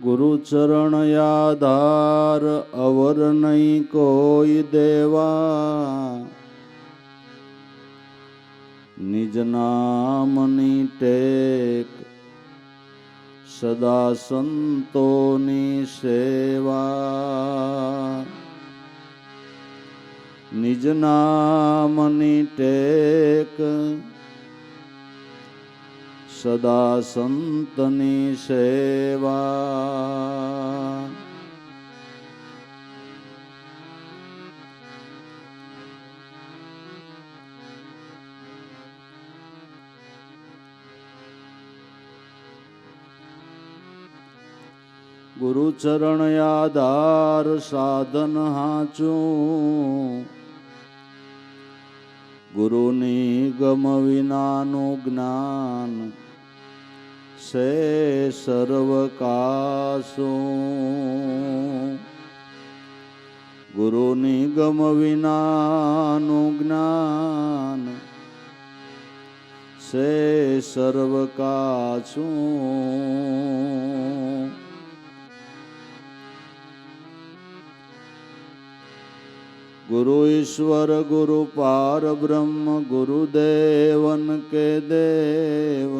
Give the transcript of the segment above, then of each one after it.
गुरु चरण आधार अवर नहीं कोई देवा, निज नामनी टेक सदा संतोनी सेवा। निज नामनी टेक सदा संतनी सेवा। गुरु चरण आधार साधन हाचू, गुरु निगम विनानु ज्ञान से सर्व कासु। गुरु निगम विनानु ज्ञान से सर्व कासु। गुरु ईश्वर गुरु पार ब्रह्म गुरुदेवन के देव,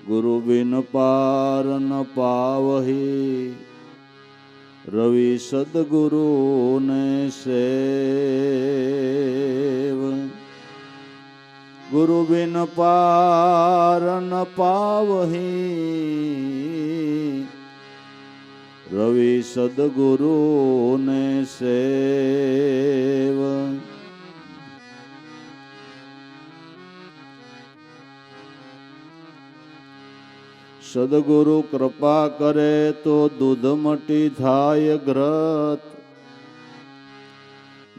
गुरु बिन पार न पावही रवि सदगुरु ने सेव। गुरु बिन पार न पावही रवि सदगुरु ने सेव। सदगुरु कृपा करे तो दूध मटी थाय घृत,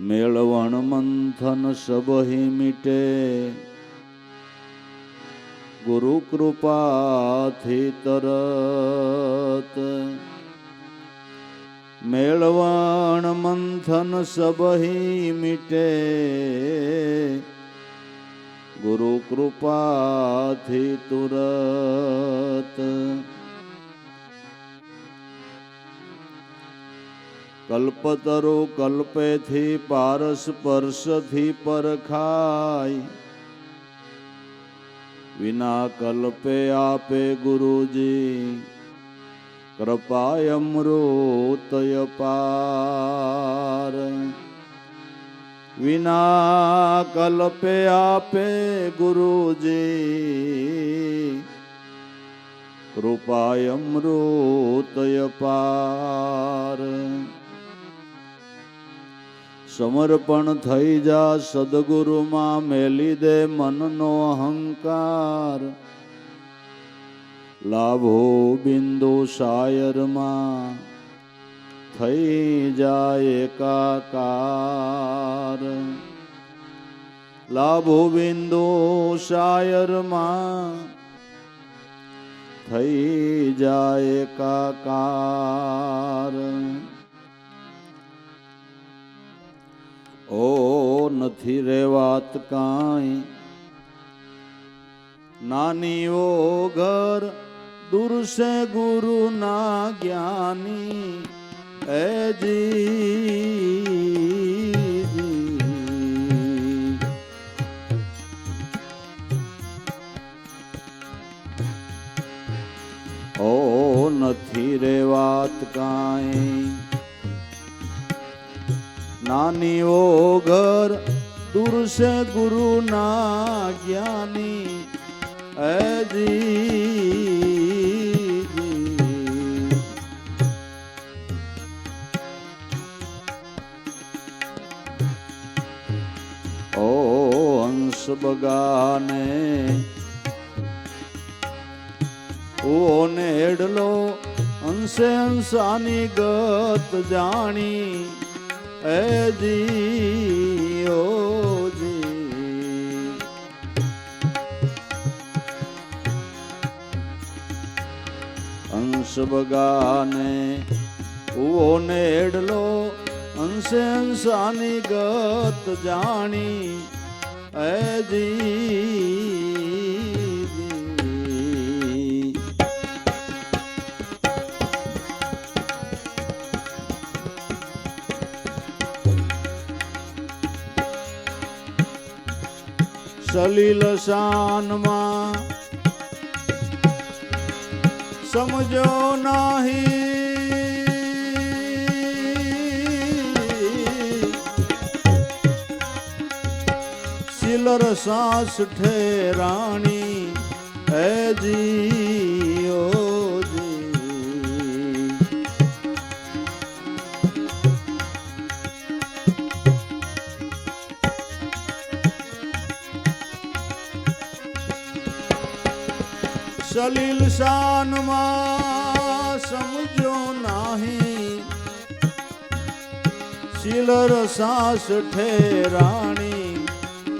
मेलवण मंथन सबही मिटे गुरु कृपा थी तरत। मेलवण मंथन सबही मिटे गुरु कृपा थी तुरत। कल्पतरु कल्पे थी पारस परस थी परखाय, विना कल्पे आपे गुरुजी कृपाय अमृतय पार। विना कल्पे आपे गुरुजी कृपाय अमृतय पार। समर्पण थई जा सदगुरु मां मेली दे मननो अहंकार। लाभो बिंदु शायर मां थई जाए एकाकार। लाभो बिंदु शायर मां थई जाए एकाकार। ओ नथी रेवात काई नानी ओ घर, दूर से गुरु ना ज्ञानी ए जी। ओ नथी रे वात काई नानी ओ घर, दूर से गुरु ना ज्ञानी ए जी। ओ हंस बगाने ओ नेडलो हंसे हंसानी गत जानी ए जी ओ जी। हंस बगाने ओ नेडलो हंसे हंसानी गत जानी ऐ जी। સલીલ શાનમાં સમજો નહીં સિલર સાસ ઠેરાણી હે જીઓ સલીલ શાનમાં સમજો નહીં સિલર સાસ ઠેરાણી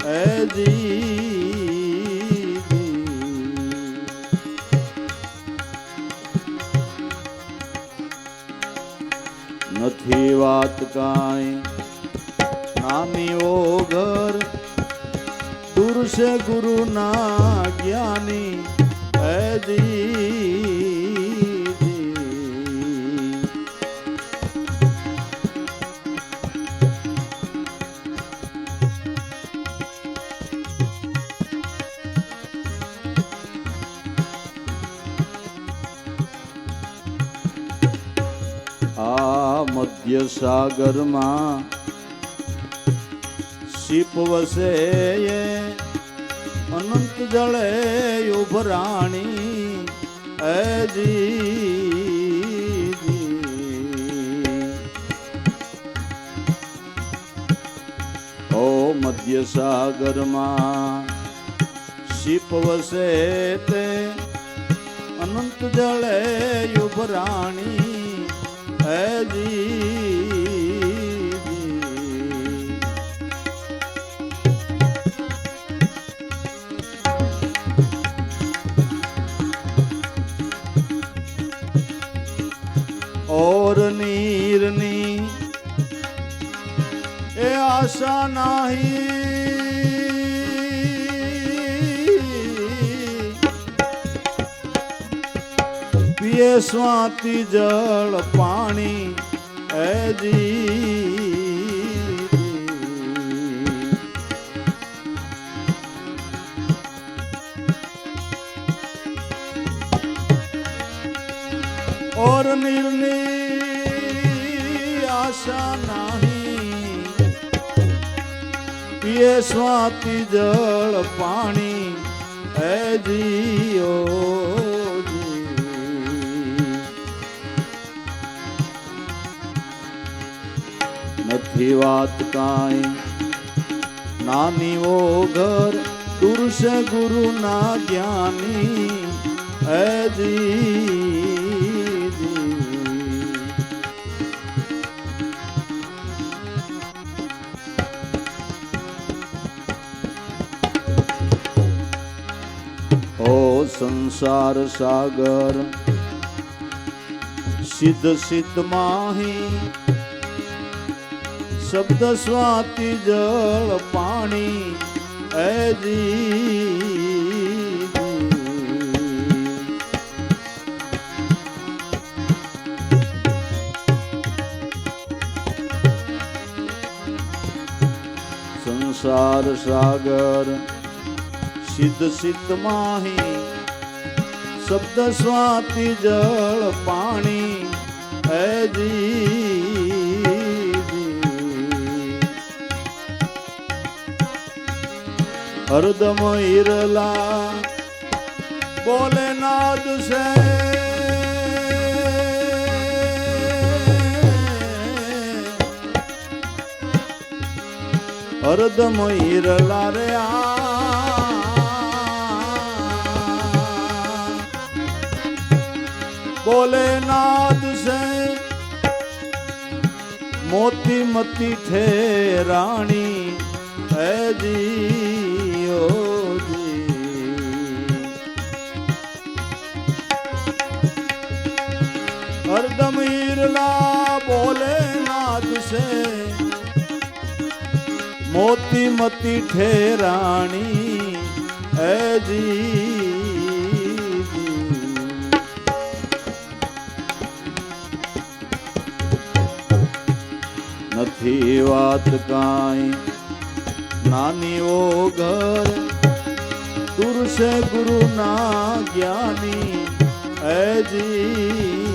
એજી નથી વાત કાંઈ નાની ઓગર દૂર છે ગુરુ ના જ્ઞાની આ મધ્ય સાગરમાં શીપ વસે અનંત જળે ઉભરાણી એજી ઓ મધ્ય સાગરમાં શીપ વસે તે અનંત જળે ઉભરાણી એજી और नीरनी ए आशा नहीं पिए स्वाति जल पानी एजी और निर्णय आशा नहीं पिए स्वाति जल पानी है जियो નથી વાત કાંઈ નાની ઓ ઘર દૂર છે ગુરુ ના જ્ઞાની હે જી संसार सागर सिद्ध सिद्ध माही शब्द स्वाति जल पानी एजी संसार सागर सिद्ध सिद्ध माही शब्द स्वाति जल पानी एजी हरदम इरला बोले नाद से हरदम इरला रे बोले नाद से मोती मती ठेराणी है जियो जी हरदम इरला बोले नाद से मोती मती ठेराणी है जी નથી વાત કાંઈ નાની ઓ ઘર દૂર છે ગુરુ ના જ્ઞાની એજી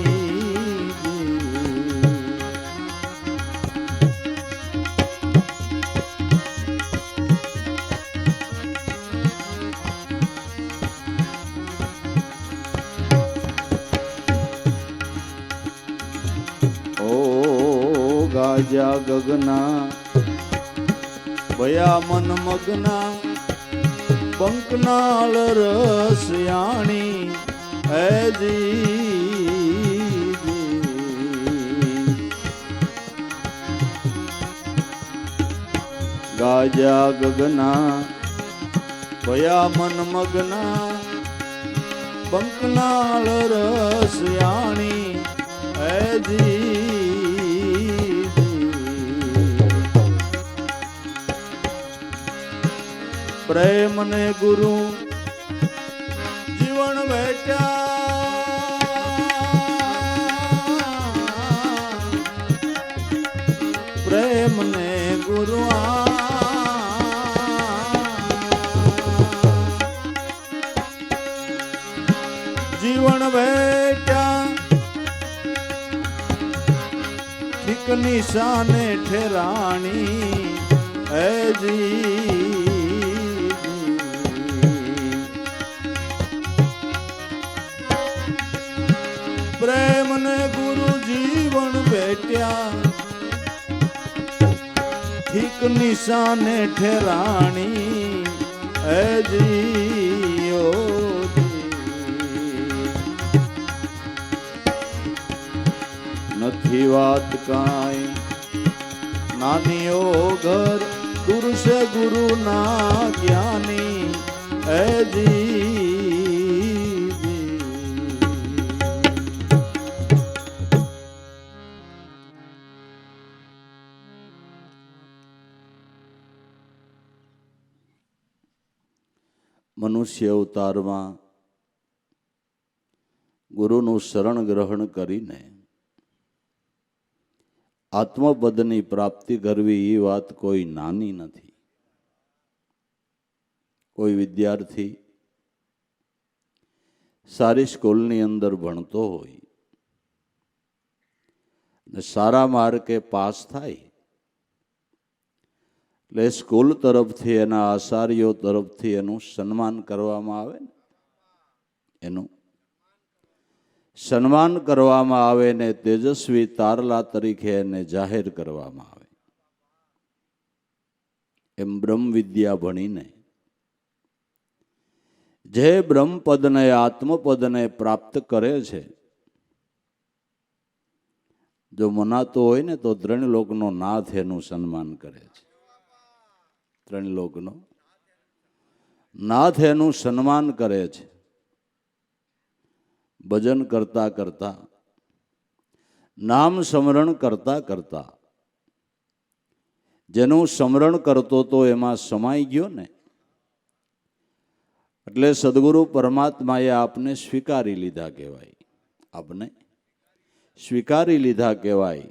ગાજા ગગના ભયા મન મગના બંકનાળ રસયાણી એજી ગાજા ગગના ભયા મન મગના બંકનાળ રસયાણી એજી પ્રેમ ને ગુરુ જીવન બેઠા પ્રેમ ને ગુરુ જીવન બેઠા ઠીક નિશાને ઠેરાણી એજી પ્રેમ ને ગુરુ જીવન બેટ્યા ઠીક નિશાને ઠેરાણી એજી નથી વાત કાંઈ નાનીઓ ઘર દૂર છે ગુરુ ના જ્ઞાની એજી મનુષ્ય અવતારમાં ગુરુનું શરણ ગ્રહણ કરીને આત્મપદની પ્રાપ્તિ કરવી એ વાત કોઈ નાની નથી. કોઈ વિદ્યાર્થી સારી સ્કૂલની અંદર ભણતો હોય ને સારા માર્કે પાસ થાય એટલે સ્કૂલ તરફથી એના આચાર્યો તરફથી એનું સન્માન કરવામાં આવે ને એનું સન્માન કરવામાં આવે ને તેજસ્વી તારલા તરીકે એને જાહેર કરવામાં આવે. એમ બ્રહ્મ વિદ્યા ભણીને જે બ્રહ્મપદને આત્મપદને પ્રાપ્ત કરે છે, જો મનાતો હોય ને તો ત્રણ લોકનો નાથ એનું સન્માન કરે છે. ત્રણ લોકનો નાથ એનું સન્માન કરે છે. ભજન કરતા કરતા નામ સ્મરણ કરતા કરતા જેનું સ્મરણ કરતો તો એમાં સમાઈ ગયો ને એટલે સદગુરુ પરમાત્માએ આપને સ્વીકારી લીધા કહેવાય. આપને સ્વીકારી લીધા કહેવાય.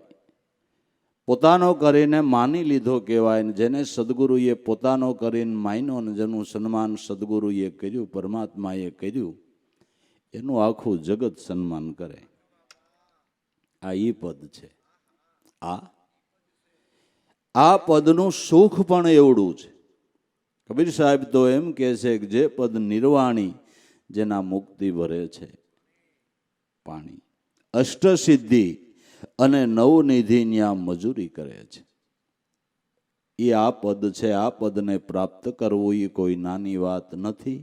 પોતાનો કરીને માની લીધો કહેવાય. ને જેને સદગુરુએ પોતાનો કરીને માન્યો ને જેનું સન્માન સદગુરુએ કર્યું, પરમાત્માએ કર્યું, એનું આખું જગત સન્માન કરે. આ ઈ પદ છે. આ પદનું સુખ પણ એવડું છે. કબીર સાહેબ તો એમ કહે છે કે જે પદ નિર્વાણી જેના મુક્તિ ભરે છે પાણી, અષ્ટસિદ્ધિ અને નવનિધિ ન્યા મજૂરી કરે છે. એ આ પદ છે. આ પદને પ્રાપ્ત કરવું એ કોઈ નાની વાત નથી.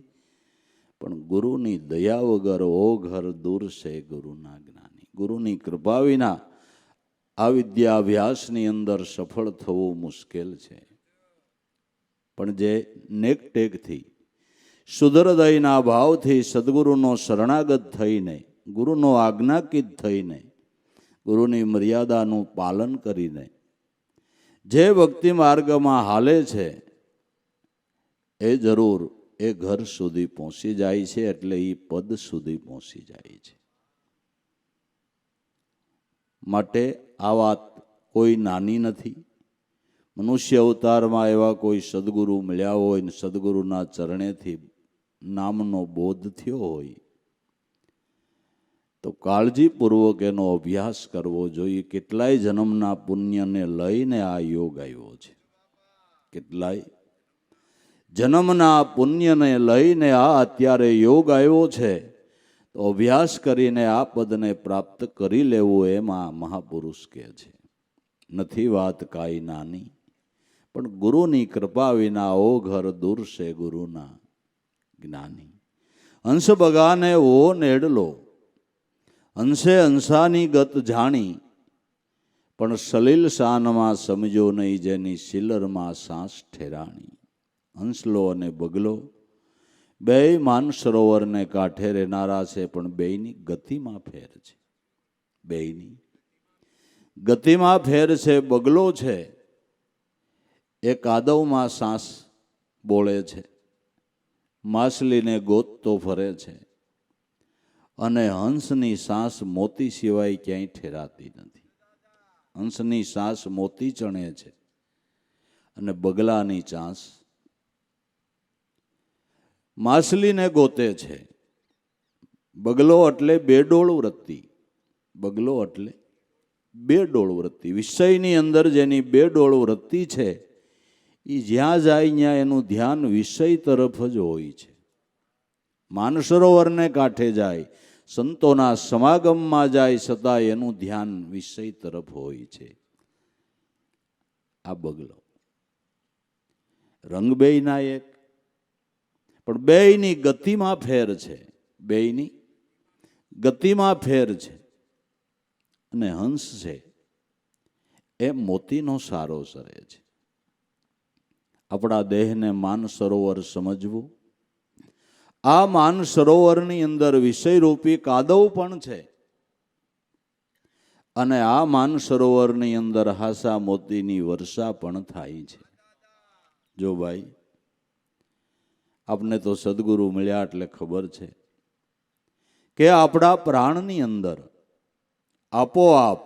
પણ ગુરુની દયા વગર ઓ ઘર દૂર છે ગુરુના જ્ઞાની. ગુરુની કૃપા વિના આ વિદ્યાભ્યાસની અંદર સફળ થવું મુશ્કેલ છે. પણ જે નેકટેકથી સુધરદયના ભાવથી સદગુરુનો શરણાગત થઈને, ગુરુનો આજ્ઞાકિત થઈને, ગુરુની મર્યાદાનું પાલન કરીને જે ભક્તિ માર્ગમાં હાલે છે એ જરૂર એ ઘર સુધી પહોંચી જાય છે. એટલે એ પદ સુધી પહોંચી જાય છે. માટે આ વાત કોઈ નાની નથી. મનુષ્ય અવતારમાં એવા કોઈ સદગુરુ મળ્યા હોય ને સદગુરુના ચરણેથી નામનો બોધ થયો હોય તો કાળજીપૂર્વક એનો અભ્યાસ કરવો જોઈએ. કેટલાય જન્મના પુણ્યને લઈને આ યોગ આવ્યો છે. કેટલાય જન્મના પુણ્યને લઈને આ અત્યારે યોગ આવ્યો છે. તો અભ્યાસ કરીને આ પદને પ્રાપ્ત કરી લેવું એમાં મહાપુરુષ કહે છે. નથી વાત કાંઈ નાની, પણ ગુરુની કૃપા વિના ઓ ઘર દૂર છે ગુરુના જ્ઞાની. હંસ બગાને ઓ નેડલો, હંસે હંસાની ગત જાણી, પણ સલીલ શાનમાં સમજો નહીં જેની સિલરમાં સાંસ ઠેરાણી. હંસલો અને બગલો બેય માનસરોવરને કાંઠે રહેનારા છે, પણ બેયની ગતિમાં ફેર છે. બેયની ગતિમાં ફેર છે. બગલો છે એ કાદવમાં સાંસ બોળે છે, માછલીને ગોતતો ફરે છે, અને હંસની સાંસ મોતી સિવાય ક્યાંય ઠેરાતી નથી. હંસની સાંસ મોતી ચણે છે અને બગલાની ચાંસ માછલીને ગોતે છે. બગલો એટલે બેડોળ વૃત્તિ. બગલો એટલે બેડોળ વૃત્તિ. વિષયની અંદર જેની બેડોળ વૃત્તિ છે એ જ્યાં જાય ત્યાં એનું ધ્યાન વિષય તરફ જ હોય છે. માનસરોવરને કાંઠે જાય, સંતોના સમાગમમાં જાય, છતાં એનું ધ્યાન વિષય તરફ હોય છે. આ બગલો. રંગ બેયના એક, પણ બેયની ગતિમાં ફેર છે. બેયની ગતિમાં ફેર છે. અને હંસ છે એ મોતીનો સારો સરે છે. આપણા દેહને માન સરોવર સમજવું. આ માન સરોવરની અંદર વિષયરૂપી કાદવ પણ છે, અને આ માન સરોવરની અંદર હાસા મોતીની વર્ષા પણ થાય છે. જો ભાઈ, આપને તો સદગુરુ મળ્યા એટલે ખબર છે કે આપણા પ્રાણની અંદર આપોઆપ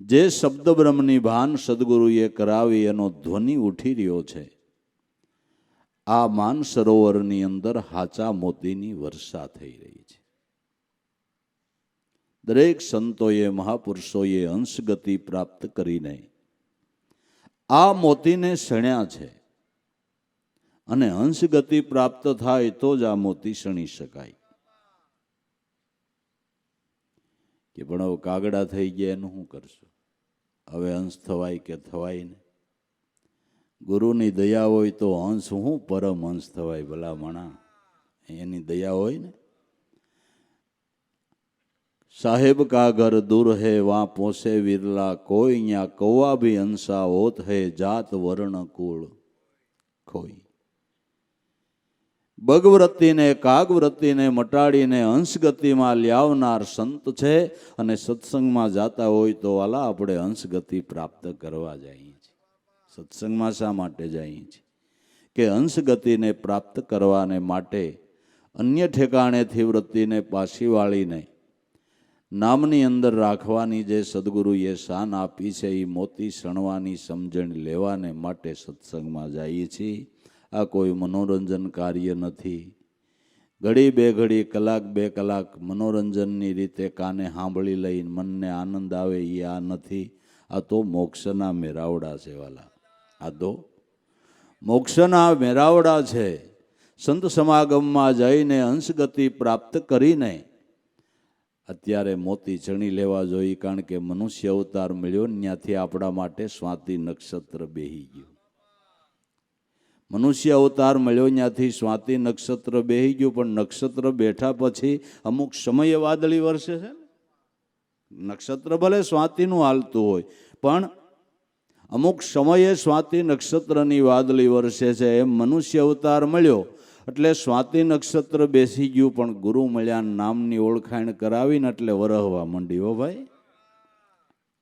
જે શબ્દ બ્રહ્મની ભાન સદગુરુએ કરાવી એનો ધ્વનિ ઉઠી રહ્યો છે. આ માન સરોવરની અંદર હાચા મોતીની વર્ષા થઈ રહી છે. દરેક સંતોએ મહાપુરુષોએ અંશગતિ પ્રાપ્ત કરીને આ મોતીને શણ્યા છે, અને હંસગતિ પ્રાપ્ત થાય તો જ આ મોતી શણી શકાય. કે પણ હવે કાગડા થઈ ગયા એનું શું કરશું? હવે હંસ થવાય કે થવાય ને? ગુરુની દયા હોય તો હંસ હું પરમ હંસ થવાય. ભલા મણા એની દયા હોય ને. સાહેબ કા ઘર દૂર હે વાં પોસે વિરલા, કોઈ અહીંયા કૌવા ભી હંસા હોત હે, જાત વર્ણ કુળ ખોઈ. બગવૃત્તિને કાગવૃત્તિને મટાડીને હંસગતિમાં લાવનાર સંત છે. અને સત્સંગમાં જાતા હોય તો વાલા આપણે હંસગતિ પ્રાપ્ત કરવા જઈએ છીએ. સત્સંગમાં શા માટે જઈએ છીએ? કે હંસગતિને પ્રાપ્ત કરવાને માટે અન્ય ઠેકાણેથી વૃત્તિને પાછી વાળીને નામની અંદર રાખવાની જે સદગુરુએ શાન આપી છે એ મોતી શણવાની સમજણ લેવાને માટે સત્સંગમાં જઈએ છીએ. આ કોઈ મનોરંજન કાર્ય નથી. ઘડી બે ઘડી, કલાક બે કલાક મનોરંજનની રીતે કાને સાંભળી લઈને મનને આનંદ આવે એ આ નથી. આ તો મોક્ષના મેરાવડા છે વાલા. આ તો મોક્ષના મેરાવડા છે. સંત સમાગમમાં જઈને હંસગતિ પ્રાપ્ત કરીને અત્યારે મોતી ચણી લેવા જોઈએ. કારણ કે મનુષ્ય અવતાર મળ્યો ત્યાંથી આપણા માટે સ્વાતિ નક્ષત્ર બેહી ગયું. મનુષ્ય અવતાર મળ્યો ત્યાંથી સ્વાતિ નક્ષત્ર બેહી ગયું. પણ નક્ષત્ર બેઠા પછી અમુક સમયે વાદળી વરસે છે. નક્ષત્ર ભલે સ્વાતિનું હાલતું હોય, પણ અમુક સમયે સ્વાતિ નક્ષત્રની વાદળી વરસે છે. એમ મનુષ્ય અવતાર મળ્યો એટલે સ્વાતિ નક્ષત્ર બેસી ગયું. પણ ગુરુ મળ્યા નામની ઓળખાણ કરાવીને એટલે વરહવા માંડી. હો ભાઈ,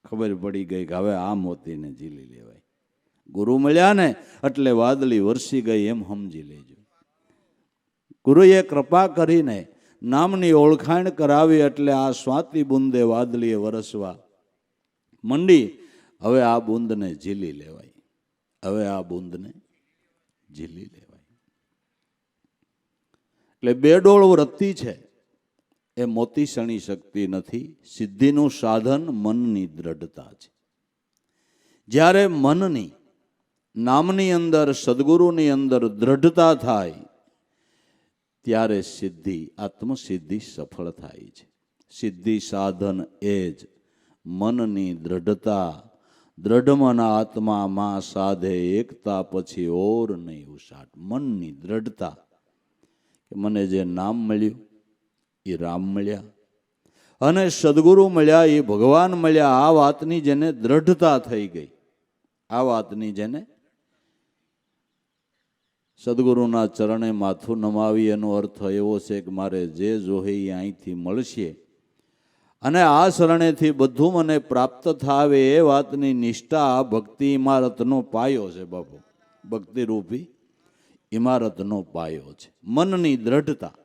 ખબર પડી ગઈ કે હવે આ મોતીને ઝીલી લેવાય. ગુરુ મળ્યા ને એટલે વાદળી વરસી ગઈ એમ સમજી લેજો. ગુરુએ કૃપા કરીને નામની ઓળખાણ કરાવી એટલે આ સ્વાતિ બુંદે વાદળીએ વરસવા મંડી. હવે આ બુંદને ઝીલી લેવાય. હવે આ બુંદને ઝીલી લેવાય. એટલે બેડોળ વૃત્તિ છે એ મોતી શણી શકતી નથી. સિદ્ધિનું સાધન મનની દ્રઢતા છે. જ્યારે મનની નામની અંદર, સદગુરુની અંદર દ્રઢતા થાય ત્યારે સિદ્ધિ, આત્મસિદ્ધિ સફળ થાય છે. સિદ્ધિ સાધન એ જ મનની દ્રઢતા. દ્રઢ મન આત્મામાં સાધે એકતા, પછી ઓર નહીં ઉસાટ. મનની દ્રઢતા કે મને જે નામ મળ્યું એ રામ મળ્યા અને સદગુરુ મળ્યા એ ભગવાન મળ્યા. આ વાતની જેને દ્રઢતા થઈ ગઈ, આ વાતની જેને સદગુરુના ચરણે માથું નમાવી, એનો અર્થ એવો છે કે મારે જે જોહે એ અહીંથી મળશે અને આ શરણેથી બધું મને પ્રાપ્ત થાવે, એ વાતની નિષ્ઠા ભક્તિ ઇમારતનો પાયો છે. બાપુ, ભક્તિરૂપી ઇમારતનો પાયો છે મનની દ્રઢતા.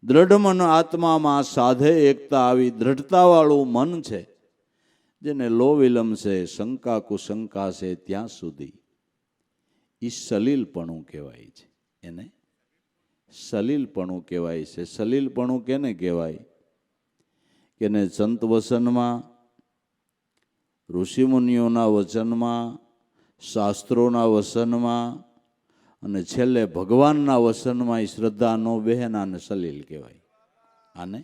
દ્રઢ મન આત્મામાં સાધે એકતા. આવી દ્રઢતાવાળું મન છે જેને લો વિલમ છે, શંકા કુશંકા છે, ત્યાં સુધી એ સલીલપણું કહેવાય છે. એને સલીલપણું કહેવાય છે. સલીલપણું કેને કહેવાય? કે એને સંત વચનમાં, ઋષિમુનિઓના વચનમાં, શાસ્ત્રોના વચનમાં અને છેલ્લે ભગવાનના વચનમાં એ શ્રદ્ધા નો બહેન, આને સલીલ કહેવાય. આને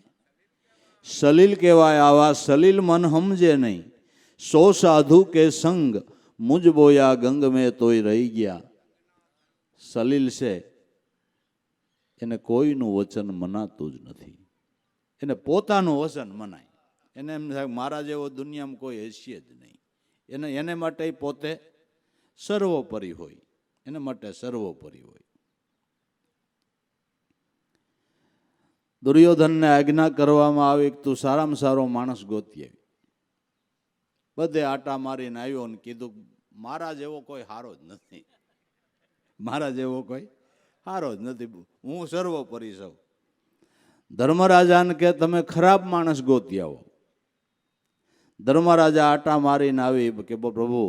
સલીલ કહેવાય. આવા સલીલ મન સમજે નહીં. સો સાધુ કે સંગ મુજ બોયા ગંગ મેં તોય રહી ગયા. સલીલ છે એને કોઈનું વચન મનાતું જ નથી. એને પોતાનું વચન મનાય. એને એમ થાય મારા જેવો દુનિયામાં કોઈ હૈસિયત જ નહીં. એને માટે પોતે સર્વોપરી હોય. એને માટે સર્વોપરી હોય. દુર્યોધનને આજ્ઞા કરવામાં આવી કે તું સારામાં સારો માણસ ગોતી આવી. બધે આટા મારીને આવ્યો ને કીધું મારા જેવો કોઈ હારો જ નથી. મારા જેવો કોઈ હારો જ નથી, હું સર્વોપરી છું. ધર્મરાજાને કે તમે ખરાબ માણસ ગોતી આવો. ધર્મરાજા આટા મારીને આવી કે પ્રભુ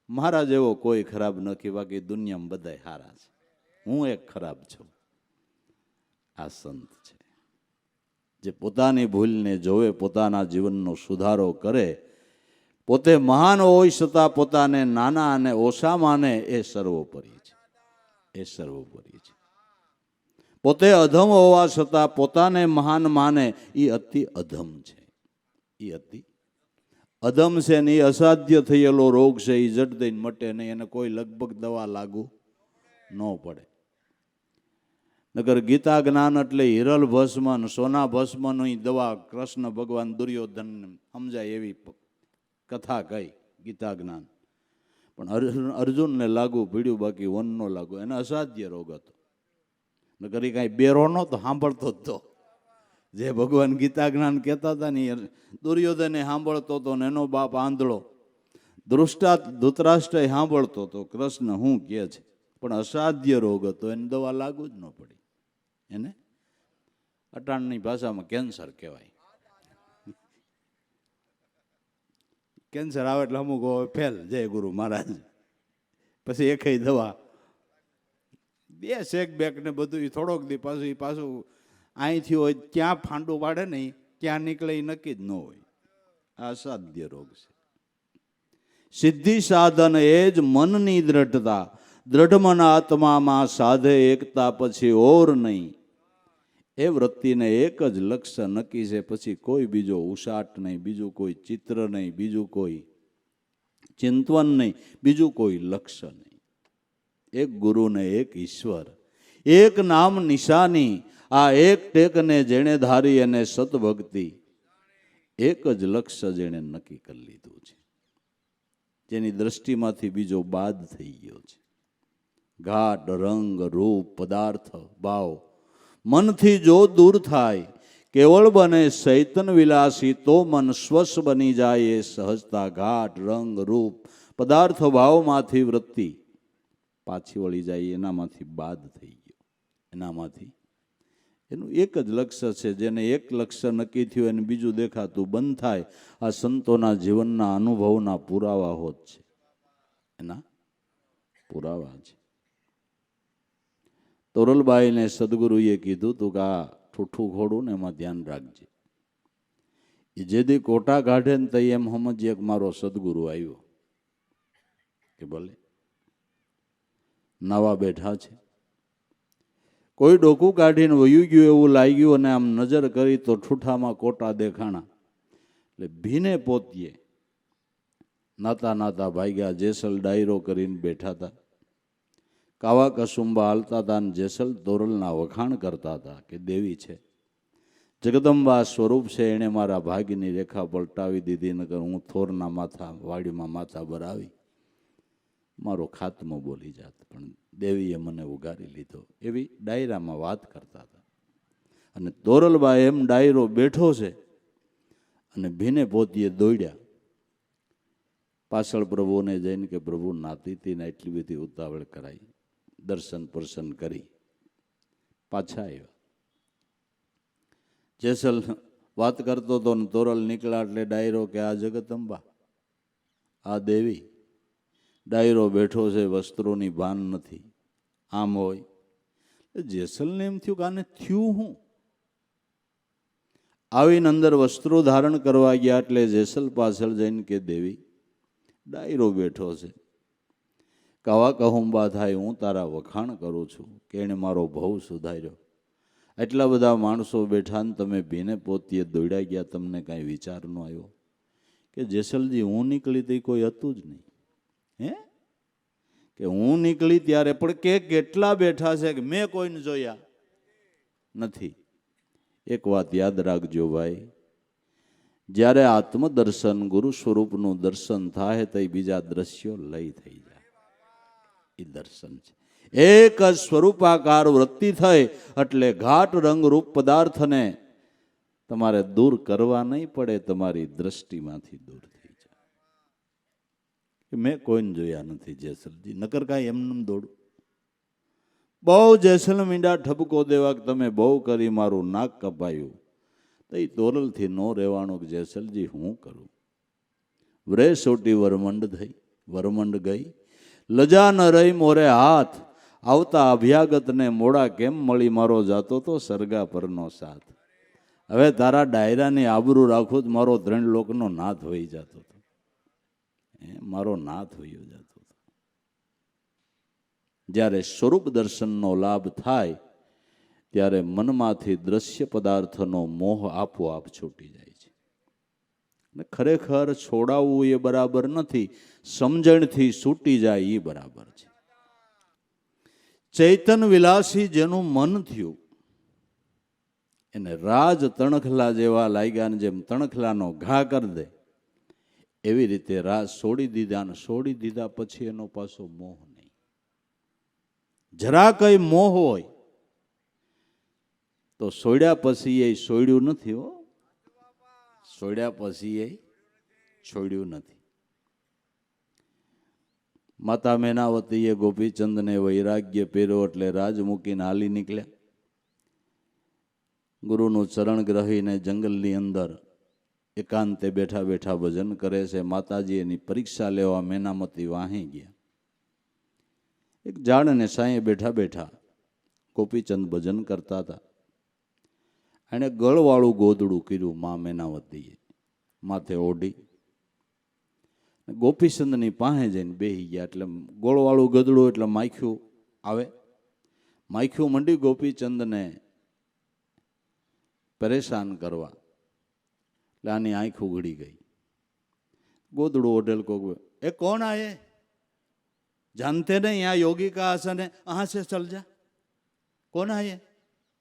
મારા જેવો કોઈ ખરાબ નથી, બાકી દુનિયામાં બધા હારા છે, હું એક ખરાબ છું. આ સંત છે જે પોતાની ભૂલને જોવે, પોતાના જીવનનો સુધારો કરે, પોતે મહાન હોય છતાં પોતાને નાના અને ઓછા માને, એ સર્વોપરી છે. એ સર્વોપરી છે. પોતે અધમ હોવા છતાં પોતાને મહાન માને, એ અતિ અધમ છે. એ અતિ અધમ છે ને એ અસાધ્ય થયેલો રોગ છે. એ જટ દઈને મટે નહીં. એને કોઈ લગભગ દવા લાગુ ન પડે. નગર ગીતા જ્ઞાન એટલે હિરલ ભસ્મ, સોના ભસ્મની દવા કૃષ્ણ ભગવાન દુર્યોધન સમજાય એવી કથા કહી ગીતા જ્ઞાન. પણ અર્જુનને લાગુ પીડ્યું, બાકી વન નો લાગુ. એને અસાધ્ય રોગ હતો. નગર એ કાંઈ બેરો નહોતો, સાંભળતો જ તો. જે ભગવાન ગીતા જ્ઞાન કહેતા હતા ને દુર્યોધને સાંભળતો હતો ને એનો બાપ આંધળો ધૃતરાષ્ટ્ર સાંભળતો હતો કૃષ્ણ શું કહે છે, પણ અસાધ્ય રોગ હતો. એને દવા લાગુ જ ન પડી. એને અટાણની ભાષામાં કેન્સર કહેવાય. કેન્સર આવે એટલે અમુક ફેલ, જય ગુરુ મહારાજ. પછી એકઈ દવા બે શેક બેક ને બધું થોડોક દી પાછું અહીંથી હોય ત્યાં ફાંડું પાડે નહીં, ક્યાં નીકળે એ નક્કી જ ન હોય. આ અસાધ્ય રોગ છે. સિદ્ધિ સાધન એ જ મનની દ્રઢતા. દ્રઢ મન આત્મામાં સાધે એકતા, પછી ઓર નહીં. એ વૃત્તિને એક જ લક્ષ્ય નક્કી છે, પછી કોઈ બીજો ઉષાટ નહીં, બીજું કોઈ ચિત્ર નહીં, બીજું કોઈ ચિંતવન નહીં, બીજું કોઈ લક્ષ્ય નહીં. એક ગુરુ ને એક ઈશ્વર, એક નામ નિશાની. આ એક ટેકને જેણે ધારી અને સતભક્તિ, એક જ લક્ષ્ય જેણે નક્કી કરી લીધું છે, જેની દ્રષ્ટિમાંથી બીજો બાદ થઈ ગયો છે. ઘાટ રંગ રૂપ પદાર્થ ભાવ મનથી જો દૂર થાય, કેવળ બને ચૈતન વિલાસી, તો મન સ્વસ્થ બની જાય. એ સહજતા ઘાટ રંગ રૂપ પદાર્થ ભાવમાંથી વૃત્તિ પાછી વળી જાય, એનામાંથી બાદ થઈ ગયો. એનામાંથી એનું એક જ લક્ષ્ય છે. જેને એક લક્ષ્ય નક્કી થયું એને બીજું દેખાતું બંધ થાય. આ સંતોના જીવનના અનુભવના પુરાવા હોત છે. એના પુરાવા છે. તોરલબાઈને સદગુરુએ કીધું તું કે આ ઠૂઠું ઘોડું ને એમાં ધ્યાન રાખજે. એ જે દી કોટા કાઢે ને તઈ એમ સમજીએ કે મારો સદગુરુ આવ્યો, કે ભલે નવા બેઠા છે. કોઈ ડોકું કાઢીને વયું ગયું એવું લાગ્યું અને આમ નજર કરી તો ઠૂઠામાં કોટા દેખાણા. એટલે ભીને પોતીએ નાતા નાતા ભાગ્યા. જેસલ ડાયરો કરીને બેઠા હતા. કાવા કસુંબા હાલતા હતા અને જેસલ તોરલના વખાણ કરતા હતા કે દેવી છે, જગદંબા સ્વરૂપ છે, એણે મારા ભાગ્યની રેખા પલટાવી દીધી, નકર હું થોરના માથા વાડીમાં માથા ભરાવી મારો ખાતમો બોલી જાત, પણ દેવીએ મને ઉગારી લીધો. એવી ડાયરામાં વાત કરતા હતા. અને તોરલબા એમ ડાયરો બેઠો છે અને ભીને પોતીએ દોડ્યા પાછળ પ્રભુને જઈને કે પ્રભુ નાતીતીને એટલી બધી ઉતાવળ કરાઈ, દર્શન પ્રસન્ન કરી પાછા આવ્યા. જેસલ વાત કરતો હતો ને તોરલ નીકળ્યા એટલે ડાયરો કે આ જગદંબા, આ દેવી. ડાયરો બેઠો છે, વસ્ત્રોની ભાન નથી. આમ હોય જેસલને એમ થયું કે આને થયું હું. આવીને અંદર વસ્ત્રો ધારણ કરવા ગયા એટલે જેસલ પાછળ જઈને કે દેવી, ડાયરો બેઠો છે, કવા કહુંબા થાય, હું તારા વખાણ કરું છું કે એણે મારો ભવ સુધાર્યો. એટલા બધા માણસો બેઠા ને તમે ભીને પોતીએ દોડ્યા ગયા, તમને કાંઈ વિચાર ન આવ્યો કે જેસલજી હું નીકળી તે કોઈ હતું જ નહીં? હે કે હું નીકળી ત્યારે પણ કે કેટલા બેઠા છે કે મેં કોઈને જોયા નથી. એક વાત યાદ રાખજો ભાઈ, જ્યારે આત્મદર્શન ગુરુ સ્વરૂપનું દર્શન થાય તો બીજા દ્રશ્યો લય થઈ જાય. એ દર્શન છે. એક જ સ્વરૂપાકાર વૃત્તિ થઈ એટલે ઘાટ રંગ રૂપ પદાર્થને તમારે દૂર કરવા નહીં પડે, તમારી દ્રષ્ટિમાંથી દૂર થઈ જાય. મેં કોઈને જોયા નથી જેસલજી, નકર કાંઈ એમનેમ દોડું. બહુ જેસલ મીંડા ઠપકો દેવા કે તમે બહુ કરી મારું નાક કપાયું, તો એ તોરલથી ન રહેવાનું કે જેસલજી હું કરું. વ્રે સોટી વરમંડ થઈ, વરમંડ ગઈ, લજા ન રહી મોરે હાથ, આવતા અભ્યાગતને મોડા કેમ મળી, મારો જાતો તો સરગા પરનો સાથ. હવે તારા ડાયરાની આબરૂ રાખું જ મારો 3 લોકનો નાથ હોઈ જતો હતો, મારો નાથ હોઈ જતો હતો. જ્યારે સ્વરૂપ દર્શનનો લાભ થાય ત્યારે મનમાંથી દ્રશ્ય પદાર્થનો મોહ આપોઆપ છૂટી જાય છે. અને ખરેખર છોડાવવું એ બરાબર નથી, સમજણથી છૂટી જાય એ બરાબર છે. ચૈતન વિલાસી જેનું મન થયું એને રાજ તણખલા જેવા લાગ્યા, ને જેમ તણખલાનો ઘા કરી દે એવી રીતે રાજ છોડી દીધા, ને છોડી દીધા પછી એનો પાછો મોહ નહીં. જરા કઈ મોહ હોય તો છોડ્યા પછી એ છોડ્યું નથી. હો, છોડ્યા પછી એ છોડ્યું નથી. માતા મેનાવતીએ ગોપીચંદને વૈરાગ્ય પહેર્યો એટલે રાજ મૂકીને હાલી નીકળ્યા. ગુરુનું ચરણ ગ્રહીને જંગલની અંદર એકાંતે બેઠા બેઠા ભજન કરે છે. માતાજી એની પરીક્ષા લેવા મેનામતી વાહી ગયા. એક ઝાડને સાંયે બેઠા બેઠા ગોપીચંદ ભજન કરતા હતા. એણે ગળવાળું ગોદડું કર્યું મા મેનાવતીએ, માથે ઓઢી ગોપીચંદની પાસે જઈને બેસી ગયા. એટલે ગોળવાળું ગદડું એટલે માખ્યું આવે, માખ્યું મંડી ગોપીચંદને પરેશાન કરવા. એટલે આની આંખ ઉઘડી ગઈ. ગોદડું ઓઢેલ કોક, એ કોણ આયે, जानते नहीं यहाँ योगी का आसन है, यहाँ से चल जा. कौन आए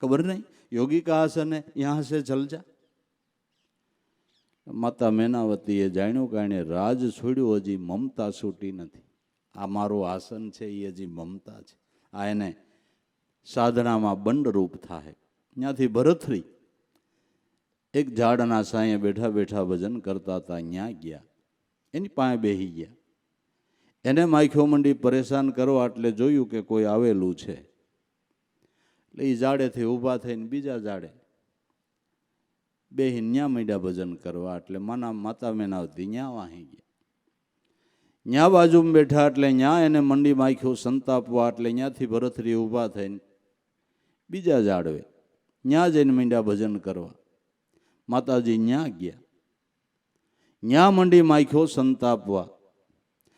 खबर नहीं, योगी का आसन है, यहाँ से चल जा. માતા મેનાવતીએ જાણ્યું કે એણે રાજ છોડ્યું, હજી મમતા છૂટી નથી. આ મારું આસન છે એ હજી મમતા છે. આ એને સાધનામાં બંડરૂપ થાય. ત્યાંથી ભરથરી એક ઝાડના સાંયે બેઠા બેઠા ભજન કરતા હતા, ત્યાં ગયા, એની પાસે બેસી ગયા. એને માખ્યો મંડી પરેશાન કરવા. એટલે જોયું કે કોઈ આવેલું છે. એટલે એ ઝાડેથી ઊભા થઈને બીજા ઝાડે બેહીને ન્યા માંડ્યા ભજન કરવા. એટલે માતા મેનાવતી ન્યા વાહી ગયા. ન્યા બાજુમાં બેઠા એટલે ન્યા એને મંડી માખ્યો સંતાપવા. એટલે ત્યાંથી ભરથરી ઊભા થઈને બીજા ઝાડવે ત્યાં જઈને માંડ્યા ભજન કરવા. માતાજી ત્યાં ગયા, ત્યાં મંડી માખ્યો સંતાપવા.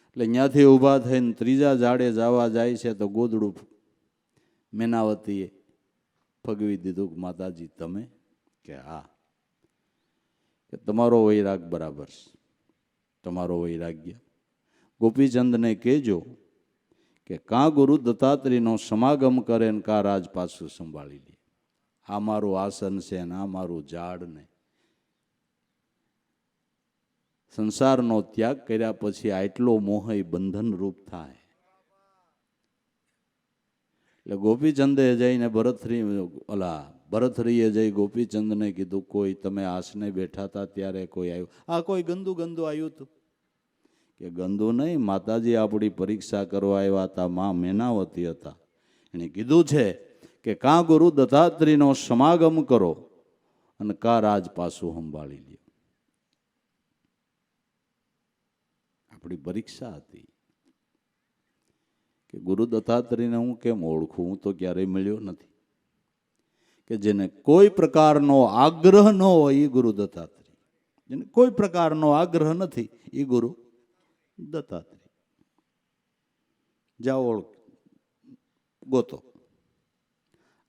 એટલે ત્યાંથી ઊભા થઈને ત્રીજા ઝાડે જવા જાય છે તો ગોદડું મેનાવતીએ ફગવી દીધું કે માતાજી તમે? કે હા. કે તમારો વૈરાગ બરાબર છે, તમારો વૈરાગ્ય. ગોપીચંદને કહેજો કે કાં ગુરુ દત્તાત્રેયનો સમાગમ કરે ને કાં રાજ પાછું સંભાળી લે. આ મારું આસન છે ને આ મારું ઝાડ ને. સંસારનો ત્યાગ કર્યા પછી આટલો મોહ બંધન રૂપ થાય. એટલે ગોપીચંદે જઈને ભરથરીએ જઈ ગોપીચંદને કીધું કોઈ તમે આસને બેઠા હતા ત્યારે કોઈ આવ્યું? આ કોઈ ગંદુ આવ્યું હતું. કે ગંદુ નહીં, માતાજી આપણી પરીક્ષા કરવા આવ્યા હતા, માં મેનાવતી હતા. એને કીધું છે કે કાં ગુરુ દત્તાત્રેયનો સમાગમ કરો અને કાં રાજ પાછું સંભાળી લ્યો. આપણી પરીક્ષા હતી કે ગુરુ દત્તાત્રેયને હું કેમ ઓળખું? હું તો ક્યારેય મળ્યો નથી. કે જેને કોઈ પ્રકારનો આગ્રહ ન હોય એ ગુરુ દત્તાત્રેય. જેને કોઈ પ્રકારનો આગ્રહ નથી એ ગુરુ દત્તાત્રેય. જાઓ ગોતો.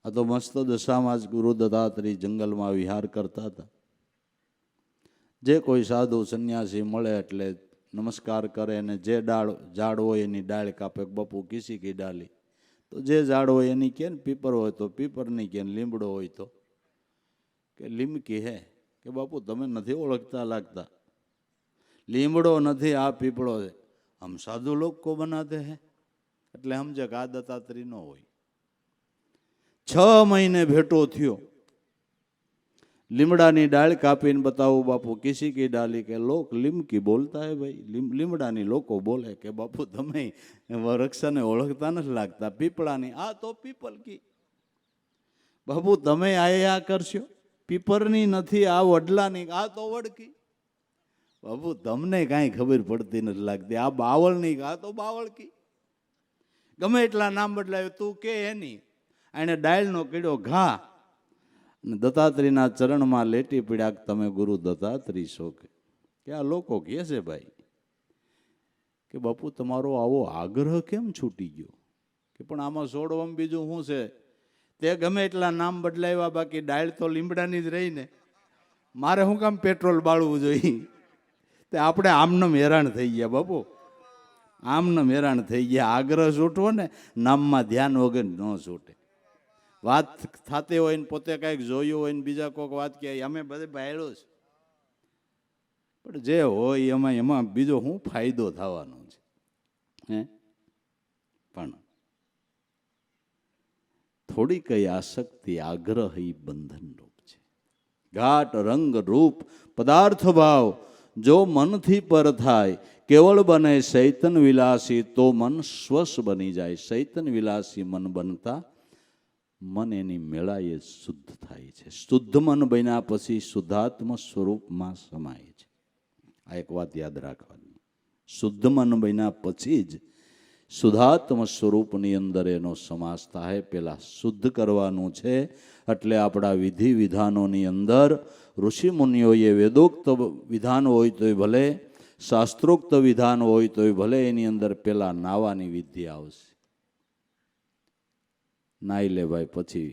આ તો મસ્ત દશામાં જ ગુરુ દત્તાત્રેય જંગલમાં વિહાર કરતા હતા. જે કોઈ સાધુ સંન્યાસી મળે એટલે નમસ્કાર કરે અને જે ઝાડ હોય એની ડાળ કાપે. બાપુ કિસી કી ડાલી, તો જે ઝાડ હોય એની કે ને, પીપર હોય તો પીપરની કે, લીમડો હોય તો કે લીમકી હે. કે બાપુ તમે નથી ઓળખતા લાગતા, લીમડો નથી આ પીપળો છે. હમ સાધુ લોગ કો બનાતે હે. એટલે સમજે કે આ દત્તાત્રેય ન હોય. 6 મહિને ભેટો થયો. લીમડાની ડાળ કાપીને બતાવું બાપુ કિસી કી ડાલી, કે લોક લીમકી બોલતા હે ભાઈ. લીમડાની લોકો બોલે કે બાપુ તમે વૃક્ષને ઓળખતા નથી લાગતા. પીપળાની આ તો પીપલ કી. બાપુ તમે આ કરશો. પીપરની નથી આ વડલાની, આ તો વડકી. બાપુ તમને કાંઈ ખબર પડતી નથી લાગતી. આ બાવળની, આ તો બાવળકી. ગમે એટલા નામ બદલાયો તું કે એની. એને ડાળનો કીડો ઘા અને દત્તાત્રેયના ચરણમાં લેટી પડ્યા કે તમે ગુરુ દત્તાત્રેય છો. કે આ લોકો કહે છે ભાઈ કે બાપુ તમારો આવો આગ્રહ કેમ છૂટી ગયો? કે પણ આમાં છોડવામાં બીજું શું છે? તે ગમે એટલા નામ બદલાવ્યા, બાકી ડાળ તો લીમડાની જ રહી ને. મારે શું કામ પેટ્રોલ બાળવું જોઈએ? તે આપણે આમનામ હેરાન થઈ ગયા બાપુ, આમનામ હેરાન થઈ ગયા. આગ્રહ છૂટવો ને નામમાં ધ્યાન વગર ન છૂટે. વાત થતી હોય ને પોતે કાંઈક જોયું હોય ને બીજા કોઈક વાત કહે, અમે બધે ભાયડો છે. પણ જે હોય એમાં બીજો શું ફાયદો થવાનો છે? હે પણ થોડી કઈ આસક્તિ, આગ્રહ એ બંધન રૂપ છે. ઘાટ રંગ રૂપ પદાર્થ ભાવ જો મનથી પર થાય, કેવળ બને ચૈતન વિલાસી, તો મન સ્વસ્થ બની જાય. ચૈતન વિલાસી મન બનતા મન એની મેળાએ શુદ્ધ થાય છે. શુદ્ધ મન બન્યા પછી શુદ્ધાત્મ સ્વરૂપમાં સમાય છે. આ એક વાત યાદ રાખવાની. શુદ્ધ મન બન્યા પછી જ શુદ્ધાત્મ સ્વરૂપની અંદર એનો સમાસ થાય. પેલા શુદ્ધ કરવાનું છે. એટલે આપણા વિધિ વિધાનોની અંદર ઋષિ મુનિઓએ વેદોક્ત વિધાન હોય તોય ભલે, શાસ્ત્રોક્ત વિધાન હોય તોય ભલે, એની અંદર પેલા નાવાની વિધિ આવશે. નાઈ લે ભાઈ, પછી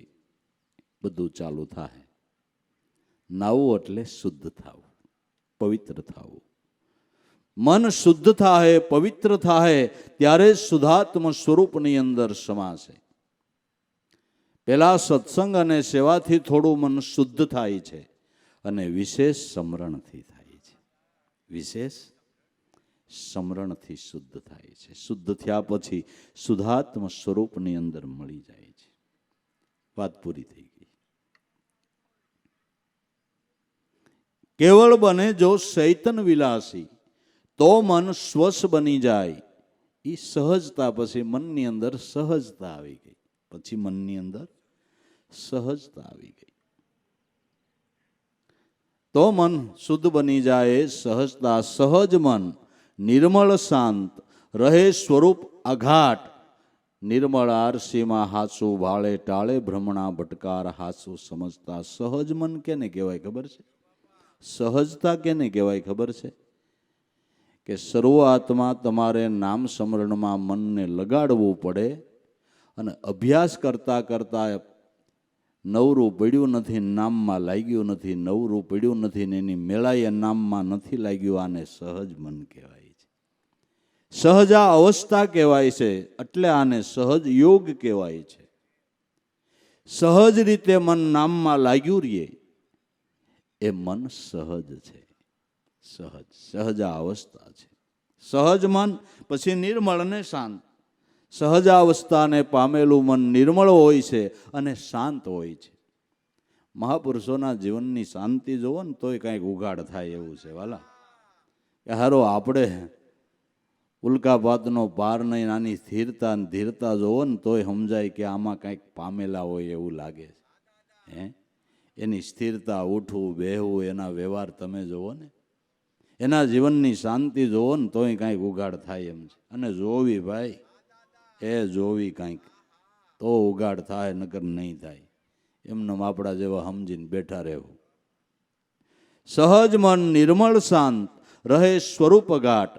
બધું ચાલુ થાય. નાવું એટલે શુદ્ધ થવું, પવિત્ર થવું. મન શુદ્ધ થાય, પવિત્ર થાય, ત્યારે શુદ્ધાત્મ સ્વરૂપની અંદર સમાશે. પેલા સત્સંગ અને સેવાથી થોડું મન શુદ્ધ થાય છે અને વિશેષ સમરણથી થાય છે. વિશેષ સમરણથી શુદ્ધ થાય છે. શુદ્ધ થયા પછી શુદ્ધાત્મ સ્વરૂપની અંદર મળી જાય છે. વાત પૂરી થઈ ગઈ. કેવળ બને જો ચૈતન વિલાસી, તો મન સ્વસ્થ બની જાય. એ સહજતા પછી મનની અંદર સહજતા આવી ગઈ. પછી મનની અંદર સહજતા આવી ગઈ. તો મન શુદ્ધ બની જાય. સહજતા, સહજ મન નિર્મળ શાંત રહે, સ્વરૂપ અઘાટ નિર્મળ આરસીમાં હાસુ ભાળે, ટાળે ભ્રમણા ભટકાર હાસુ સમજતા. સહજ મન કેને કહેવાય ખબર છે? સહજતા કેને કહેવાય ખબર છે? કે શરૂઆતમાં તમારે નામ સ્મરણમાં મનને લગાડવું પડે અને અભ્યાસ કરતાં કરતાં નવરું પડ્યું નથી, નામમાં લાગ્યું નથી, નવરું પડ્યું નથી ને એની મેળાએ નામમાં નથી લાગ્યું. આને સહજ મન કહેવાય છે. સહજા અવસ્થા કહેવાય છે, એટલે આને સહજ યોગ કહેવાય છે. સહજ રીતે મન નામમાં લાગ્યું રહીએ એ મન સહજ છે. સહજ સહજા અવસ્થા છે. સહજ મન પછી નિર્મળ ને શાંત. સહજાવસ્થાને પામેલું મન નિર્મળ હોય છે અને શાંત હોય છે. મહાપુરુષોના જીવનની શાંતિ જોવો ને તોય કાંઈક ઉઘાડ થાય એવું છે વાલા. કે હારો આપણે ઉલ્કાપાતનો પાર નહીં, આની સ્થિરતા ને ધીરતા જોવો ને તોય સમજાય કે આમાં કાંઈક પામેલા હોય એવું લાગે છે. એની સ્થિરતા, ઉઠવું બેહવું, એના વ્યવહાર તમે જોવો ને, એના જીવનની શાંતિ જોવો ને તોય કાંઈક ઉઘાડ થાય એમ છે. અને જોવી ભાઈ, એ જોવી કાંઈક તો ઉઘાડ થાય, નકર નહીં થાય. એમને આપણા જેવા સમજીને બેઠા રહેવું. સહજ મન નિર્મળ શાંત રહે સ્વરૂપ ઘાટ.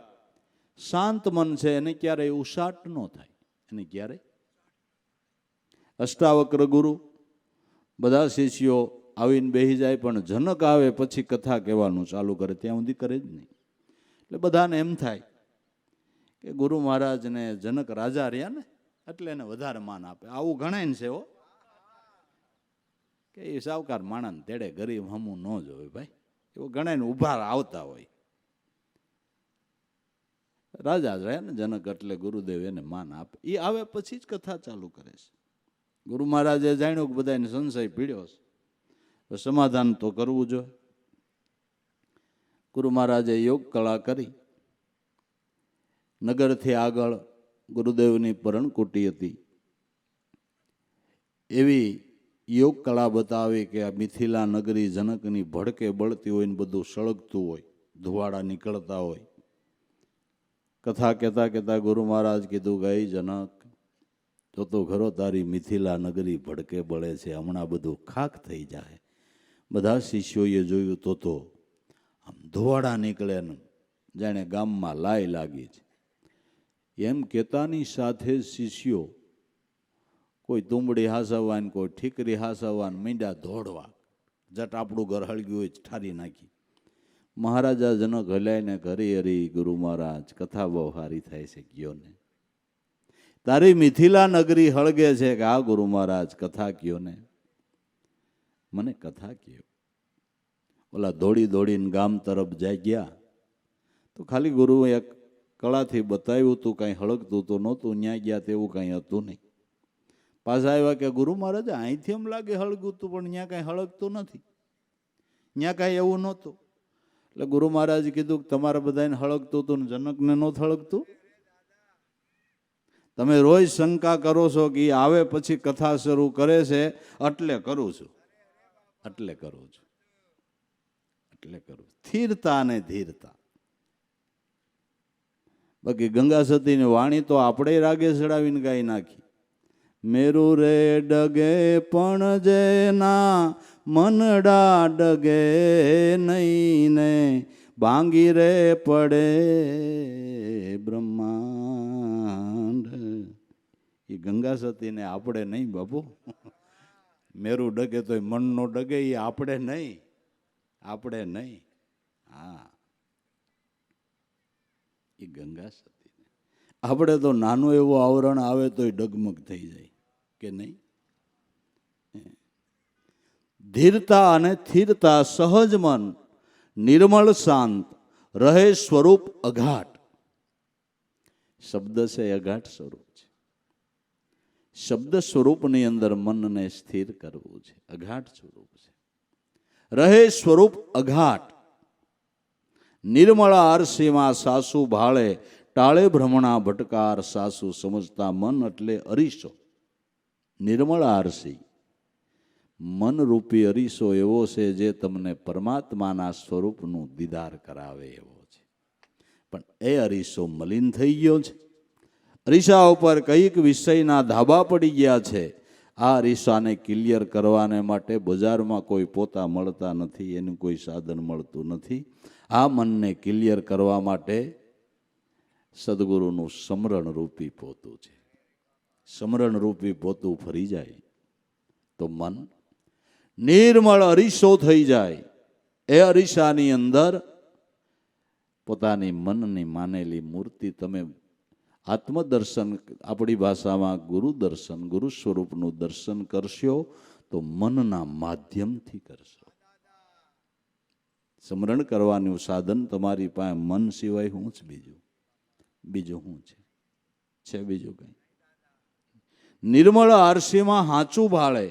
શાંત મન છે એને ક્યારેય ઉષાટ ન થાય. એને ક્યારેય અષ્ટાવક્ર ગુરુ બધા શિષ્યો આવીને બેસી જાય, પણ જનક આવે પછી કથા કહેવાનું ચાલુ કરે, ત્યાં સુધી કરે જ નહીં. એટલે બધાને એમ થાય કે ગુરુ મહારાજને જનક રાજા રહ્યા ને એટલે એને વધારે માન આપે. આવું ગણાય ને છે હો, કે એ સાવકાર માણસ તેડે ગરીબ હમું ન જોવે ભાઈ, એવું ગણાય ને ઉભા આવતા હોય. રાજા જ રહ્યા ને જનક એટલે ગુરુદેવ એને માન આપે. એ આવે પછી જ કથા ચાલુ કરે છે. ગુરુ મહારાજે જાણ્યું કે બધાને સંશય પીડ્યો છે, તો સમાધાન તો કરવું જોઈએ. ગુરુ મહારાજે યોગ કળા કરી. નગરથી આગળ ગુરુદેવની પરણકુટી હતી. એવી યોગ કળા બતાવી કે આ મિથિલા નગરી જનકની ભડકે બળતી હોય ને બધું સળગતું હોય, ધુવાડા નીકળતા હોય. કથા કહેતા કહેતા ગુરુ મહારાજ કીધું, ગઈ જનક તો ખરો તારી મિથિલા નગરી ભડકે બળે છે, હમણાં બધું ખાક થઈ જાય. બધા શિષ્યોએ જોયું તો આમ ધુવાડા નીકળે ને જાણે ગામમાં લાઈ લાગી છે. એમ કહેતાની સાથે શિષ્યો કોઈ તુંબડી હાસવવાન, કોઈ ઠીકરી હાસવવાન મીંડા દોડવા. જટ આપણું ઘર હળગ્યું હોય ઠારી નાખી. મહારાજા જનક હલાઈને ઘરી હરી, ગુરુ મહારાજ કથા બહુ સારી થાય છે, કયો ને તારી મિથિલા નગરી હળગે છે. કે આ ગુરુ મહારાજ કથા કયો ને, મને કથા કયો. ઓલા દોડી દોડીને ગામ તરફ જાય ગયા તો ખાલી ગુરુએ એક કળાથી બતાવ્યું હતું, કાંઈ હળગતું તો નહોતું. ન્યા ગયા તેવું કાંઈ હતું નહીં. પાછા આવ્યા કે ગુરુ મહારાજ અહીંથી એમ લાગે હળગતું હતું, પણ ત્યાં કાંઈ હળગતું નથી, ત્યાં કાંઈ એવું નહોતું. એટલે ગુરુ મહારાજ કીધું કે તમારા બધાને હળગતું હતું ને જનકને નહોતું હળગતું. તમે રોજ શંકા કરો છો કે એ આવે પછી કથા શરૂ કરે છે એટલે કરું છું, એટલે કરું છું, એટલે કરું. સ્થિરતા અને ધીરતા. બાકી ગંગા સતીની વાણી તો આપણે રાગે ચડાવીને ગાઈ નાખી. મેરુ રે ડગે પણ જેના મનડા ડગે નહીં ને, બાંગી રે પડે બ્રહ્માંડ. એ ગંગા સતીને આપણે નહીં બાપુ. મેરુ ડગે તો મન નો ડગે, એ આપણે નહીં, આપણે નહીં. હા, એ ગંગા સતી. આપણે તો નાનું એવું આવરણ આવે તો ડગમગ થઈ જાય કે નહીં. ધીરતા અને સ્થિરતા, સહજ મન નિર્મળ શાંત રહે સ્વરૂપ અઘાટ. શબ્દ છે અઘાટ સ્વરૂપ છે. શબ્દ સ્વરૂપની અંદર મનને સ્થિર કરવું છે, અઘાટ સ્વરૂપ છે. રહે સ્વરૂપ અઘાટ. નિર્મળ આરસીમાં સાસુ ભાળે, ટાળે ભ્રમણા ભટકાર સાસુ સમજતા. મન એટલે અરીસો. નિર્મળ આરસી મનરૂપી અરીસો એવો છે જે તમને પરમાત્માના સ્વરૂપનું દીદાર કરાવે એવો છે. પણ એ અરીસો મલિન થઈ ગયો છે અરીસા ઉપર કઈક વિષયના ધાબા પડી ગયા છે. આ અરીસાને ક્લિયર કરવાને માટે બજારમાં કોઈ પોતા મળતા નથી, એનું કોઈ સાધન મળતું નથી. આ મનને ક્લિયર કરવા માટે સદગુરુનું સમરણ રૂપી પોતું છે. સમરણ રૂપી પોતું ફરી જાય તો મન નિર્મળ અરીસો થઈ જાય. એ અરીસાની અંદર પોતાની મનની માનેલી મૂર્તિ તમે આત્મદર્શન, આપણી ભાષામાં ગુરુ દર્શન, ગુરુ સ્વરૂપનું દર્શન કરશો તો મનના માધ્યમથી કરશો. સ્મરણ કરવાનું સાધન તમારી પાસે મન સિવાય શું છે? બીજું શું છે? બીજું કઈ? નિર્મળ આરસીમાં હાચું ભાળે,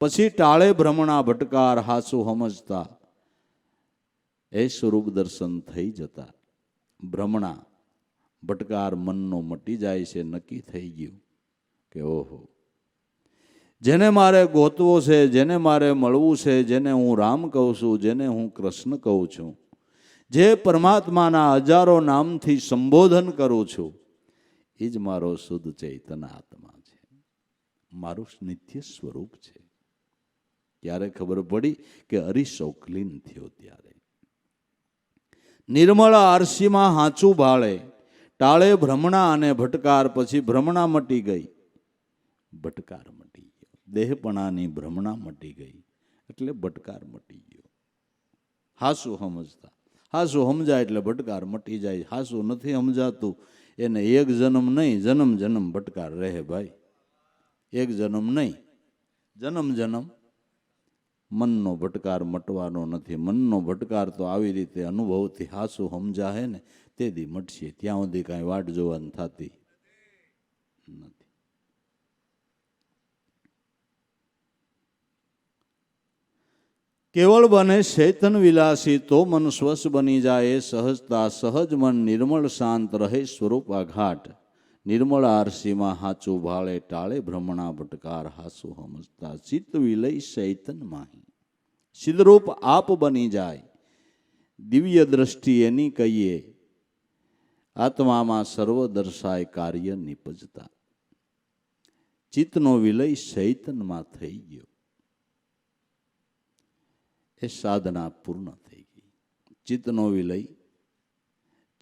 પછી ટાળે ભ્રમણા ભટકાર, હાચું સમજતા એ સ્વરૂપ દર્શન થઈ જતા ભ્રમણા ભટકાર મનનો મટી જાય છે. નક્કી થઈ ગયું કે ઓહો, જેને મારે ગોતવો છે, જેને મારે મળવું છે, જેને હું રામ કહું છું, જેને હું કૃષ્ણ કહું છું, જે પરમાત્માના હજારો નામથી સંબોધન કરું છું, એ જ મારો શુદ્ધ ચૈતન્ય આત્મા છે, મારું નિત્ય સ્વરૂપ છે. ત્યારે ખબર પડી કે અરીસો ક્લીન થયો. ત્યારે નિર્મળ આરસીમાં હાચું ભાળે, ટાળે ભ્રમણા અને ભટકાર, પછી ભ્રમણા મટી ગઈ, ભટકાર મટી ગયો. દેહપણાની ભ્રમણા મટી ગઈ એટલે ભટકાર મટી ગયો. હાસું સમજતા, હાસું સમજાય એટલે ભટકાર મટી જાય. હાસું નથી સમજાતું એને એક જન્મ નહીં, જન્મ જન્મ ભટકાર રહે ભાઈ. એક જન્મ નહીં, જન્મ જન્મ મનનો ભટકાર મટવાનો નથી. મનનો ભટકાર તો આવી રીતે અનુભવથી હાસું સમજાહે ને તે દી મટશે. ત્યાં સુધી કાંઈ વાટ જોવાની થતી નથી. કેવળ બને ચૈતન વિલાસી તો મન સ્વસ્થ બની જાય. સહજતા સહજ મન નિર્મળ શાંત રહે સ્વરૂપ આઘાટ. નિર્મળ આરસીમાં હાચું ભાળે, ટાળે ભ્રમણા ભટકાર, હાસું સમજતા ચિત્ત વિલય ચૈતન માહી. સિદ્ધરૂપ આપ બની જાય. દિવ્ય દ્રષ્ટિ એની કહીએ, આત્મામાં સર્વ દર્શાય કાર્ય નિપજતા. ચિત્તનો વિલય ચૈતનમાં થઈ ગયો. એ સાધના પૂર્ણ થઈ ગઈ. ચિત્તનો વિલય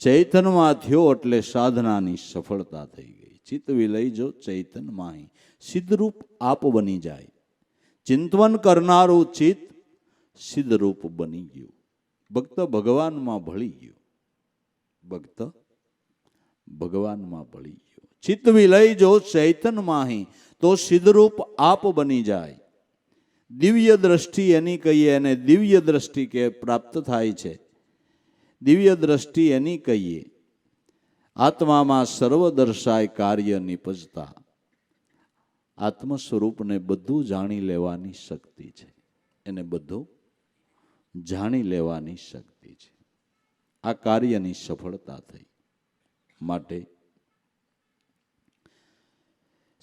ચૈતનમાં થયો એટલે સાધનાની સફળતા થઈ ગઈ. ચિત્ત વિલય જો ચૈતનમાં સિદ્ધરૂપ આપ બની જાય. ચિંતવન કરનારું ચિત્ત સિદ્ધરૂપ બની ગયું. ભક્ત ભગવાનમાં ભળી ગયો. ભક્ત ભગવાનમાં ભળી ગયો. ચિત્ત વિલય જો ચૈતનમાં તો સિદ્ધરૂપ આપ બની જાય. દિવ્ય દ્રષ્ટિ એની કહીએ, અને દિવ્ય દ્રષ્ટિ કે પ્રાપ્ત થાય છે. દિવ્ય દ્રષ્ટિ એની કહીએ, આત્મામાં સર્વ દર્શાય કાર્ય નિપજતા. આત્મ સ્વરૂપને બધું જાણી લેવાની શક્તિ છે. એને બધું જાણી લેવાની શક્તિ છે. આ કાર્યની સફળતા થઈ. માટે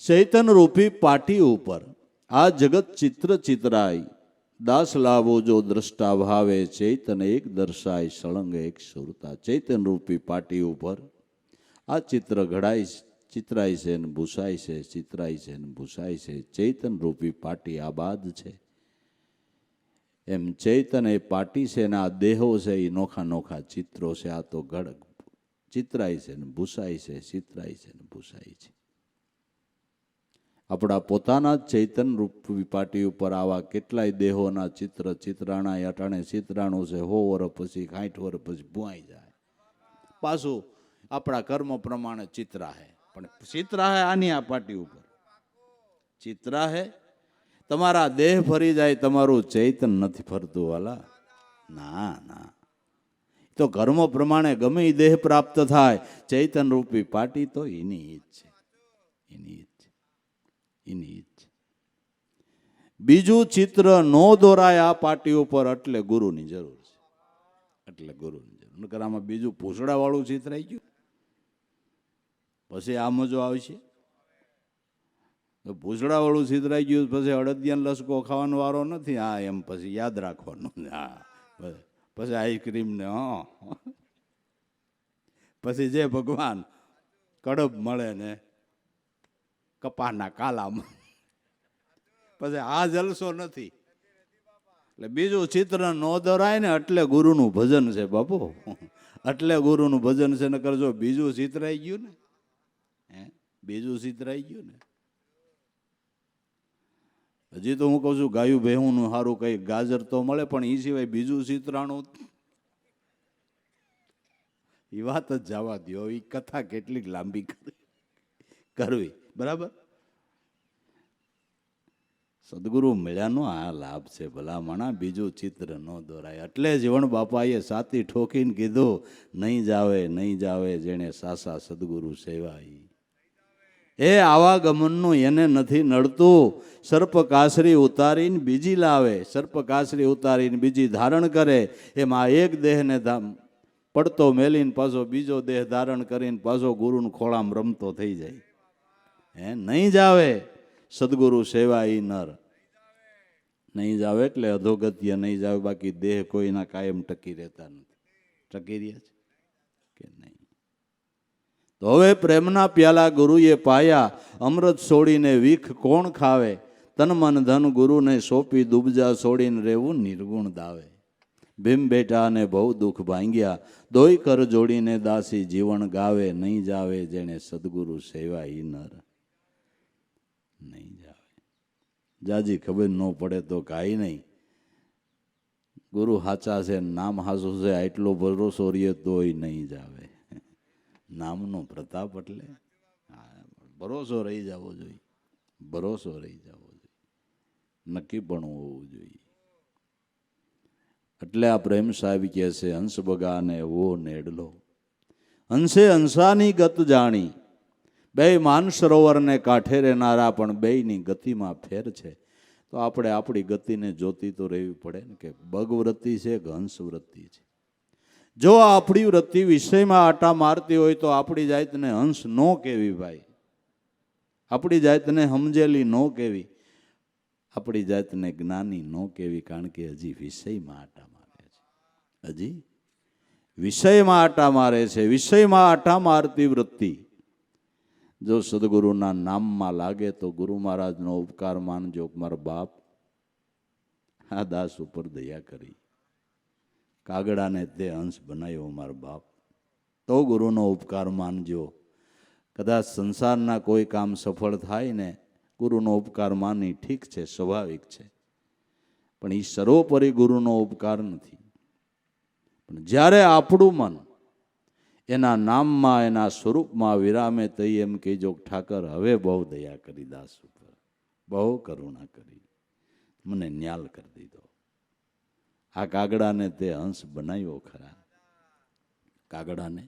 ચૈતન રૂપી પાટી ઉપર આ જગત ચિત્ર ચિતરાય. દાસ લાવો જો દ્રષ્ટા ભાવે, ચૈતન એક દર્શાય સળંગ એક સુરતા. ચૈતન રૂપી પાટી ઉપર આ ચિત્ર ઘડાય, ચિતરાય છે ને ભૂસાય છે, ચિતરાય છે ને ભૂસાય છે. ચૈતન રૂપી પાટી આબાદ છે. એમ ચૈતન એ પાટી છે ને આ દેહો છે એ નોખા નોખા ચિત્રો છે. આ તો ઘડ ચિતરાય છે ને ભૂસાય છે, ચિતરાય છે ને ભૂસાય છે. આપણા પોતાના જ ચૈતન રૂપ પાટી ઉપર આવા કેટલાય દેહોના ચિત્ર ચિત્રાણા અટાણે ચિત્રાણું છે. 100 વર્ષ પછી 60 વર્ષ પછી ભૂવાઈ જાય. પાછું આપણા કર્મ પ્રમાણે ચિત્રાહે, પણ ચિત્રાહે આની આ પાટી ઉપર ચિત્રાહે. તમારા દેહ ફરી જાય, તમારું ચૈતન નથી ફરતું વાલા. ના ના, તો કર્મ પ્રમાણે ગમે એ દેહ પ્રાપ્ત થાય, ચૈતન રૂપી પાટી તો એની ઈજ છે, એની ઈજ છે, એની ઈજ છે. બીજું ચિત્ર નો દોરાય આ પાટી ઉપર એટલે ગુરુની જરૂર છે. એટલે ગુરુની જરૂર. નકર આમાં બીજું ભૂસડા વાળું ચિત્ર આવી ગયું પછી આ મજો આવશે. ભૂસડા વાળું ચિતરાઈ ગયું પછી અડદિયાનો લસકો ખાવાનો વારો નથી. હા એમ પછી યાદ રાખવાનું. હા પછી આઈસ્ક્રીમ ને પછી જે ભગવાન કડબ મળે ને કપાના કાલામાં. પછી આ જલસો નથી. એટલે બીજું ચિત્ર ન દોરાય ને એટલે ગુરુનું ભજન છે બાપુ, એટલે ગુરુનું ભજન છે. ન કરજો બીજું ચિત્રાઈ ગયું ને, બીજું ચિત્રાઈ ગયું ને. હજી તો હું કહું છું ગાયું ભેહુંનું સારું કઈ ગાજર તો મળે, પણ એ સિવાય બીજું ચિત્રાણું એ વાત જ જવા દો. એ કથા કેટલીક લાંબી કરવી, બરાબર. સદગુરુ મળ્યાનો આ લાભ છે ભલામણા, બીજું ચિત્ર ન દોરાય. એટલે જીવણ બાપાએ સાતી ઠોકીને કીધું, નહીં જાવે નહીં જાવે જેણે સાસા સદગુરુ સેવાઈ. એ આવાગમનનું એને નથી નડતું. સર્પ કાસરી ઉતારીને બીજી લાવે, સર્પ કાસરી ઉતારીને બીજી ધારણ કરે. એમાં એક દેહને પડતો મેલીને પાછો બીજો દેહ ધારણ કરીને પાછો ગુરુના ખોળામાં રમતો થઈ જાય. નહીં જાવે સદગુરુ સેવાઈ નર. નહીં જાવ એટલે અધોગત્ય નહીં જાવ, બાકી દેહ કોઈના કાયમ ટકી રહેતા નથી. ટકી રહ્યા છે કે નહીં? તો હવે પ્રેમના પ્યાલા ગુરુએ પાયા, અમૃત છોડીને વીખ કોણ ખાવે? તન મન ધન ગુરુને સોંપી દુબજા છોડીને રહેવું નિર્ગુણ દાવે. ભીમ બેટાને બહુ દુઃખ ભાંગ્યા, દોય કર જોડીને દાસી જીવન ગાવે. નહીં જાવે જેણે સદગુરુ સેવાઈ નર. નહીં જાવે. જાજી ખબર ન પડે તો કાંઈ નહીં. ગુરુ હાચા છે, નામ હાચું છે, આટલો ભરોસો રહીએ તોય નહીં જાવે. નામનો પ્રતાપ એટલે ભરોસો રહી જવો જોઈએ, ભરોસો રહી જવો જોઈએ, નક્કી પણ હોવું જોઈએ. એટલે આ પ્રેમ સાહેબ કહે છે, હંસ બગાને વો નેડલો, હંસે હંસાની ગત જાણી. બે માન સરોવરને કાંઠે રહેનારા, પણ બેયની ગતિમાં ફેર છે. તો આપણે આપણી ગતિને જોતી તો રહેવી પડે ને, કે બગ વૃત્તિ છે કે હંસ વૃત્તિ છે. જો આપણી વૃત્તિ વિષયમાં આટા મારતી હોય તો આપણી જાતને હંસ ન કહેવી ભાઈ, આપણી જાતને સમજેલી ન કહેવી, આપણી જાતને જ્ઞાની ન કહેવી. કારણ કે હજી વિષયમાં આટા મારે છે, હજી વિષયમાં આટા મારે છે. વિષયમાં આટા મારતી વૃત્તિ જો સદગુરુના નામમાં લાગે તો ગુરુ મહારાજનો ઉપકાર માનજો. મારા બાપ આ દાસ ઉપર દયા કરી, કાગડાને તે હંસ બનાવ્યો મારા બાપ, તો ગુરુનો ઉપકાર માનજો. કદાચ સંસારના કોઈ કામ સફળ થાય ને, ગુરુનો ઉપકાર માની ઠીક છે, સ્વાભાવિક છે, પણ એ સર્વોપરી ગુરુનો ઉપકાર નથી. પણ જ્યારે આપણું મન એના નામમાં, એના સ્વરૂપમાં વિરામે, તઈ એમ કહેજો, ઠાકર હવે બહુ દયા કરી દાસ ઉપર, બહુ કરુણા કરી, મને ન્યાલ કરી દીધો. આ કાગડાને તે હંસ બનાવ્યો ખરા, કાગડાને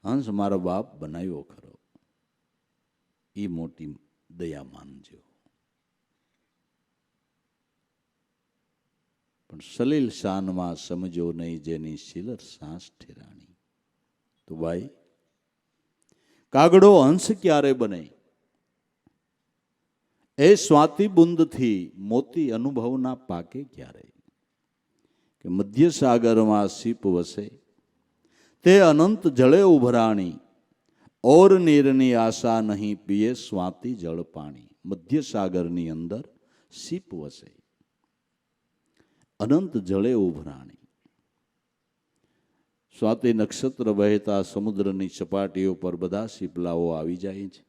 હંસ મારો બાપ બનાવ્યો ખરો, એ મોટી દયા માનજો. પણ સલીલ શાનમાં સમજો નહીં, જેની શીલર સાંસ ઠેરાણી. તો ભાઈ, કાગડો હંસ ક્યારે બને? એ સ્વાતિ બુંદથી મોતી અનુભવના પાકે ક્યારે? કે મધ્ય સાગરમાં સીપ વસે, તે અનંત જળે ઉભરાણી. ઓર નીરની આશા નહીં, પીએ સ્વાતિ જળ પાણી. મધ્ય સાગરની અંદર સીપ વસે, અનંત જળે ઉભરાણી. સ્વાતિ નક્ષત્ર વહેતા સમુદ્રની સપાટીઓ પર બધા શીપલાઓ આવી જાય છે.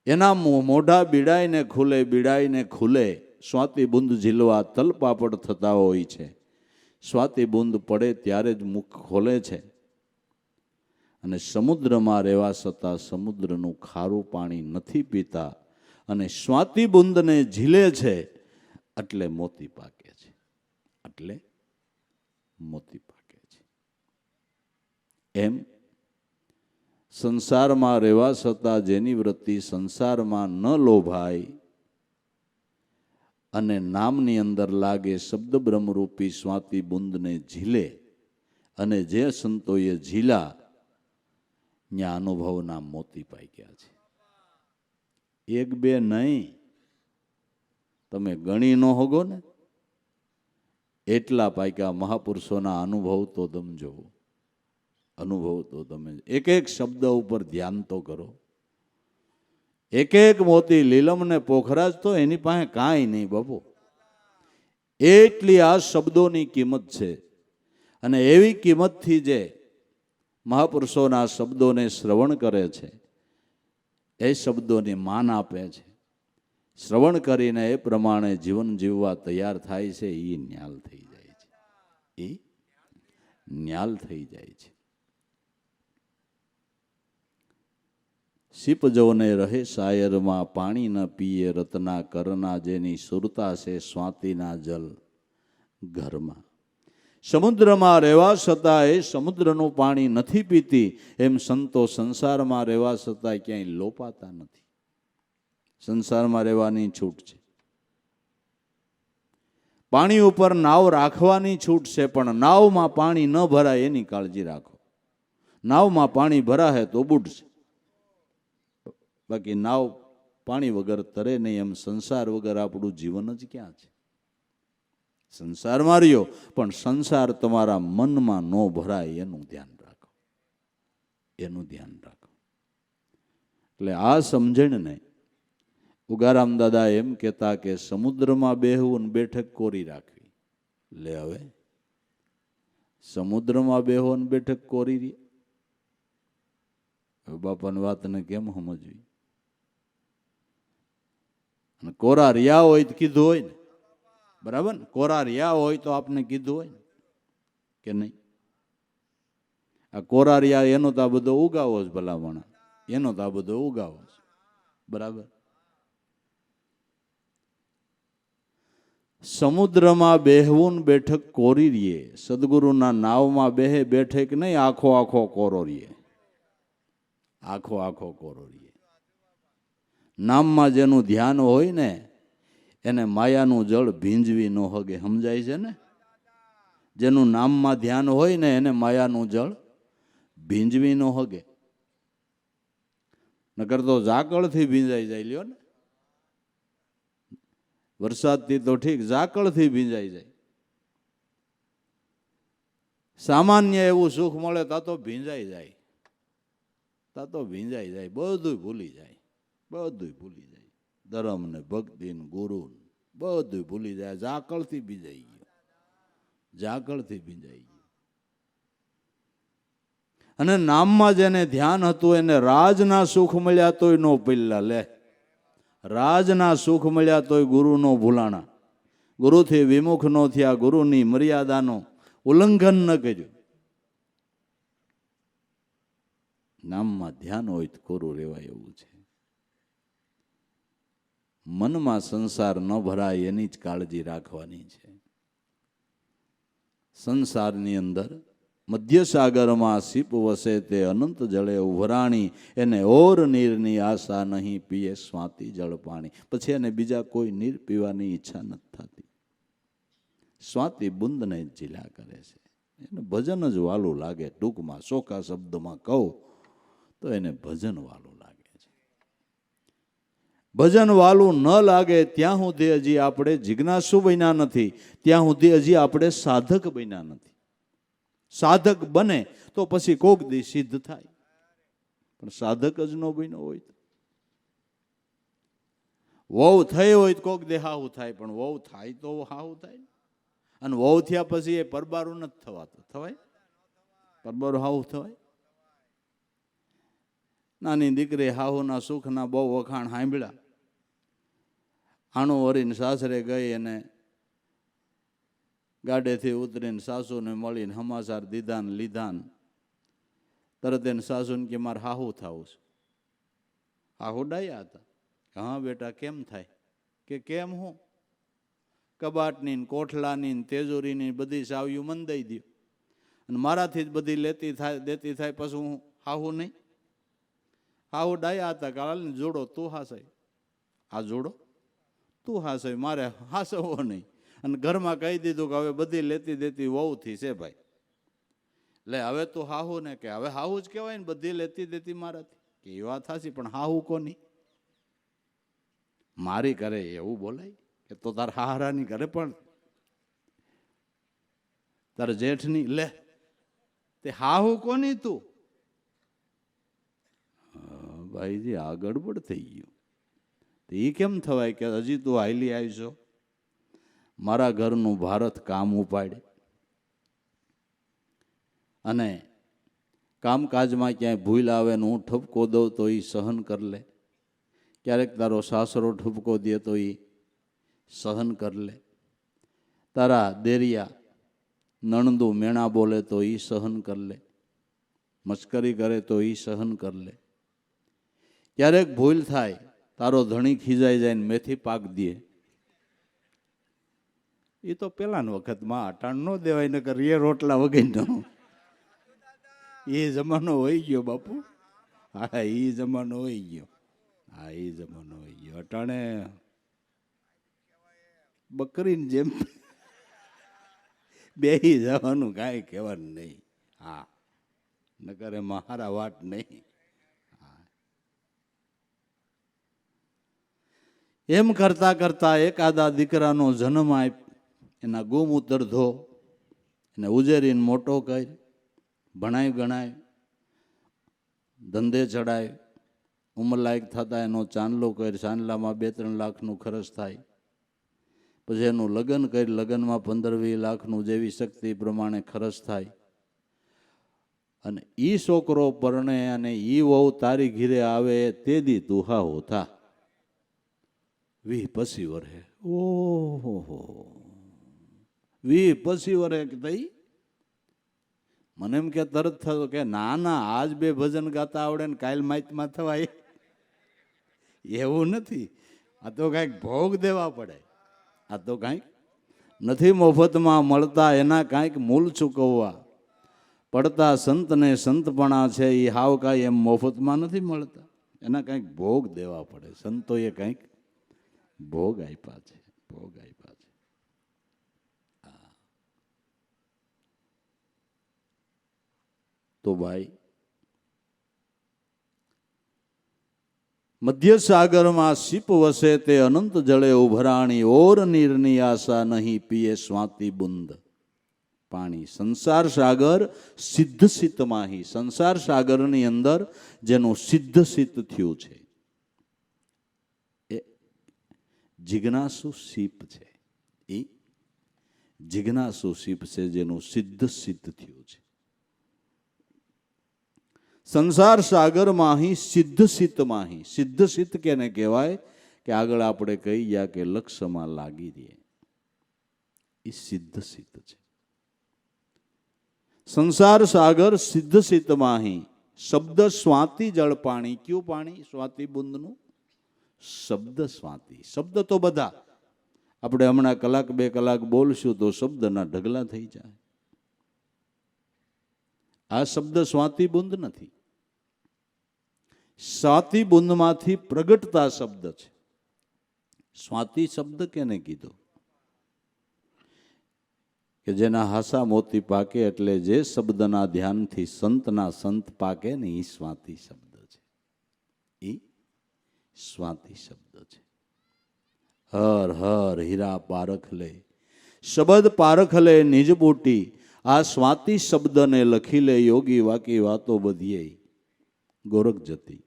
એના મોઢા બીડાઈને ખુલે, બીડાઈને ખુલે. સ્વાતિ બુંદ ઝીલવા તલપાપડ થતા હોય છે. સ્વાતિ બુંદ પડે ત્યારે જ મુખ ખોલે છે, અને સમુદ્રમાં રહેવા છતાં સમુદ્રનું ખારું પાણી નથી પીતા, અને સ્વાતિ બુંદને ઝીલે છે એટલે મોતી પાકે છે, એટલે મોતી પાકે છે. એમ સંસારમાં રહેવા છતાં જેની વૃત્તિ સંસારમાં ન લોભાય અને નામની અંદર લાગે, શબ્દ બ્રહ્મરૂપી સ્વાતિ બુંદને ઝીલે, અને જે સંતોએ ઝીલા ત્યાં અનુભવના મોતી પાક્યા છે. એક બે નહીં, તમે ગણી ન હોગો ને એટલા પાક્યા. મહાપુરુષોના અનુભવ તો તમે જોવો, અનુભવ તો તમે એક એક શબ્દ ઉપર ધ્યાન તો કરો. એક એક મોતી લીલમ ને પોખરાજ તો એની પાસે કાંઈ નહીં બાપુ. એટલી આ શબ્દોની કિંમત છે. અને એવી કિંમતથી જે મહાપુરુષોના શબ્દોને શ્રવણ કરે છે, એ શબ્દોને માન આપે છે, શ્રવણ કરીને એ પ્રમાણે જીવન જીવવા તૈયાર થાય છે, એ ન્યાલ થઈ જાય છે. એ ન્યાલ થઈ જાય છે. શીપ જવને રહે શાયરમાં, પાણી ન પીએ રત્ના કરના, જેની સુરતા છે સ્વાતિના જલ ઘરમાં. સમુદ્રમાં રહેવા છતાં એ સમુદ્રનું પાણી નથી પીતી, એમ સંતો સંસારમાં રહેવા છતાં ક્યાંય લોપાતા નથી. સંસારમાં રહેવાની છૂટ છે, પાણી ઉપર નાવ રાખવાની છૂટ છે, પણ નાવમાં પાણી ન ભરાય એની કાળજી રાખો. નાવમાં પાણી ભરાશે તો બુડશે, બાકી નાવ પાણી વગર તરે નહીં. એમ સંસાર વગર આપણું જીવન જ ક્યાં છે? સંસારમાં રહ્યો, પણ સંસાર તમારા મનમાં ન ભરાય એનું ધ્યાન રાખો, એનું ધ્યાન રાખો. એટલે આ સમજણને ઉગારામ દાદા એમ કહેતા કે સમુદ્રમાં બેહવું ને બેઠક કોરી રાખવી. લે હવે સમુદ્રમાં બેહો ને બેઠક કોરી રહી. હવે બાપાની વાતને કેમ સમજવી? અને કોરા રહ્યા હોય તો કીધું હોય ને, બરાબર ને? કોરા રહ્યા હોય તો આપને કીધું હોય ને કે નહીં? આ કોરા રહ્યા એનો તો આ બધો ઉગાવો જ ભલામણ, એનો તો આ બધો ઉગાવો જ, બરાબર. સમુદ્રમાં બેહવું ને બેઠક કોરી રહીએ. સદગુરુના નાવમાં બેહે બેઠક નહીં, આખો આખો કોરો રહીએ, આખો આખો કોરો રહીએ. નામમાં જેનું ધ્યાન હોય ને એને માયાનું જળ ભીંજવી ન હગે. સમજાય છે ને? જેનું નામમાં ધ્યાન હોય ને એને માયાનું જળ ભીંજવી ન હગે. નકર તો ઝાકળથી ભીંજાઈ જાય. લ્યો ને, વરસાદથી તો ઠીક, ઝાકળથી ભીંજાઈ જાય. સામાન્ય એવું સુખ મળે તા તો ભીંજાઈ જાય, તા તો ભીંજાઈ જાય. બધું ભૂલી જાય, બધું ભૂલી જાય. ધર્મ ને ભક્તિ ને ગુરુ બધું ભૂલી જાય. ઝાકળથી ભીંજાઈ ગયો, ઝાકળથી ભીંજાઈ ગયો. અને નામમાં જેને ધ્યાન હતું એને રાજના સુખ મળ્યા તોય નો પલ્લા. લે, રાજના સુખ મળ્યા તોય ગુરુ નો ભૂલાણા, ગુરુથી વિમુખ નો થયા, ગુરુની મર્યાદાનું ઉલ્લંઘન ન કર્યું. નામમાં ધ્યાન હોય તો કોરું રહેવાય એવું છે. મનમાં સંસાર ન ભરાય એની જ કાળજી રાખવાની છે. સંસારની અંદર મધ્ય સાગરમાં સીપ વસે તે અનંત જળે ઉભરાણી, એને ઓર નીરની આશા નહીં, પીએ સ્વાતિ જળ પાણી. પછી એને બીજા કોઈ નીર પીવાની ઈચ્છા નથી થતી. સ્વાતિ બુંદને જ ઝીલા કરે છે. એને ભજન જ વાલું લાગે. ટૂંકમાં સોખા શબ્દમાં કહું તો એને ભજન વાલું લાગે છે. ભજન વાલું ન લાગે ત્યાં સુધી હજી આપણે જિજ્ઞાસુ બન્યા નથી, ત્યાં સુધી હજી આપણે સાધક બન્યા નથી. સાધક બને તો પછી કોક દી સિદ્ધ થાય, પણ સાધક જ ન બન્યો હોય તો. વહુ થઈ હોય તો કોક દે હાહુ થાય, પણ વહુ થાય તો હાહુ થાય. અને વહુ થયા પછી એ પરબારું નથી થવાતું. થવાય? પરબારું હાહુ થવાય? નાની દીકરી હાહુના સુખના બહુ વખાણ સાંભળ્યા. આણું વરીને સાસરે ગઈ અને ગાડેથી ઉતરીને સાસુને મળીને સમાચાર દીધા ને લીધા ને તરત એને સાસુને કે મારે હાહુ થવું છે. હાહુ ડાયા હતા. હા બેટા કેમ થાય? કે કેમ હું? કબાટની ને કોઠલાની ને તેજોરીની બધી ચાવીઓ મન દઈ દો અને મારાથી જ બધી લેતી થાય દેતી થાય, પછી હું હાહુ નહીં? હાહુ ડાયા હતા. કાળને જોડો તું હાસાય, આ જોડો તું હાસાય, મારે હાસવો નહીં. અને ઘરમાં કહી દીધું કે હવે બધી લેતી દેતી વહુથી છે ભાઈ. લે હવે તું હાહુ ને કે હવે હાહુ જ કહેવાય ને, બધી લેતી દેતી મારાથી. કે એ વાત થાશી, પણ હાહુ કોની? મારી કરે એવું બોલાય? કે તો તાર હાહરાની કરે, પણ તાર જેઠની. લે તે હાહુ કોની તું? ભાઈજી આ ગડબડ થઈ ગયું. એ કેમ થવાય કે હજી તું હાલી આવીશો? મારા ઘરનું ભારત કામ ઉપાડે અને કામકાજમાં ક્યાંય ભૂલ આવે ને હું ઠપકો દઉં તો એ સહન કરી લે. ક્યારેક તારો સાસરો ઠપકો દે તો એ સહન કરી લે. તારા દેરિયા નણંદુ મેણા બોલે તો એ સહન કરી લે. મશ્કરી કરે તો એ સહન કરી લે. ક્યારેક ભૂલ થાય, તારો ધણી ખીજાઈ જાય ને મેથી પાક દે. એ તો પેલાના વખતમાં અટાણ ન દેવાય, ને કરીએ રોટલા વગેરે. એ જમાનો હોય ગયો બાપુ. હા એ જમાનો હોય ગયો. હા એ જમાનો હોય ગયો. અટાણે બકરીની જેમ બેહી જવાનું, કાંઈ કહેવાનું નહીં. હા નકર મારા વાટ નહીં. એમ કરતા કરતા એકાદા દીકરાનો જન્મ આપ, એના ગોમૂત્ર ધો, એને ઉજેરીને મોટો કરી, ભણાય ગણાય, ધંધે ચડાય, ઉંમરલાયક થતા એનો ચાંદલો કરી, ચાંદલામાં 2-3 લાખનું ખર્ચ થાય. પછી એનું લગ્ન કરી, લગ્નમાં 15-20 લાખનું જેવી શક્તિ પ્રમાણે ખર્ચ થાય. અને ઈ છોકરો પરણે અને ઈ વહુ તારી ઘીરે આવે તે દી તું હા હોતા 20-25 વર્ષે. ઓહો 20-25 વર્ષે થઈ. મને એમ કે તરત થયો કે ના ના આજ 2 ભજન ગાતા આવડે ને કાલ માઇતમાં થવાય, એવું નથી. આ તો કાંઈક ભોગ દેવા પડે. આ તો કાંઈક નથી મફતમાં મળતા, એના કાંઈક મૂલ ચૂકવવા પડતા. સંતને સંતપણા છે એ હાવ કાંઈ એમ મફતમાં નથી મળતા, એના કાંઈક ભોગ દેવા પડે. સંતોએ કાંઈક ભોગ આપ્યા છે, ભોગ આપ્યા છે. તો ભાઈ મધ્ય સાગરમાં શીપ વસે તે અનંત જળે ઉભરાણી, ઓર નીરની આશા નહીં પીએ સ્વાતિ બુંદ પાણી. સંસાર સાગર સિદ્ધ સિદ્ધ માહી, સંસાર સાગરની અંદર જેનું સિદ્ધ સિદ્ધ થયું છે એ જિજ્ઞાસુ શીપ છે. એ જિજ્ઞાસુ શીપ છે જેનું સિદ્ધ સિદ્ધ થયું છે. સંસાર સાગર માહી સિદ્ધ સિદ્ધ માહી. સિદ્ધ સિદ્ધ કેને કહેવાય કે આગળ આપણે કહી ગયા કે લક્ષ્યમાં લાગી રહે, એ સિદ્ધ સિદ્ધ છે. સંસાર સાગર સિદ્ધ સિદ્ધ માહી. શબ્દ સ્વાતિ જળ પાણી. કયું પાણી? સ્વાતિ બુંદનું શબ્દ સ્વાતિ. શબ્દ તો બધા આપણે હમણાં 1-2 કલાક બોલશું તો શબ્દના ઢગલા થઈ જાય. આ શબ્દ સ્વાતિ બુંદ નથી. સ્વાતિ બુંદમાંથી પ્રગટતા શબ્દ છે. સ્વાતિ શબ્દ કેને કીધો? કે જેના હાસા મોતી પાકે, એટલે જે શબ્દના ધ્યાનથી સંતના સંત પાકે ને એ સ્વાતિ શબ્દ છે. એ સ્વાતિ શબ્દ છે. હર હર હીરા પારખ લે, શબ્દ પારખ લે નિજ બૂટી. આ સ્વાતિ શબ્દને લખી લે યોગી, વાકી વાતો બધીએ ગોરખ જતી.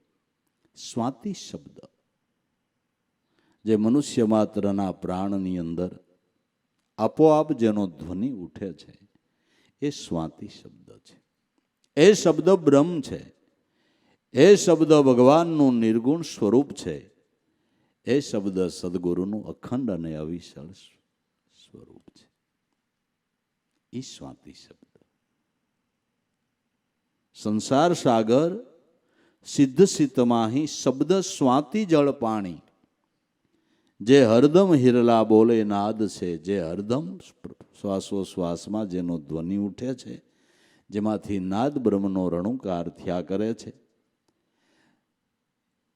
સ્વાતિ શબ્દ જે મનુષ્ય માત્રના પ્રાણની અંદર આપોઆપ જેનો ધ્વનિ ઉઠે છે એ સ્વાતિ શબ્દ છે. એ શબ્દ બ્રહ્મ છે. એ શબ્દ ભગવાનનું નિર્ગુણ સ્વરૂપ છે. એ શબ્દ સદગુરુનું અખંડ અને અવિચળ સ્વરૂપ છે. એ સ્વાતિ શબ્દ. સંસાર સાગર સિદ્ધ સિદ્ધ માહી. શબ્દ સ્વાતિ જળ પાણી. જે હરદમ હિરલા બોલે નાદ છે, જે હરદમ શ્વાસોશ્વાસમાં જેનો ધ્વનિ ઉઠે છે, જેમાંથી નાદ બ્રહ્મનો રણુકાર થયા કરે છે.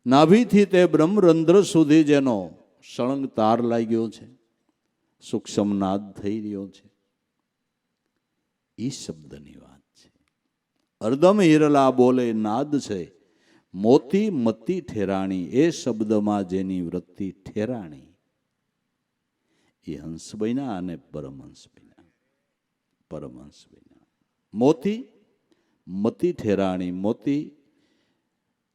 નાભીથી તે બ્રહ્મરંધ્ર સુધી જેનો સળંગ તાર લાગ્યો છે, સૂક્ષ્મ નાદ થઈ રહ્યો છે, એ શબ્દની વાત છે. હરદમ હિરલા બોલે નાદ છે, મોતી મતી ઠેરાણી. એ શબ્દમાં જેની વૃત્તિ ઠેરાણી એ હંસ બન્યા અને પરમહંસ બન્યા. પરમહંસ બન્યા. મોતી મતિ ઠેરાણી. મોતી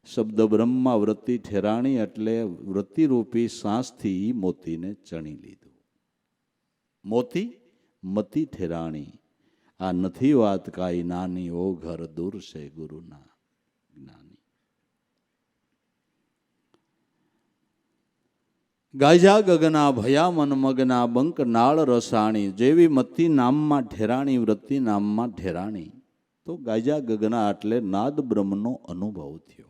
શબ્દ બ્રહ્મા વૃત્તિ ઠેરાણી એટલે વૃત્તિરૂપી સાંસથી મોતીને ચણી લીધું. મોતી મતિ ઠેરાણી. આ નથી વાત કાંઈ નાની, ઓ ઘર દૂર છે ગુરુના જ્ઞાની. ગાજા ગગના ભયા મન મગના બંક નાળ રસાણી. જેવી મતિ નામમાં ઠેરાણી, વૃત્તિ નામમાં ઠેરાણી. તો ગાજા ગગના એટલે નાદ બ્રહ્મનો અનુભવ થયો,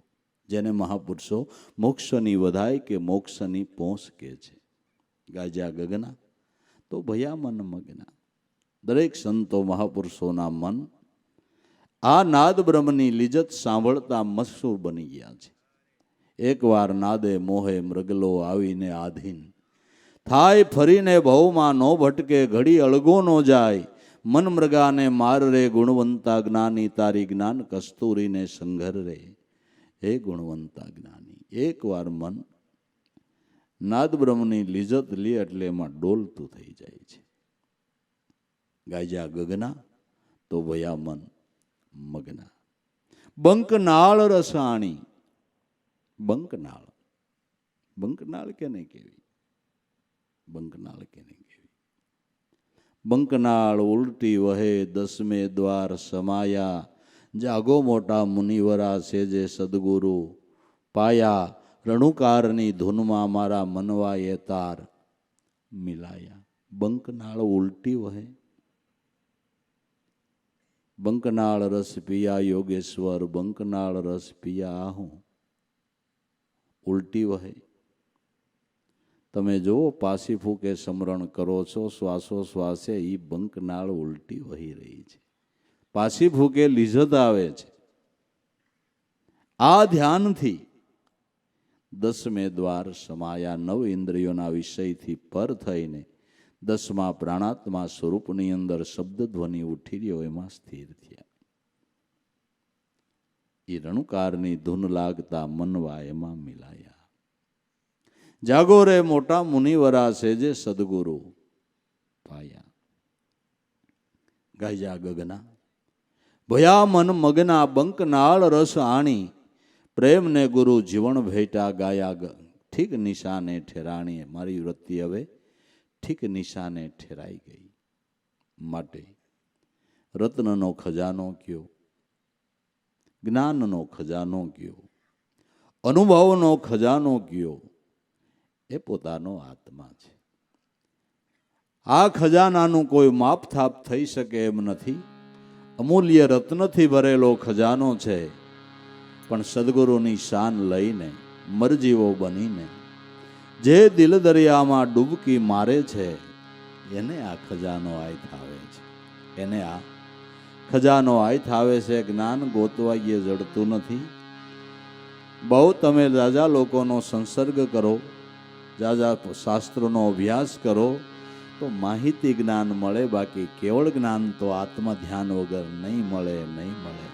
જેને મહાપુરુષો મોક્ષની વધાય કે મોક્ષની પોંસ કહે છે. ગાજા ગગના તો ભયા મન મગના. દરેક સંતો મહાપુરુષોના મન આ નાદ બ્રહ્મની લિજ્જત સાંભળતા મશહૂર બની ગયા છે. એકવાર નાદે મોહે મૃગલો આવીને આધીન થાય, ફરીને ભવમાં નો ભટકે, ઘડી અળગો નો જાય. મન મૃગાને માર રે ગુણવંતા જ્ઞાની, તારી જ્ઞાન કસ્તુરીને સંઘર રે હે ગુણવંતા જ્ઞાની. એકવાર મન નાદ બ્રહ્મની લિજ્જત લે એટલે એમાં ડોલતું થઈ જાય છે. ગાજા ગગના તો ભયા મન મગના. બંકનાળ રસાણી. બંકનાળ, બંકનાળ કેને કેવી? બંકનાળ કેને કેવી? બંકનાળ ઉલટી વહે દસમે દ્વાર સમાયા. જાગો મોટા મુનિવરા સેજે સદગુરુ પાયા. રણુકારની ધૂનમાં મારા મનવા એ તાર મિલાયા. બંકનાળ ઉલટી વહે. બંકનાળ રસ પિયા યોગેશ્વર, બંકનાળ રસ પિયા આહું. ઉલટી વહે. તમે જુઓ, પાસી ફૂકે સમરણ કરો છો, શ્વાસો શ્વાસે એ બંકનાળ ઉલટી વહી રહી છે. પાસી ફૂકે લિજ્જત આવે છે. આ ધ્યાનથી દસમે દ્વાર સમાયા. નવ ઇન્દ્રિયોના વિષયથી પર થઈને દસમા પ્રાણાત્મા સ્વરૂપની અંદર શબ્દ ધ્વનિ ઉઠી રહ્યો, એમાં સ્થિર થયા. એ રણુકારની ધૂન લાગતા મનવા એમાં મિલાયા. જાગો રે મોટા મુનિવરા સેજે સદગુરુ પાયા. ગાજા ગગના ભયા મન મગના. બંકનાળ રસ આણી. પ્રેમને ગુરુ જીવન ભેટા. ગાયા ઠીક નિશાને ઠેરાણી. મારી વૃત્તિ હવે ઠીક નિશાને ઠેરાઈ ગઈ. માટે રત્નનો ખજાનો કયો, જ્ઞાનનો ખજાનો કયો, અનુભવનો ખજાનો કયો, એ પોતાનો આત્મા છે. આ ખજાનાનું કોઈ માપથાપ થઈ શકે એમ નથી. અમૂલ્ય રત્નથી ભરેલો ખજાનો છે. પણ સદગુરુની શાન લઈને, મરજીવો બનીને જે દિલ દરિયામાં ડૂબકી મારે છે, એને આ ખજાનો આયથ આવે છે. એને આ ખજાનો આયથ આવે છે. જ્ઞાન ગોતવાઈએ જડતું નથી. બહુ તમે જાજા લોકોનો સંસર્ગ કરો, જાજા શાસ્ત્રોનો અભ્યાસ કરો તો માહિતી જ્ઞાન મળે. બાકી કેવળ જ્ઞાન તો આત્મા ધ્યાન વગર નહીં મળે, નહીં મળે.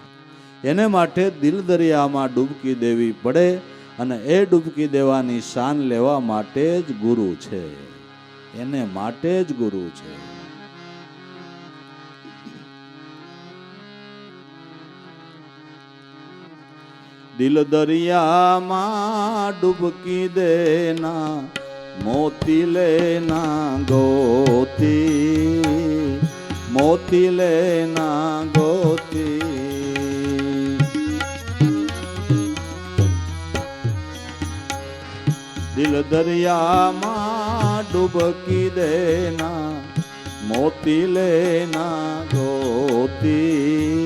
એને માટે દિલ દરિયામાં ડૂબકી દેવી પડે. અને એ ડૂબકી દેવાની શાન લેવા માટે જ ગુરુ છે. એને માટે જ ગુરુ છે. દિલ દરિયામાં ડૂબકી દેના, મોતી લેના ગોતી, મોતી લેના ગોતી. દિલ દરિયામાં ડૂબકી દેના, મોતી લેના ગોતી,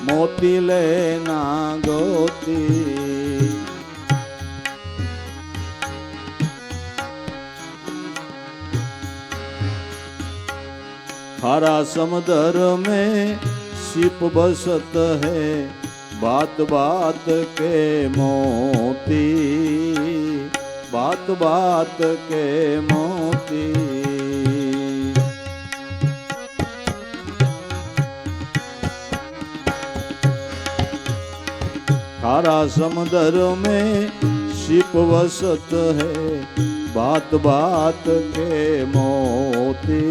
મોતી લેના ગોતી. खारा समंदर में सिप बसत है, बात बात के मोती, बात बात के मोती. खारा समंदर में सिप बसत है, बात बात के मोती,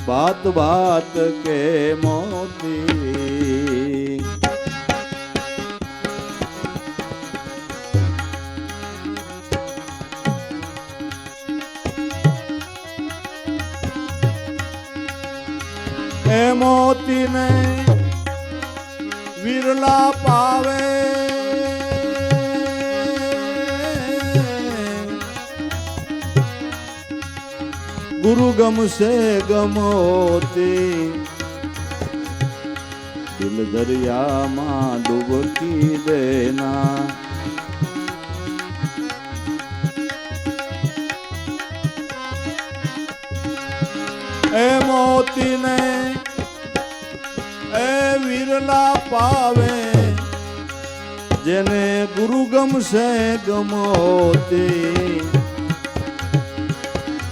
बात बात के मोती. એ મોતીને વિરલા પાવે ગુરુ ગમશે ગમોતી દિલ દરિયામાં ડૂબકી દેના એ મોતીને એ વિરલા પાવે જેને ગુરુ ગમશે ગમોતી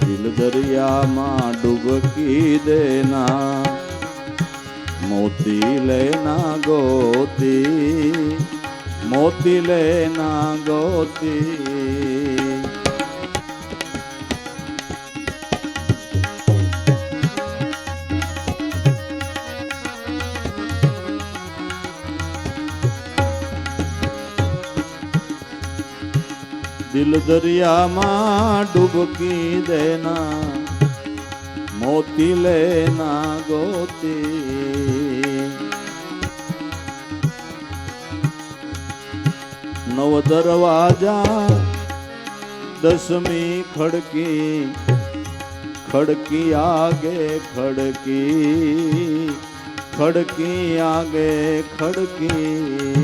દિલ દરિયામાં ડૂબકી દેના મોતી લેના ગોતી મોતી લેના ગોતી દિલ દરિયામાં ડૂબકી દેના મોતી લેના ગોતી નવ દરવાજા દસમી ખડકી ખડકી આગે ખડકી ખડકી આગે ખડકી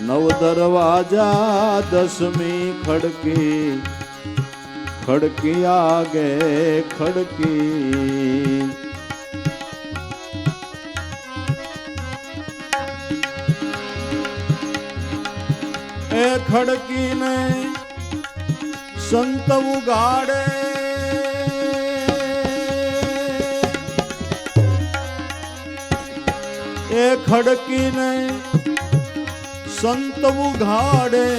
નવ દરવાજા દસમી ખડકી ખડકી આગે ખડકી એ ખડકીને સંત ઉગાડે એ ખડકીને संत उघाड़े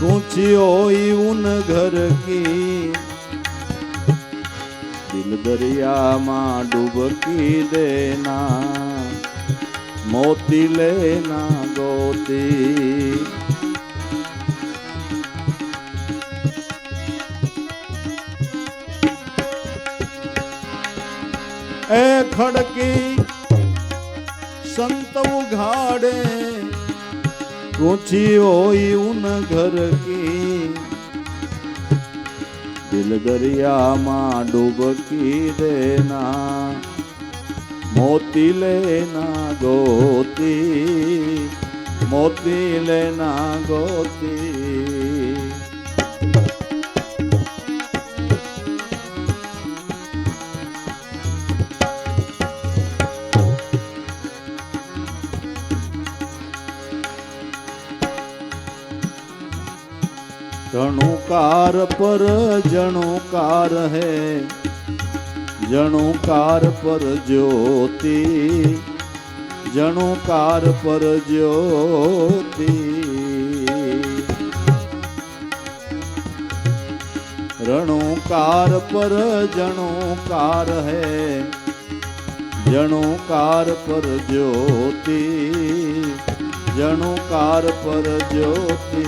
ऊंची होई उन घर की दिल दरिया में डूबकी देना मोती लेना गोती ए खड़की संत उघाड़े ऊंची होई उन घर की दिल दरिया में डूबकी देना मोती लेना गोती मोती लेना गोती जणुकार पर जणुकार है जणुकार पर ज्योति जणुकार पर ज्योति रणुकार पर जणुकार है जणुकार पर ज्योति जणुकार पर ज्योति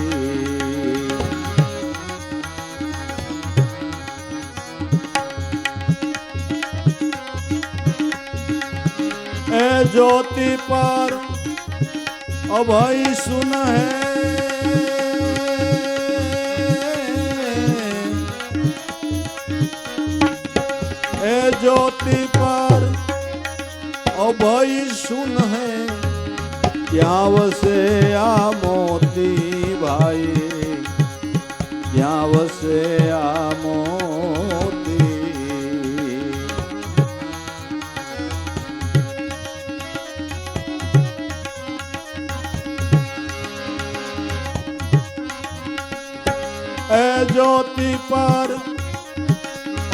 ए ज्योति पर अभय सुन है ए ज्योति पर अभय सुन है क्या वसे आ मोती भाई क्या वसे आ मोती ए ज्योति पर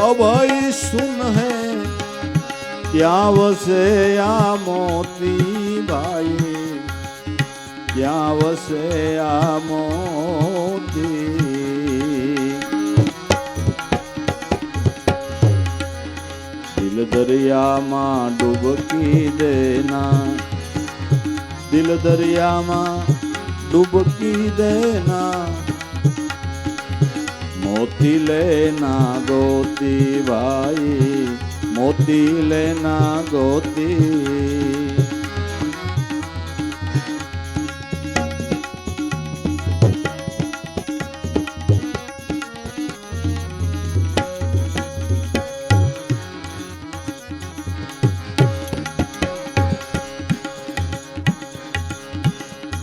अभय सुन है क्या वसे आ मोती भाई क्या वसे आ मोती दिल दरिया में डूबकी देना दिल दरिया में डूबकी देना મોતી લેના ગોતી ભાઈ, મોતી લેના ગોતી.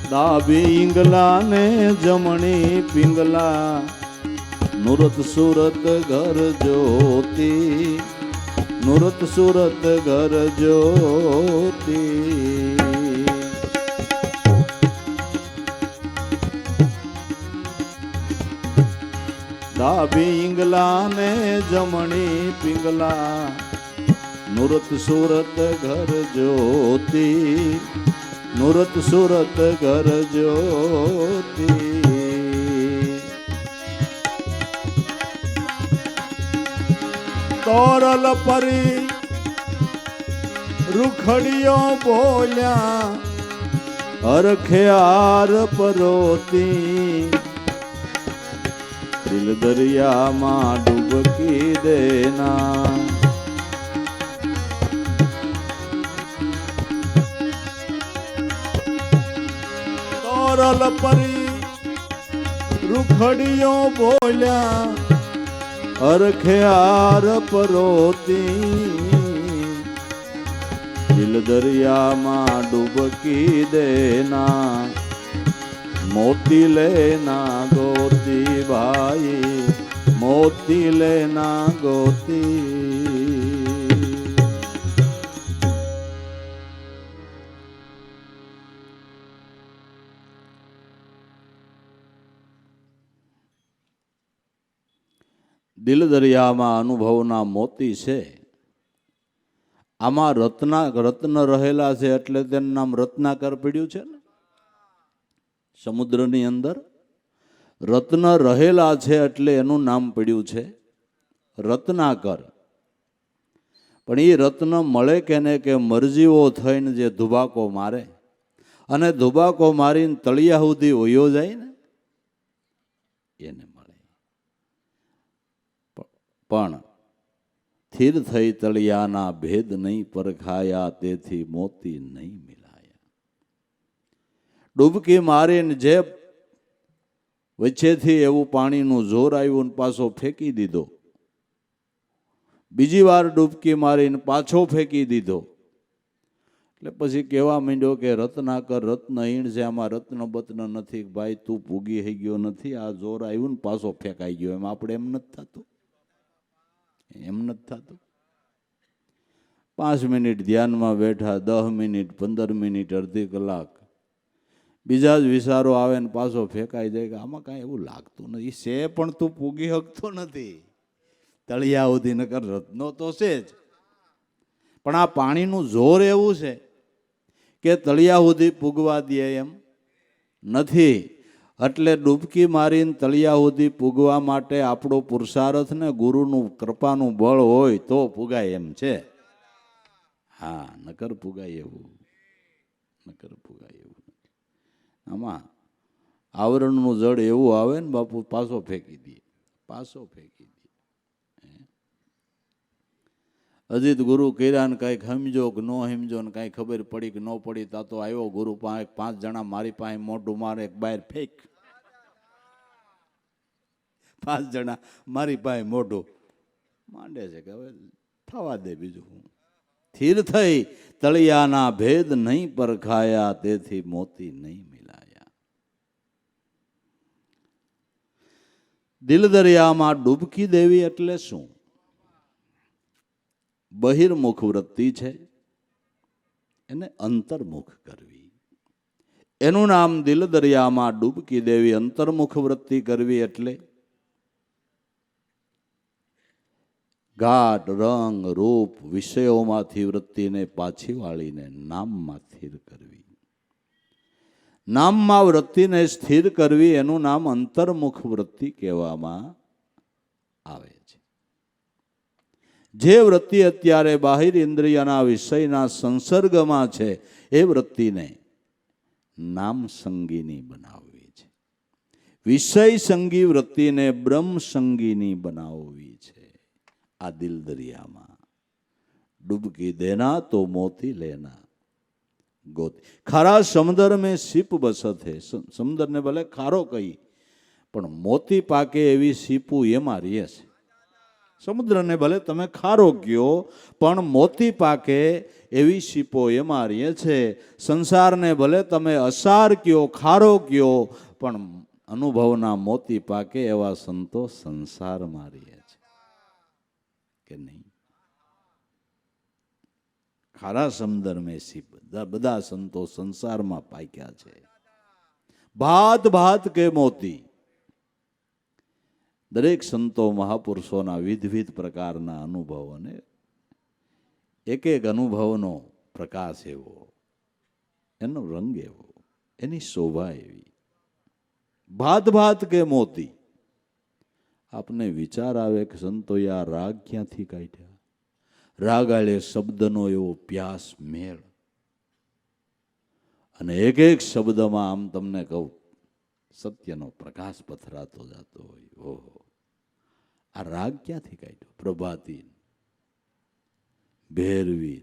ડાબી ઈંગલા ને જમણી પિંગલા, નુરત સુરત ઘર જ્યોતિ, નુરત સુરત ઘર જ્યોતિ. ડાબી ઈંગલા ને જમણી પિંગલા, નુરત સુરત ઘર જ્યોતિ, નુરત સુરત ઘર જ્યોતિ. તોરલ પરી રૂખડીઓ બોલ્યા, હરખે આર પરોતી, દિલ દરિયામાં ડૂબકી દેના. તોરલ પરી રૂખડીઓ બોલ્યા, હરખે આર પરોતી, દિલ દરિયામાં ડૂબકી દેના. મોતી લેના ગોતી ભાઈ, મોતી લેના ગોતી. દિલ દરિયામાં અનુભવના મોતી છે. આમાં રત્ન રહેલા છે એટલે તેનું નામ રત્નાકર પડ્યું છે ને. સમુદ્રની અંદર રત્ન રહેલા છે એટલે એનું નામ પડ્યું છે રત્નાકર. પણ એ રત્ન મળે કે ને કે મરજીઓ થઈને જે ધુબાકો મારે અને ધુબાકો મારીને તળિયા સુધી વયો જાય ને એને મળે. પણ સ્થિર થઈ તળિયાના ભેદ નહીં પરખાયા, તેથી મોતી નહીં મિલાયા. ડૂબકી મારીને જે વચ્ચેથી એવું પાણીનું જોર આવ્યું ને પાછો ફેંકી દીધો, બીજી વાર ડૂબકી મારીને પાછો ફેંકી દીધો, એટલે પછી કહેવા માંડ્યો કે રત્નાકર રત્નહીણ છે, આમાં રત્ન બત્ન નથી. ભાઈ તું ભૂગી થઈ ગયો નથી, આ જોર આવ્યું ને પાછો ફેંકાઈ ગયો. એમ આપણે એમ નથી થતું, એમ નથી થતું. 5 મિનિટ ધ્યાનમાં બેઠા, 10 મિનિટ, 15 મિનિટ, અડધી કલાક, બીજા જ વિચારો આવે ને પાછો ફેંકાઈ જાય કે આમાં કાંઈ એવું લાગતું નથી. છે પણ તું પૂગી શકતો નથી તળિયા સુધી, નકર રત્નો તો છે જ. પણ આ પાણીનું જોર એવું છે કે તળિયા સુધી પૂગવા દે એમ નથી. એટલે ડૂબકી મારીને તળિયા સુધી પૂગવા માટે આપણો પુરુષાર્થ ને ગુરુનું કૃપાનું બળ હોય તો પૂગાય એમ છે. હા, નકર પૂગાય એવું, નકર પૂગાય એવું. આમાં આવરણનું જળ એવું આવે ને બાપુ, પાછો ફેંકી દે, પાછો ફેંકી દે. અજીત ગુરુ કર્યા ને કાંઈક સમજો કે ન સમજો ને કાંઈ ખબર પડી કે ન પડી, તા તો આવ્યો ગુરુ પાસે, 5 જણા મારી પાસે મોઢું મારે, એક બહાર ફેંક. 5 જણા મારી પાસે મોઢું માંડે છે કે હવે થવા દે બીજું હું. સ્થિર થઈ તળિયાના ભેદ નહીં પરખાયા, તેથી મોતી નહીં મિલાયા. દિલ દરિયામાં ડૂબકી દેવી એટલે શું? બહિર્મુખ વૃત્તિ છે, એને અંતર્મુખ કરવી. એનું નામ દિલ દરિયામાં ડૂબકી દેવી. અંતર્મુખ વૃત્તિ કરવી એટલે ઘાટ રંગ રૂપ વિષયોમાંથી વૃત્તિને પાછી વાળીને નામમાં સ્થિર કરવી. નામમાં વૃત્તિને સ્થિર કરવી એનું નામ અંતર્મુખ વૃત્તિ કહેવામાં આવે છે. જે વૃત્તિ અત્યારે બાહિર ઇન્દ્રિયના વિષયના સંસર્ગમાં છે એ વૃત્તિને નામ સંગીની બનાવવી છે. વિષય સંગી વૃત્તિને બ્રહ્મ સંગીની બનાવવી છે. આ દિલ દરિયામાં ડૂબકી દેના તો મોતી લેના ગોતી. ખારા સમુદર મેં સીપ બસત હે. સમુદરને ભલે ખારો કહી, પણ મોતી પાકે એવી સીપું એમાં રહે છે. સમુદ્રને ભલે તમે ખારો કયો, પણ મોતી પાકે એવી સીપો એમાં રહે છે. સંસારને ભલે તમે અસાર કયો, ખારો કયો, પણ અનુભવના મોતી પાકે એવા સંતો સંસારમાં રહે છે કે નહીં? ખારા સમુદર મેં સીપ, બધા સંતો સંસારમાં પાક્યા છે. ભાત ભાત કે મોતી. દરેક સંતો મહાપુરુષોના વિવિધ પ્રકારના અનુભવ, અને એક એક અનુભવનો પ્રકાશ એવો, એનો રંગ એવો, એની શોભા એવી. ભાત ભાત કે મોતી. આપને વિચાર આવે કે સંતોએ આ રાગ ક્યાંથી કાઢ્યા? રાગ આલે શબ્દનો એવો પ્યાસ, મેળ, અને એક એક શબ્દમાં આમ તમને કહું સત્યનો પ્રકાશ પથરાતો જતો હોય. ઓહો, આ રાગ ક્યાંથી કાઢ્યો? પ્રભાતી, ભેરવી,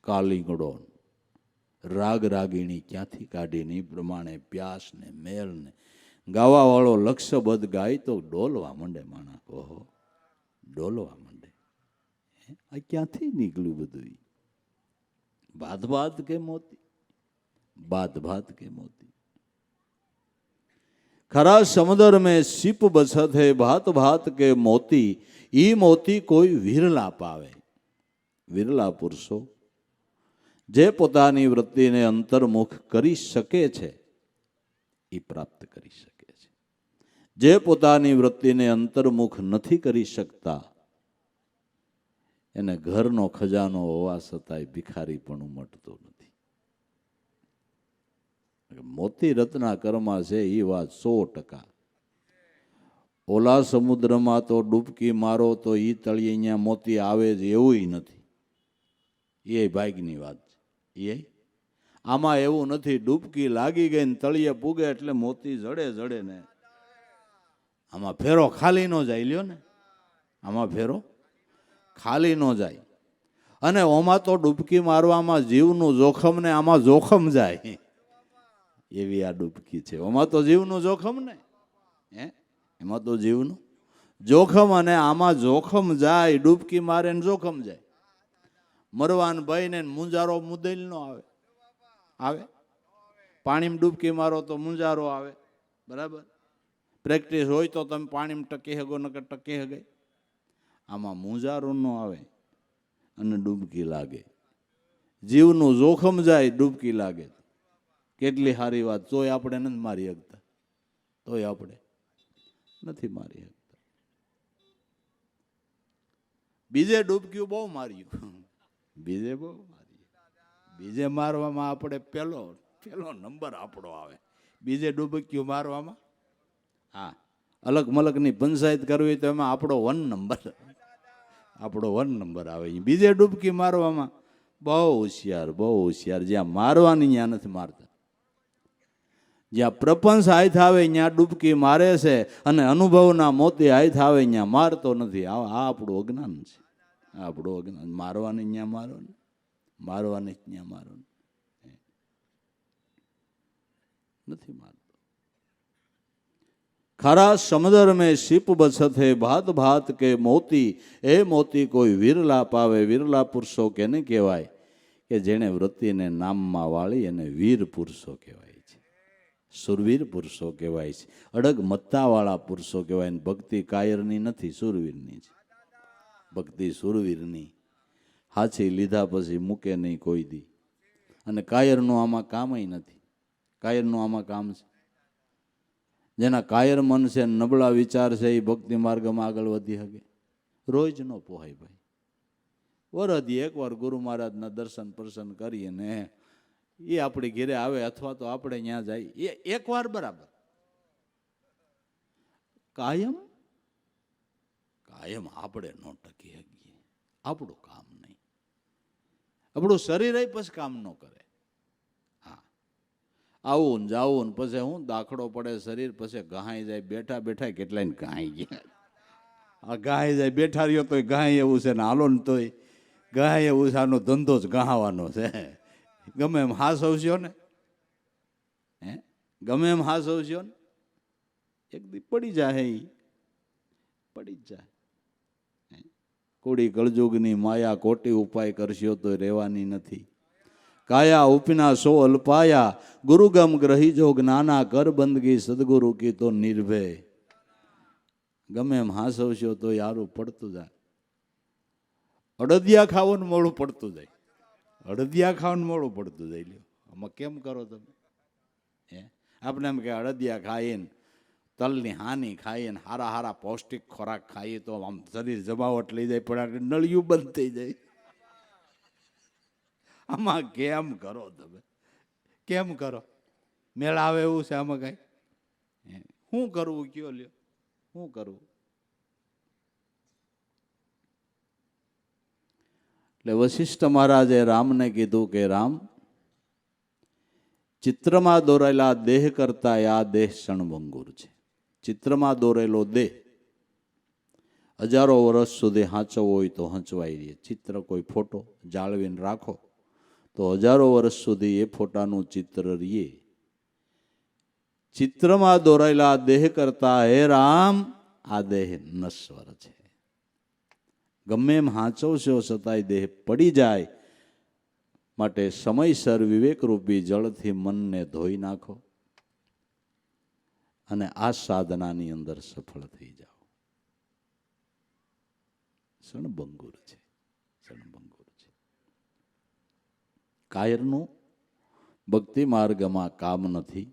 કાલિંગડો, રાગ રાગીણી ક્યાંથી કાઢીને એ પ્રમાણે પ્યાસ ને મેળ ને ગાવા વાળો લક્ષ્યબદ્ધ ગાય તો ડોલવા માંડે માણસ. ઓહો, ડોલવા માંડે. આ ક્યાંથી નીકળ્યું બધું? ભાત ભાત કે મોતી, ભાત ભાત કે મોતી. ખરા સમુદર મેં સીપ બસત હે, ભાત ભાત કે મોતી. ઈ મોતી કોઈ વિરલા પાવે. વિરલા પુરુષો જે પોતાની વૃત્તિને અંતર્મુખ કરી શકે છે એ પ્રાપ્ત કરી શકે છે. જે પોતાની વૃત્તિને અંતર્મુખ નથી કરી શકતા એને ઘરનો ખજાનો હોવા છતાંય ભિખારી પણ ઉમટતો નથી. મોતી રત્ના કર્મા છે એ વાત 100%. ઓલા સમુદ્રમાં તો ડૂબકી મારો તો એ તળિયે અહીંયા મોતી આવે જ એવું નથી. એ ભાગ્યની વાત છે. એ આમાં એવું નથી. ડૂબકી લાગી ગઈ ને તળિયે પૂગે એટલે મોતી જડે જડે ને. આમાં ફેરો ખાલી ન જાય. લ્યો ને, આમાં ફેરો ખાલી ન જાય. અને ઓમાં તો ડૂબકી મારવામાં જીવનું જોખમ ને આમાં જોખમ જાય એવી આ ડૂબકી છે. ઓમાં તો જીવનું જોખમ ને, એમાં તો જીવનું જોખમ, અને આમાં જોખમ જાય. ડૂબકી મારે ને જોખમ જાય. મરવાન ભાઈ ને મુંજારો મુદેલ નો આવે. આવે પાણીમાં ડૂબકી મારો તો મુંજારો આવે. બરાબર, પ્રેક્ટિસ હોય તો તમે પાણીમાં ટકી હગો, નકર ટકી હગે. આમાં મુંજારો ન આવે અને ડૂબકી લાગે. જીવનું જોખમ જાય, ડૂબકી લાગે. કેટલી સારી વાત. તોય આપણે નથી મારી શકતા. તોય આપણે નથી મારી શકતા. બીજે ડૂબકીઓ બહુ માર્યું. બીજે બહુ મારી. બીજે મારવામાં આપણે પેલો નંબર આપણો આવે. બીજે ડૂબકીઓ મારવામાં, હા, અલગ મલકની પંચાયત કરવી તો એમાં આપણો 1 નંબર, આપણો 1 નંબર આવે. બીજે ડૂબકી મારવામાં બહુ હોશિયાર, બહુ હોશિયાર. જ્યાં મારવાની ત્યાં નથી મારતા. જ્યાં પ્રપંચ હાથ આવે ત્યાં ડૂબકી મારે છે, અને અનુભવના મોતી હાથ આવે ત્યાં મારતો નથી. આ આપણું અજ્ઞાન છે. આપણું અજ્ઞાન. મારવાની ત્યાં મારો ને, મારવાની ત્યાં મારો નથી મારતો. ખરા સમુદર મેં સીપ બસત હે, ભાત ભાત કે મોતી. એ મોતી કોઈ વિરલા પાવે. વિરલા પુરુષો કેને કહેવાય? કે જેણે વૃત્તિને નામમાં વાળી એને વીર પુરુષો કહેવાય છે. સુરવીર પુરુષો કહેવાય છે. અડગ મત્તાવાળા પુરુષો કહેવાય. ભક્તિ કાયરની નથી, સુરવીરની છે. ભક્તિ સુરવીરની. હાથી લીધા પછી મૂકે નહીં કોઈ દી. અને કાયરનું આમાં કામય નથી. કાયરનું આમાં કામ છે. જેના કાયર મન છે, નબળા વિચાર છે, એ ભક્તિ માર્ગમાં આગળ વધી શકે? રોજ ન પોહાય ભાઈ. વરદી એકવાર ગુરુ મહારાજના દર્શન પ્રસન્ન કરીએ ને એ આપણી ઘેરે આવે, અથવા તો આપણે ત્યાં જાય, એ એકવાર બરાબર. કાયમ કાયમ આપણે ન ટકી શકીએ. આપણું કામ નહીં. આપણું શરીર પછી કામ ન કરે. હા, આવું ને જાવું ને પછી હું દાખલો પડે શરીર, પછી ઘાઈ જાય, બેઠા બેઠા કેટલાય ઘાઈ ગયા. આ ઘાઈ જાય, બેઠા રહ્યો તોય ઘાય એવું છે ને હાલો ને તોય ઘાય એવું છે. આનો ધંધો જ ઘાવાનો છે. ગમે એમ હાસવશો ને, હે ગમે એમ હાસવશો ને, એક દી પડી જાય, પડી જ જાય. કોડી કળજુગની માયા કોટી ઉપાય કરશો તો રહેવાની નથી. કાયા ઉપના સો અલ્પાયા, ગુરુગમ ગ્રહી જો જ્ઞાના, કર બંદગી સદગુરુ કી તો નિર્ભય. ગમે એમ હાસવશો તો યારું પડતું જાય. અડદિયા ખાવાનું મોડું પડતું જાય, અડદિયા ખાવાનું મોડું પડતું જાય. લ્યો આમાં કેમ કરો તમે? હે આપણે એમ કે અડદિયા ખાઈને, તલની હાની ખાઈએ ને હારા હારા પૌષ્ટિક ખોરાક ખાઈએ તો આમ શરીર જમાવટ લઈ જાય, પણ નળિયું બંધ થઈ જાય. આમાં કેમ કરો તમે? કેમ કરો? મેળ આવે એવું છે આમાં કઈ? શું કરવું કયો? લ્યો શું કરવું? એટલે વશિષ્ઠ મહારાજે રામને કીધું કે રામ, ચિત્રમાં દોરેલા દેહ કરતા આ દેહ ક્ષણભંગુર છે. ચિત્રમાં દોરેલો દેહ હજારો વર્ષ સુધી હાંચવો હોય તો હંચવાઈ રહે. ચિત્ર કોઈ ફોટો જાળવીને રાખો તો હજારો વર્ષ સુધી એ ફોટાનું ચિત્ર રહીએ. ચિત્રમાં દોરેલા દેહ કરતા હે રામ આ દેહ નશ્વર છે. ગમે એમ હાંચવશો છતાંય દેહ પડી જાય. માટે સમયસર વિવેકરૂપી જળથી મનને ધોઈ નાખો અને આ સાધનાની અંદર સફળ થઈ જાઓ. ક્ષણભંગુર છે, ક્ષણભંગુર છે. કાયરનું ભક્તિ માર્ગમાં કામ નથી,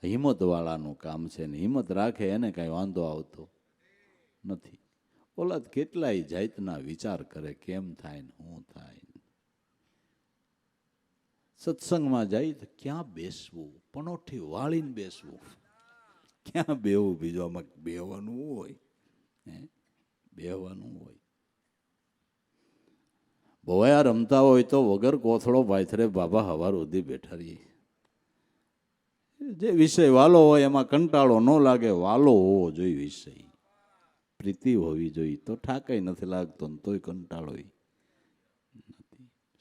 હિંમતવાળાનું કામ છે. ને હિંમત રાખે એને કાંઈ વાંધો આવતો નથી. ઓલા કેટલાય જાતના વિચાર કરે, કેમ થાય ને શું થાય. સત્સંગમાં જાય તો ક્યાં બેસવું, પનોઠી વાળીને બેસવું, ક્યાં બેવું? બીજો આમાં બેવાનું હોય, હે બેવાનું હોય. ભવાયા રમતા હોય તો વગર કોથળો પાથરે બાબા હવાર સુધી બેઠા રહીએ. જે વિષય વાલો હોય એમાં કંટાળો ન લાગે. વાલો હોવો જોઈએ વિષય, પ્રીતિ હોવી જોઈએ. તો ઠાકાઈ નથી લાગતો ને તોય કંટાળો નથી.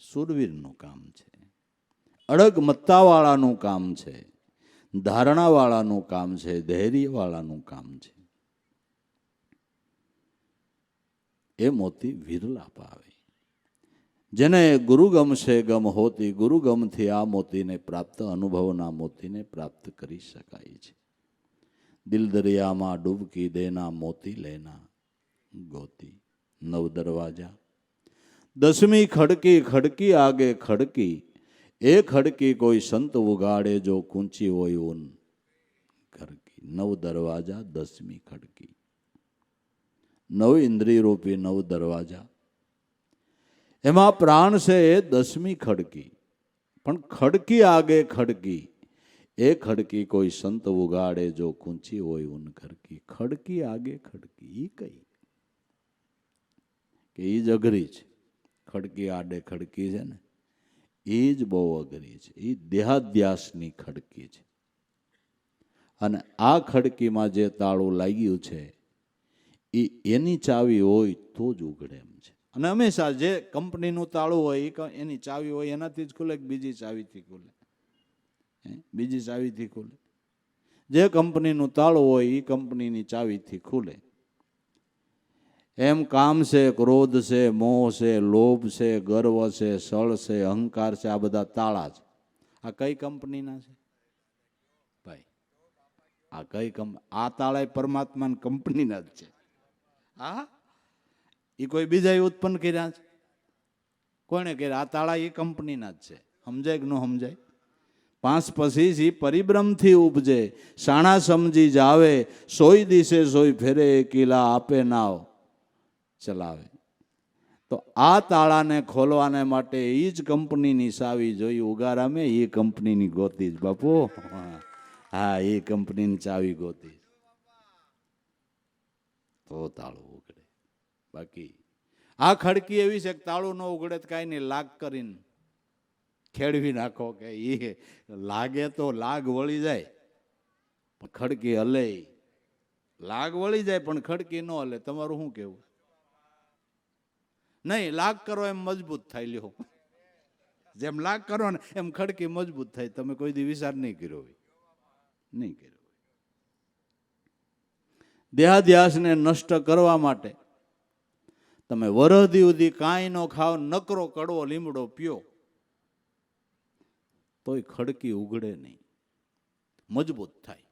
સુરવીરનું કામ છે, અડગ મત્તાવાળાનું કામ છે, ધારણાવાળાનું કામ છે, ધૈર્યવાળાનું કામ છે. એ મોતી વિરલા પાવે. જેને ગુરુ ગમશે ગમ હોતી, ગુરુ ગમથી આ મોતીને પ્રાપ્ત, અનુભવના મોતીને પ્રાપ્ત કરી શકાય છે. દિલ દરિયામાં ડૂબકી દેના, મોતી લેના ગોતી. નવ દરવાજા, 10મી ખડકી, ખડકી આગે ખડકી, એ ખડકી કોઈ સંત ઉગાડે, જો કૂંચી હોય ઉન ખડકી. 9 દરવાજા, 10મી ખડકી. 9 ઇન્દ્રિય રૂપી 9 દરવાજા, એમાં પ્રાણ છે એ 10મી ખડકી. પણ ખડકી આગે ખડકી, એ ખડકી કોઈ સંત ઉગાડે, જો કૂંચી હોય ઉન ખડકી. ખડકી આગે ખડકી ઈ કઈ કે ઈ જ અઘરી છે. ખડકી આડે ખડકી છે ને, એ જ બહુ અઘરી છે. એ દેહાધ્યાસની ખડકી છે. અને આ ખડકીમાં જે તાળું લાગ્યું છે એ એની ચાવી હોય તો જ ઉઘડે એમ છે. અને હંમેશા જે કંપનીનું તાળું હોય એની ચાવી હોય એનાથી જ ખુલે કે બીજી ચાવીથી ખુલે? બીજી ચાવીથી ખુલે. જે કંપનીનું તાળું હોય એ કંપનીની ચાવીથી ખુલે. એમ કામ છે, ક્રોધ છે, મોહ છે, લોભ છે, ગર્વ છે, સળ છે, અહંકાર છે, આ બધા તાળા છે. આ કઈ કંપનીના છે ભાઈ? આ કઈ આ તાળા પરમાત્માની કંપનીના જ છે. હા, એ કોઈ બીજા ઉત્પન્ન કર્યા છે? કોણે કર્યા? આ તાળા એ કંપનીના જ છે. સમજાય કે ન સમજાય? 5 પછી પરિભ્રમથી ઉપજે, શાણા સમજી જાવે, સોય દિશે સોય ફેરે, કિલા આપે નાવ ચલાવે. તો આ તાળાને ખોલવાને માટે એ જ કંપનીની ચાવી જોઈ. ઉગારામે એ કંપનીની ગોતી જ બાપુ. હા, એ કંપનીની ચાવી ગોતી તો તાળું ઉગડે. બાકી આ ખડકી એવી છે કે તાળું ન ઉગડે તો કાંઈ નહીં, લાગ કરીને ખેડવી નાખો કે એ લાગે તો લાગ વળી જાય પણ ખડકી હલે, લાગ વળી જાય પણ ખડકી ન હલે. તમારું શું કેવું? નહીં, લાગ કરો એમ મજબૂત થાય. લ્યો, જેમ લાગ કરો ને એમ ખડકી મજબૂત થાય. તમે કોઈ દી વિચાર નહીં કર્યો હોય, નહીં કર્યો. દેહાધ્યાસને નષ્ટ કરવા માટે તમે વરહદી સુધી કાંઈ ન ખાવ, નકરો કડવો લીમડો પીઓ તોય ખડકી ઉઘડે નહીં, મજબૂત થાય.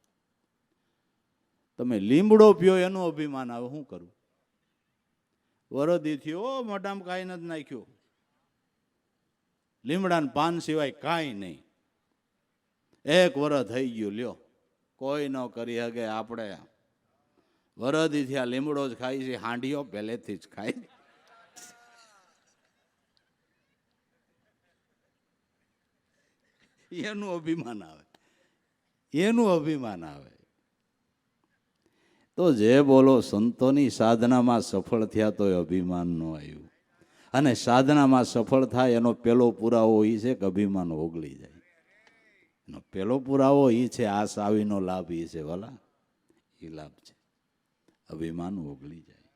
તમે લીમડો પીઓ એનું અભિમાન આવે. શું કરવું? વરદી થયો, મોઢામાં કાંઈ નથી નાખ્યું, લીમડાના પાન સિવાય કાંઈ નહીં. 1 વર્ષ થઈ ગયું, લ્યો કોઈ ન કરી શકે. આપણે વરદીથી આ લીમડો જ ખાઈ છે, હાંડીઓ પહેલેથી જ ખાય. એનું અભિમાન આવે, એનું અભિમાન આવે. તો જે બોલો સંતોની સાધનામાં સફળ થયા તો અભિમાન ન આવ્યું. અને સાધનામાં સફળ થાય એનો પેલો પુરાવો એ છે કે અભિમાન ઓગળી જાય. એનો પેલો પુરાવો એ છે, આ સાવીનો લાભ એ છે, ભલા એ લાભ છે, અભિમાન ઓગળી જાય.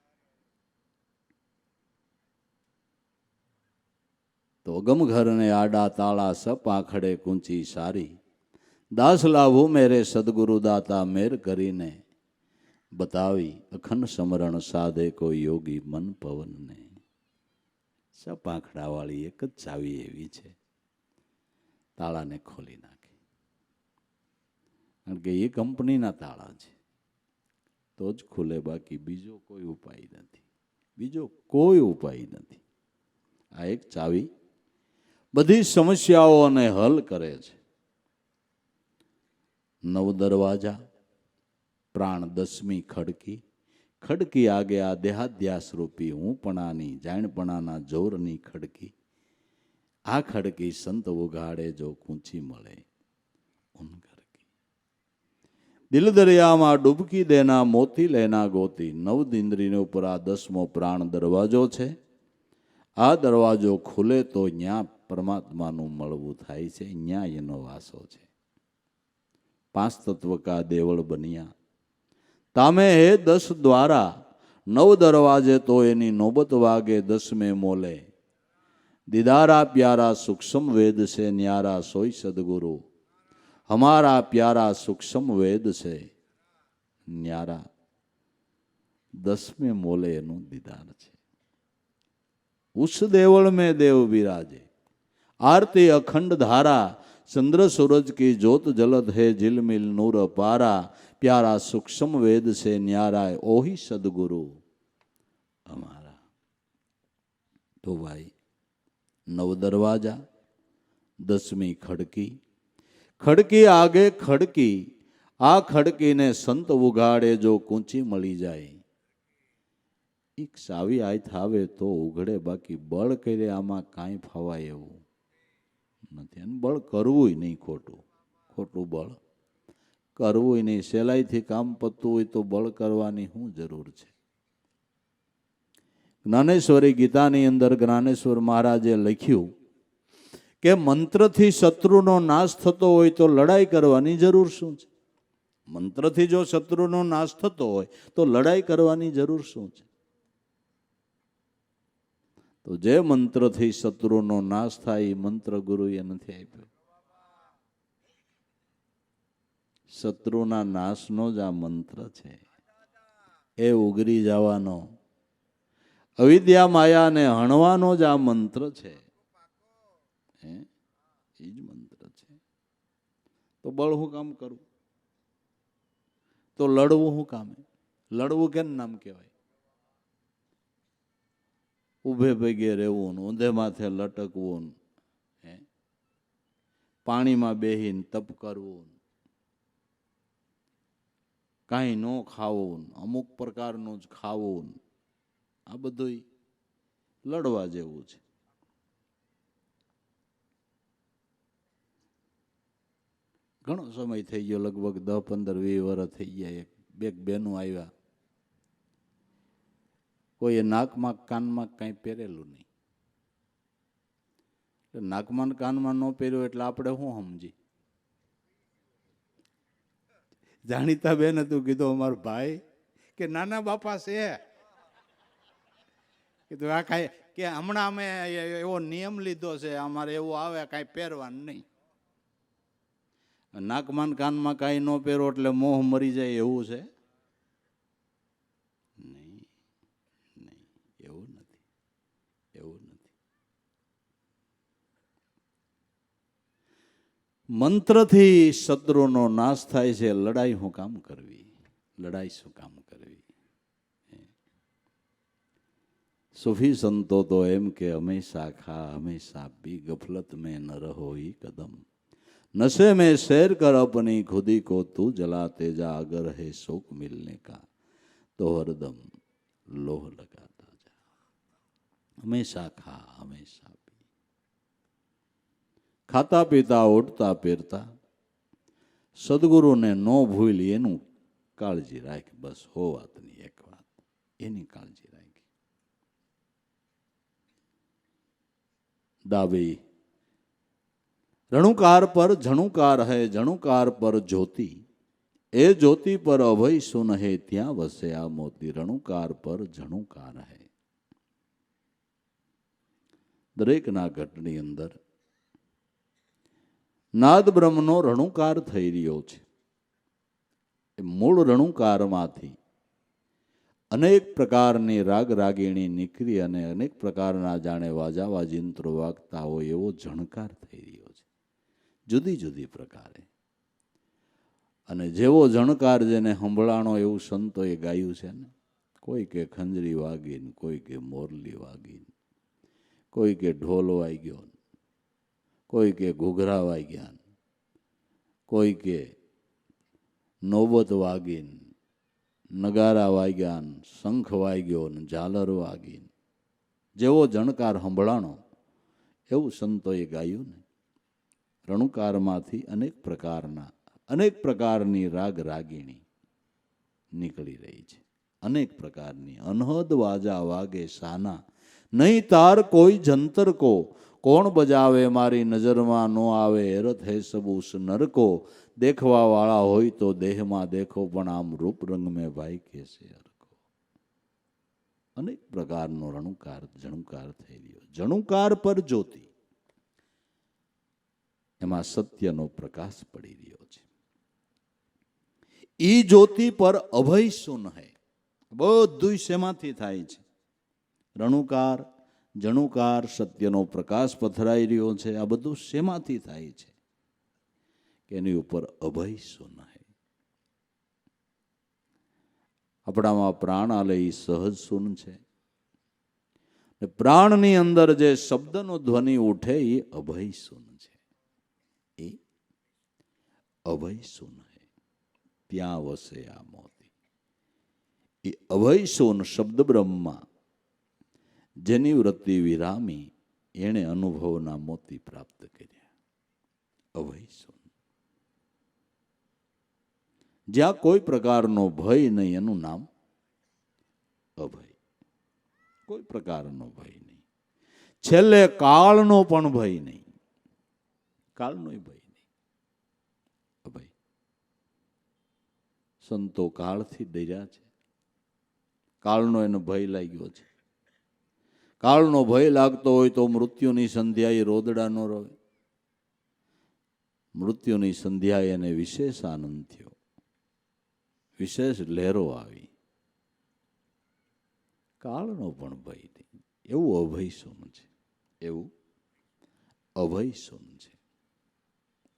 તો અગમ ઘરને આડા તાળા સપ આખડે કૂંચી સારી, દાસ લાભુ મેરે સદગુરુ દાતા મેર કરીને, બતાવી અખંડ સમરણ સાધે કોઈ યોગી મન પવનને. સપ આખડા વાળી એક જ ચાવી એવી છે, તાળાને ખોલી નાખે. કારણ કે એ કંપનીના તાળા છે તો જ ખુલે, બાકી બીજો કોઈ ઉપાય નથી, બીજો કોઈ ઉપાય નથી. આ એક ચાવી બધી સમસ્યાઓને હલ કરે છે. 9 દરવાજા, પ્રાણ 10મી ખડકી, ખડકી આગે આ દેહાધ્યાસ રૂપી હુંપણાની જાણપણાના જોરની ખડકી. આ ખડકી સંત ઉગાડે જો કૂંચી મળે ઉન ખડકી. દિલ દરિયામાં ડૂબકી દેના મોતી લેના ગોતી. 9 ઇન્દ્રિયને ઉપર આ 10મો પ્રાણ દરવાજો છે. આ દરવાજો ખુલે તો ન્યા પરમાત્માનું મળવું થાય છે, ન્યા એનો વાસો છે. 5 તત્વ કા દેવળ બન્યા તામે હે 10 દ્વારા, 9 દરવાજે તો એની નોબત વાગે 10મે મોલે. દીદારા પ્યારા સૂક્ષ્મ વેદ છે ન્યારા સોઈ સદગુરુ, હમારા પ્યારા સૂક્ષ્મ વેદ છે ન્યારા 10મે મોલે એનું દીદાર છે. ઉસ દેવળ में देव विराजे, आरती अखंड धारा, चंद्र सूरज की ज्योत जलत है झिलमिल नूर पारा. प्यारा सूक्ष्म वेद से न्यारा ओही सदगुरु हमारा. तो भाई 9 दरवाजा, 10મી खड़की, खड़की आगे खड़की. आ खड़की ने संत उगाड़े जो कूंची मળી જાય. એક ચાવી આય થાવે તો ઉઘડે, બાકી બળ કરે આમાં કાંઈ ફાવાય એવું નથી. અને બળ કરવું નહીં, ખોટું ખોટું બળ કરવું નહીં. સહેલાઈથી કામ પતતું હોય તો બળ કરવાની શું જરૂર છે? જ્ઞાનેશ્વરી ગીતાની અંદર જ્ઞાનેશ્વર મહારાજે લખ્યું કે મંત્રથી શત્રુનો નાશ થતો હોય તો લડાઈ કરવાની જરૂર શું છે? મંત્રથી જો શત્રુનો નાશ થતો હોય તો લડાઈ કરવાની જરૂર શું છે? તો જે મંત્રથી શત્રુનો નાશ થાય એ મંત્ર ગુરુએ નથી આપ્યો. શત્રુના નાશનો જ આ મંત્ર છે. એ ઉગરી જવાનો, અવિદ્યા માયાને હણવાનો જ આ મંત્ર છે. એ જ મંત્ર છે. તો બળ હું કામ કરું? તો લડવું શું કામે? લડવું કેમ નામ કહેવાય? ઊભે પગે રહેવું, ઊંધે માથે લટકવું, પાણીમાં બેહીને તપ કરવું, કાંઈ ન ખાવું, અમુક પ્રકારનું જ ખાવું, આ બધું લડવા જેવું છે. ઘણો સમય થઈ ગયો, લગભગ 10, 15, 20 વર્ષ થઈ ગયા. બે બહેનો આવ્યા, કોઈએ નાકમાં કાનમાં કાંઈ પહેરેલું નહીં, નાકમાં ને કાનમાં ન પહેર્યો એટલે આપણે શું સમજી? જાણીતા બેન હતું, કીધું અમારો ભાઈ કે નાના બાપા છે, કીધું આ કાંઈ કે હમણાં અમે એવો નિયમ લીધો છે, અમારે એવું આવે કાંઈ પહેરવાનું નહીં. નાકમાં ને કાનમાં કાંઈ ન પહેરો એટલે મોહ મરી જાય એવું છે? નહીં, નહીં, એવું નથી, એવું નથી. મંત્રથી શત્રુનો નાશ થાય છે. લડાઈ શું કામ કરવી? લડાઈ શું કામ કરવી? સૂફી સંતો તો એમ કે હંમેશા ખા હંમેશા પી, ગફલત મેં ન રહો ही कदम, नशे में सैर कर अपनी खुदी को तू जलाते जा, अगर है शोक मिलने का तो हरदम लोह लगाता जा. हमेशा खा हमेशा पी, ખાતા પીતા ઉઠતા પહેરતા સદગુરુને નો ભૂલી એનું કાળજી રાખ. બસ હો વાતની એક વાત, એની કાળજી રાખ. દાવી રણુકાર પર જણુકાર હૈ, જણુકાર પર જ્યોતિ, એ જ્યોતિ પર અભય સુન હે, ત્યાં વસે આ મોતી. રણુકાર પર જણુકાર હૈ. દરેકના ઘટની અંદર નાદ બ્રહ્મનો રણુકાર થઈ રહ્યો છે. એ મૂળ રણુકારમાંથી અનેક પ્રકારની રાગ રાગીણી નીકળી અને અનેક પ્રકારના જાણે વાજા વાજિંત્રો વાગતા હોય એવો જણકાર થઈ રહ્યો છે, જુદી જુદી પ્રકારે. અને જેવો જણકાર જેને સંભળાણો એવું સંતોએ ગાયું છે ને. કોઈ કે ખંજરી વાગીને, કોઈ કે મોરલી વાગીને, કોઈ કે ઢોલ વાગ્યો, કોઈ કે ઘૂઘરા વાગ્યા, કોઈ કે નોબત વાગીને, નગારા વાગ્યા, શંખ વાગ્યો ને ઝાલર વાગીને. જેવો જણકાર સંભળાણો એવું સંતોએ ગાયું ને. રણુકારમાંથી અનેક પ્રકારની રાગ રાગીણી નીકળી રહી છે. અનેક પ્રકારની અનહદ વાજા વાગે સાના, નહીં તાર કોઈ જંતર કો, કોણ બજાવે મારી નજરમાં નો આવે. હેરત હે સબૂસ નરકો, દેખવા વાળા હોય તો દેહમાં દેખો, પણ આમ રૂપ રંગ મેં ભાઈ કેસે હરકો. અનેક પ્રકારનો રણુકાર જણુકાર થઈ રહ્યો. જણુકાર પર જ્યોતિ, એમાં સત્યનો પ્રકાશ પડી રહ્યો છે. ઈ જ્યોતિ પર અભય સુન હૈ. બધું શેમાંથી થાય છે? રણુકાર જણુકાર, સત્યનો પ્રકાશ પથરાઈ રહ્યો છે. આ બધું શેમાંથી થાય છે? કે એની ઉપર અભય સુન હૈ. આપણામાં પ્રાણ આલે એ સહજ સુન છે. પ્રાણની અંદર જે શબ્દનો ધ્વનિ ઉઠે એ અભય સુન છે. એ અભય સુન હૈ, ત્યાં વસે આ મોતી. એ અભય સુન શબ્દ બ્રહ્મમાં જેની વૃત્તિ વિરામી, એણે અનુભવના મોતી પ્રાપ્ત કર્યા. અભય સુન, જ્યાં કોઈ પ્રકારનો ભય નહીં, એનું નામ અભય. કોઈ પ્રકારનો ભય નહીં. છેલ્લે કાળનો પણ ભય નહીં. કાળનો ભય નહીં. અભય. સંતો કાળથી ડર્યા છે. કાળનો એને ભય લાગ્યો છે. કાળનો ભય લાગતો હોય તો મૃત્યુની સંધ્યાએ રોદડા ન રોવે. મૃત્યુની સંધ્યાએ એને વિશેષ આનંદ થયો, વિશેષ લહેરો આવી. કાળનો પણ ભય નહીં. એવું અભય સુન છે. એવું અભય સુન છે.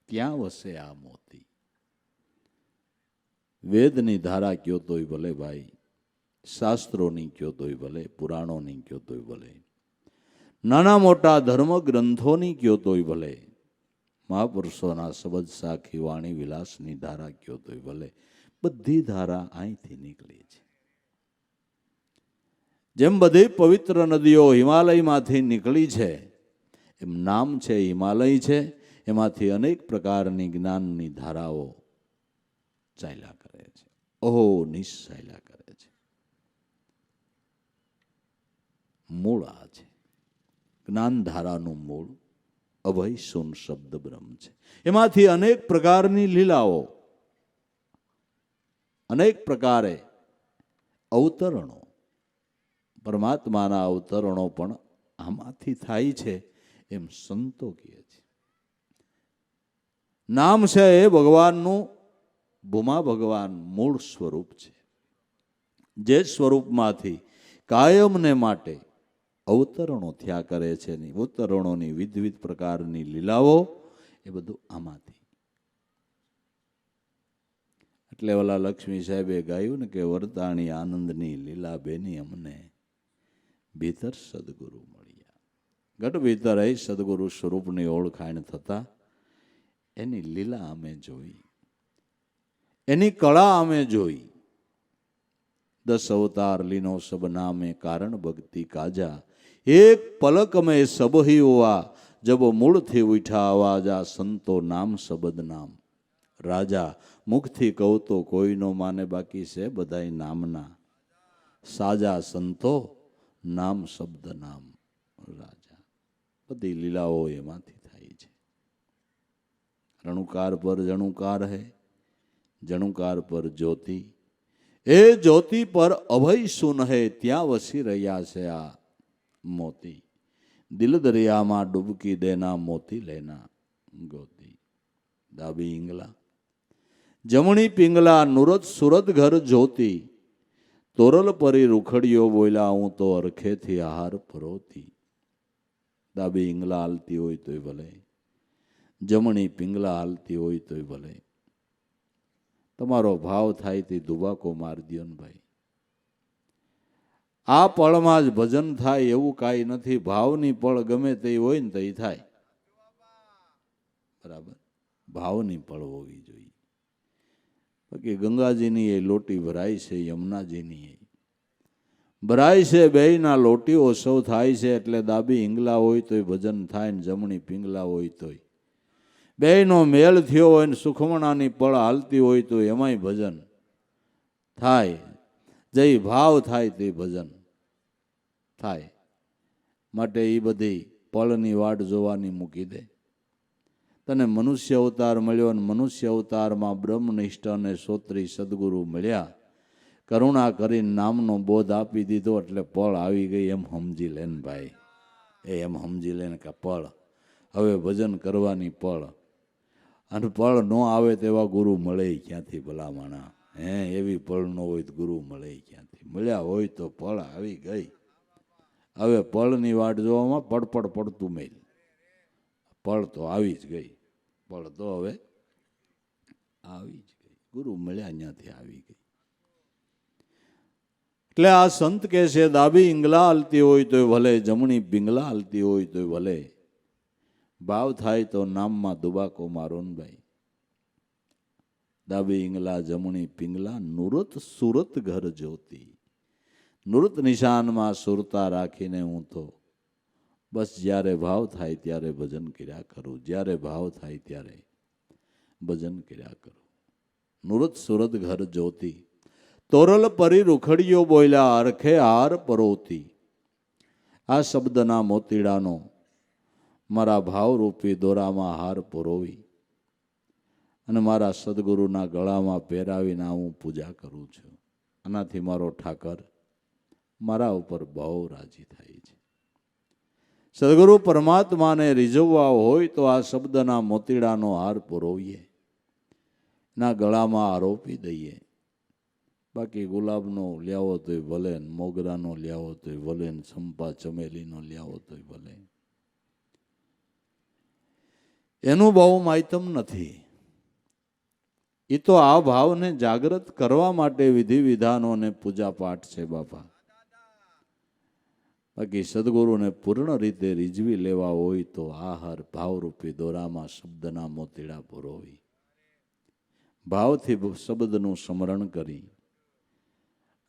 ત્યાં વસે આ મોતી. વેદની ધારા કયો તોય ભલે ભાઈ, શાસ્ત્રોની કયો તોય ભલે, પુરાણોની કયો તોય ભલે, નાના મોટા ધર્મ ગ્રંથોની કયો તોય ભલે, મહાપુરુષોના શબ્દ સાખી વાણી વિલાસની ધારા કયો તોય ભલે, બધી ધારા અહીંથી નીકળી છે. જેમ બધી પવિત્ર નદીઓ હિમાલયમાંથી નીકળી છે, એમ નામ છે હિમાલય છે. એમાંથી અનેક પ્રકારની જ્ઞાનની ધારાઓ ચાલ્યા કરે છે. ઓહો નિશ ચાલ્યા કરે છે. મૂળ આ છે. જ્ઞાન ધારાનું મૂળ અભય શૂન શબ્દ બ્રહ્મ છે. એમાંથી અનેક પ્રકારની લીલાઓ, અનેક પ્રકારે અવતરણો, પરમાત્માના અવતરણો પણ આમાંથી થાય છે એમ સંતો કહે છે. નામ છે એ ભગવાનનું ભૂમા ભગવાન મૂળ સ્વરૂપ છે. જે સ્વરૂપમાંથી કાયમને માટે અવતરણો થયા કરે છે. અવતરણોની વિવિધ પ્રકારની લીલાઓ એ બધું આમાંથી. એટલે ઓલા લક્ષ્મી સાહેબે ગાયું ને કે વરતાણી આનંદની લીલા બેની અમને ભીતર સદગુરુ મળ્યા. ઘટ ભીતર એ સદગુરુ સ્વરૂપની ઓળખાણ થતા એની લીલા અમે જોઈ, એની કળા અમે જોઈ. 10 અવતાર લીનો સબ નામે કારણ ભક્તિ કાજા, એક પલક મેં સબહી હુઆ જબ મૂળથી ઉઠા આવાજા, સંતો નામ શબ્દ નામ રાજા, મુખથી કહું તો કોઈ નો માને બાકી છે બધાય નામના સાજા, સંતો નામ શબ્દ નામ રાજા. બધી લીલાઓ એમાંથી થાય છે. રણુકાર પર જણુકાર હૈ, જણુકાર પર જ્યોતિ, એ જ્યોતિ પર અભય સુન હૈ, ત્યાં વસી રહ્યા છે આ મોતી. દિલ દરિયામાં ડૂબકી દેના મોતી લેના ગોતી. ડાબી ઈંગલા જમણી પિંગલા નુરત સુરત ઘર જ્યોતિ, તોરલ પરી રૂખડીઓ બોલ્યા હું તો અરખેથી આહાર પરોતી. ડાબી ઈંગલા હાલતી હોય તોય ભલે, જમણી પિંગલા હાલતી હોય તોય ભલે. તમારો ભાવ થાય તે દુબાકો માર દ્યો ને ભાઈ. આ પળમાં જ ભજન થાય એવું કાંઈ નથી. ભાવની પળ ગમે તે હોય ને તો એ થાય. બરાબર, ભાવની પળ હોવી જોઈએ. બાકી ગંગાજીની એ લોટી ભરાય છે, યમુનાજીની એ ભરાય છે, બેયના લોટીઓ સૌ થાય છે. એટલે ડાબી હિંગલા હોય તોય ભજન થાય ને જમણી પિંગલા હોય તોય. બેયનો મેળ થયો હોય ને સુખમણાની પળ હાલતી હોય તો એમાંય ભજન થાય. જે ભાવ થાય તે ભજન થાય. માટે એ બધી પળની વાટ જોવાની મૂકી દે. તને મનુષ્ય અવતાર મળ્યો અને મનુષ્ય અવતારમાં બ્રહ્મનિષ્ઠ અને શ્રોત્રી સદગુરુ મળ્યા, કરુણા કરીને નામનો બોધ આપી દીધો એટલે પળ આવી ગઈ એમ સમજી લે ને ભાઈ. એમ સમજી લે ને કે પળ હવે ભજન કરવાની પળ. અને પળ ન આવે તેવા ગુરુ મળે ક્યાંથી ભલામણા? એવી પળ ન હોય તો ગુરુ મળે ક્યાંથી? મળ્યા હોય તો પળ આવી ગઈ. હવે પળની વાટ જોવામાં પડપડ પડતું મેલ. પળ તો આવી જ ગઈ. પળ તો હવે આવી જ ગઈ. ગુરુ મળ્યા ત્યાંથી આવી ગઈ. એટલે આ સંત કહે છે ડાબી ઈંગલા હાલતી હોય તોય ભલે, જમણી પિંગલા હાલતી હોય તોય ભલે. ભાવ થાય તો નામમાં દુબાકો મારો ને ભાઈ. ડાબી ઈંગલા જમણી પિંગલા નુરત સુરત ઘર જ્યોતિ. નુરત નિશાનમાં સુરતા રાખીને હું તો બસ જ્યારે ભાવ થાય ત્યારે ભજન કર્યા કરું. જ્યારે ભાવ થાય ત્યારે ભજન કર્યા કરું. નુરત સુરત ઘર જ્યોતિ, તોરલ પરી રૂખડીઓ બોલ્યા અરખે હાર પરોતી. આ શબ્દના મોતીડાનો મારા ભાવરૂપી દોરામાં હાર પરોવી અને મારા સદગુરુના ગળામાં પહેરાવીને હું પૂજા કરું છું. આનાથી મારો ઠાકર મારા ઉપર બહુ રાજી થાય છે. સદગુરુ પરમાત્માને રીઝવવા હોય તો આ શબ્દના મોતીડાનો હાર પરોવીએ, ના ગળામાં આરોપી દઈએ. બાકી ગુલાબનો લ્યાવો તોય ભલે, મોગરાનો લ્યાવો તોય ભલે, ચંપા ચમેલીનો લ્યાવો તોય ભલે. એનું બહુ માયતમ નથી. એ તો આ ભાવને જાગૃત કરવા માટે વિધિ વિધાનો અને પૂજા પાઠ છે બાપા. બાકી સદગુરુને પૂર્ણ રીતે રીઝવી લેવા હોય તો આહાર ભાવરૂપી દોરામાં શબ્દના મોતીડા પુરોવી, ભાવથી શબ્દનું સ્મરણ કરી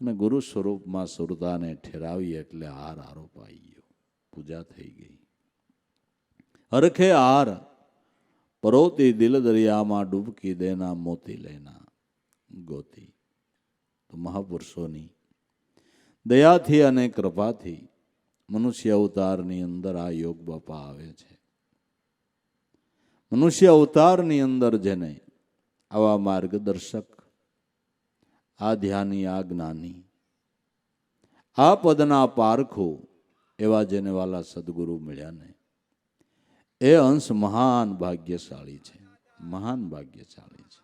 અને ગુરુ સ્વરૂપમાં સુરતાને ઠેરાવી એટલે હાર આરોપાઈ ગયો, પૂજા થઈ ગઈ. હરખે હાર પરોતી દિલ દરિયામાં ડૂબકી દેના મોતી લેના ગોતી. તો મહાપુરુષોની દયાથી અને કૃપાથી મનુષ્ય અવતારની અંદર આ યોગ બાપા આવે છે. મનુષ્ય અવતારની અંદર જેને આવા માર્ગદર્શક, આ ધ્યાની, આ જ્ઞાની, આ પદના પારખો એવા જેને વાલા સદગુરુ મળ્યા ને એ અંશ મહાન ભાગ્યશાળી છે, મહાન ભાગ્યશાળી છે.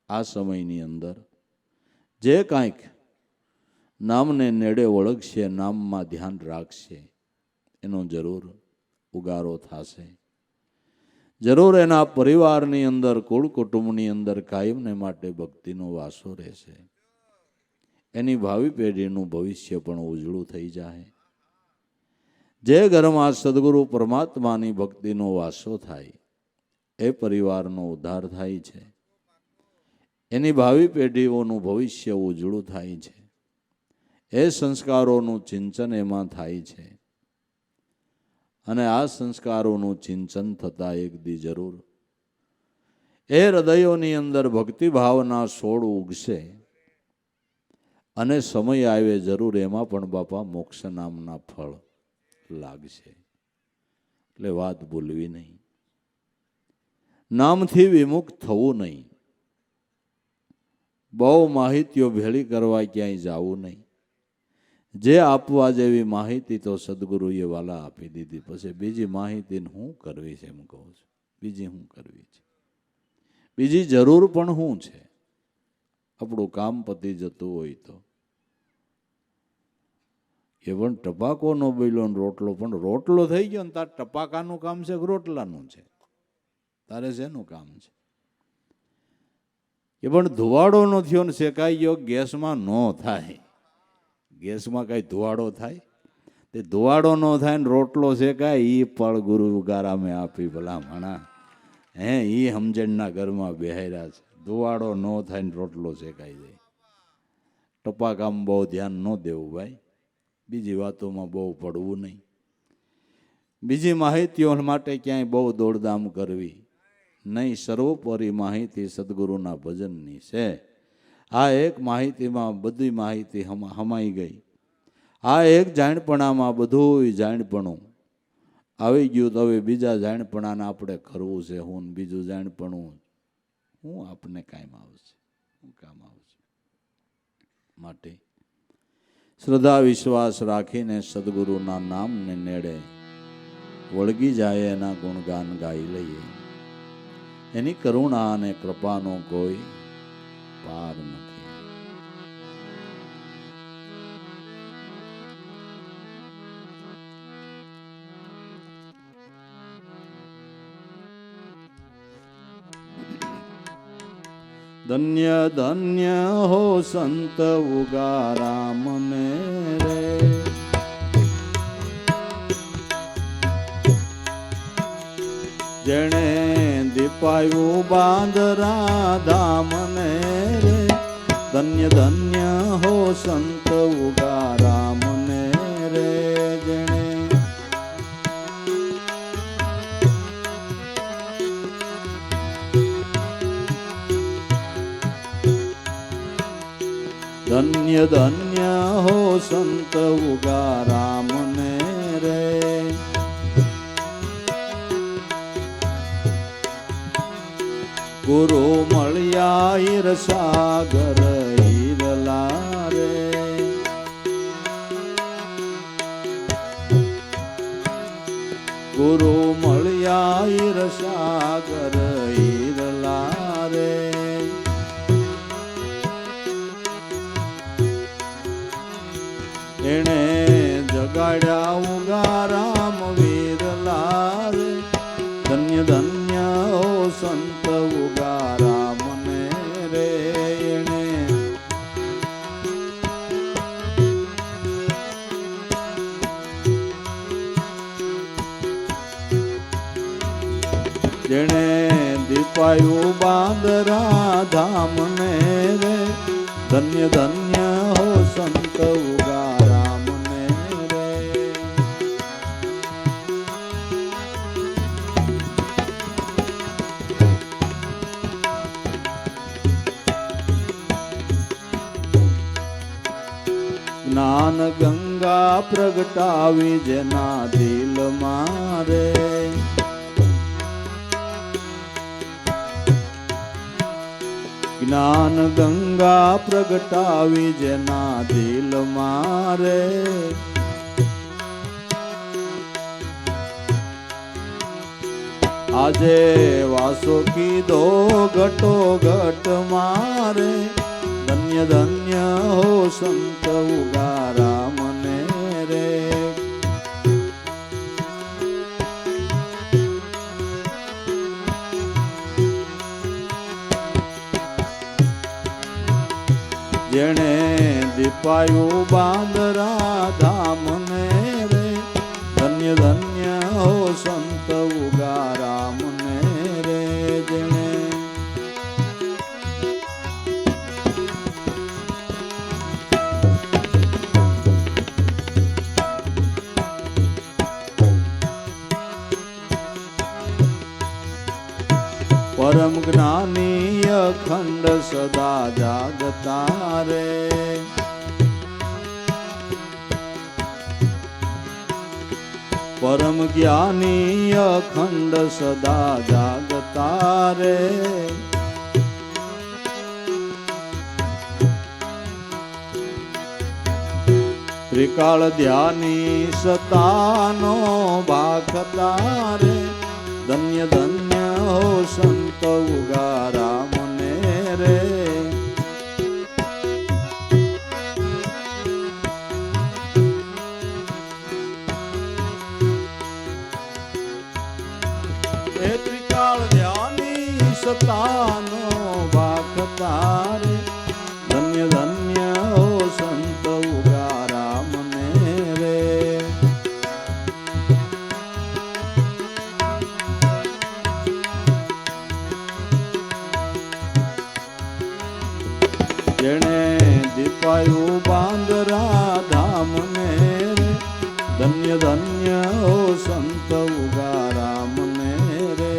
આ સમયની અંદર જે કાંઈક નામને નેડે ઓળખશે, નામમાં ધ્યાન રાખશે, એનો જરૂર ઉગારો થશે. જરૂર એના પરિવારની અંદર, કુળ કુટુંબની અંદર કાયમને માટે ભક્તિનો વાસો રહેશે. એની ભાવિ પેઢીનું ભવિષ્ય પણ ઉજળું થઈ જાય. જે ઘરમાં સદગુરુ પરમાત્માની ભક્તિનો વાસો થાય એ પરિવારનો ઉદ્ધાર થાય છે. એની ભાવિ પેઢીઓનું ભવિષ્ય ઉજળું થાય છે. એ સંસ્કારોનું ચિંતન એમાં થાય છે. અને આ સંસ્કારોનું ચિંતન થતાં એક દી જરૂર એ હૃદયોની અંદર ભક્તિ ભાવના છોડ ઉગશે અને સમય આવે જરૂર એમાં પણ બાપા મોક્ષ નામના ફળ લાગશે. એટલે વાત ભૂલવી નહીં, નામથી વિમુખ થવું નહીં, બહુ માહિતીઓ ભેળી કરવા ક્યાંય જવું નહીં. જે આપવા જેવી માહિતી તો સદગુરુએ વાલા આપી દીધી, પછી બીજી માહિતીને શું કરવી છે એમ કહું છું. બીજી શું કરવી છે, બીજી જરૂર પણ શું છે? આપણું કામ પતી જતું હોય તો એ પણ ટપાકો નો બોલ્યો ને રોટલો, પણ રોટલો થઈ ગયો ને તાર ટપાકાનું કામ છે કે રોટલાનું છે? તારે શેનું કામ છે? એ પણ ધુવાડો નો થયો ને શેકાઈ ગયો, ગેસમાં ન થાય. ગેસમાં કઈ ધુવાડો થાય? તે ધુવાડો ન થાય ને રોટલો શેકાય, એ પળ ગુરુ ઉગારામે આપી ભલા મણા. હે એ સમજણના ઘરમાં બેહાર્યા છે. ધુવાડો ન થાય ને રોટલો શેકાઈ જાય. ટપાકામાં બહુ ધ્યાન ન દેવું ભાઈ, બીજી વાતોમાં બહુ પડવું નહીં, બીજી માહિતીઓ માટે ક્યાંય બહુ દોડધામ કરવી નહીં. સર્વોપરી માહિતી સદગુરુના ભજનની છે. આ એક માહિતીમાં બધી માહિતી હમાઈ ગઈ. આ એક જાણપણામાં બધું જાણપણું આવી ગયું. તો હવે બીજા જાણપણાને આપણે કરવું છે હું, બીજું જાણપણું હું આપને કામ આવશે, શું કામ આવશે? માટે શ્રદ્ધા વિશ્વાસ રાખીને સદગુરુના નામને નેડે વળગી જાય, એના ગુણગાન ગાઈ લઈએ. એની કરુણા અને કૃપાનો કોઈ પાર નથી. ધન્ય ધન્ય હો સંત ઉગારામ ને રે, જેણે દીપાયું બાંદરા ધામ ને રે. ધન્ય ધન્ય હો સંત ઉગારામ ને રે, જેણે ધન્ય ધન્ય હો સંત ઉગારામ ને રે. ગુરુ મળ્યા હીર સાગર હીરલા રે. ગુરુ મળ્યા હીર સાગર હીરલા રે. એણે જગાડ્યા ઉગારામ વીરલા રે. ધન્ય ધન્ય હો સંત ઉગારામ ને રે. એણે જેણે દીપાયું બાંદરા ધામ ને રે. ધન્ય ધન્ય હો સંત ઉગારામ ને રે. જ્ઞાન ગંગા પ્રગટાવી જેના દિલ મારે. જ્ઞાન ગંગા પ્રગટાવી જેના દિલ મારે, આજે વાસો કીધો ઘટો ઘટ મારે, ધન્ય ધન્ય હો સંત ઉગારા મને રે. જેણે દીપાયું બાંદરા ધામને રે, ધન્ય ધન્ય હો સંત ઉગારા મને રે. જેણે પરમ જ્ઞાની અખંડ સદા જાગતા રે, પરમ જ્ઞાની અખંડ સદા જાગતા રે. ત્રિકાળ ધ્યાની સતાનો ભાખતા રે, ધન્ય ધન્ય હો સંત ઉગારા મને રે. એ ત્રિકાળ ધ્યાની સતાનો ભાખતા રે, ધન્ય ધન્ય હો સંત ઉગારા મને રે. જેણે દીપાયું બાંદરા ધામને રે, ધન્ય ધન્ય હો સંત ઉગારા મને રે.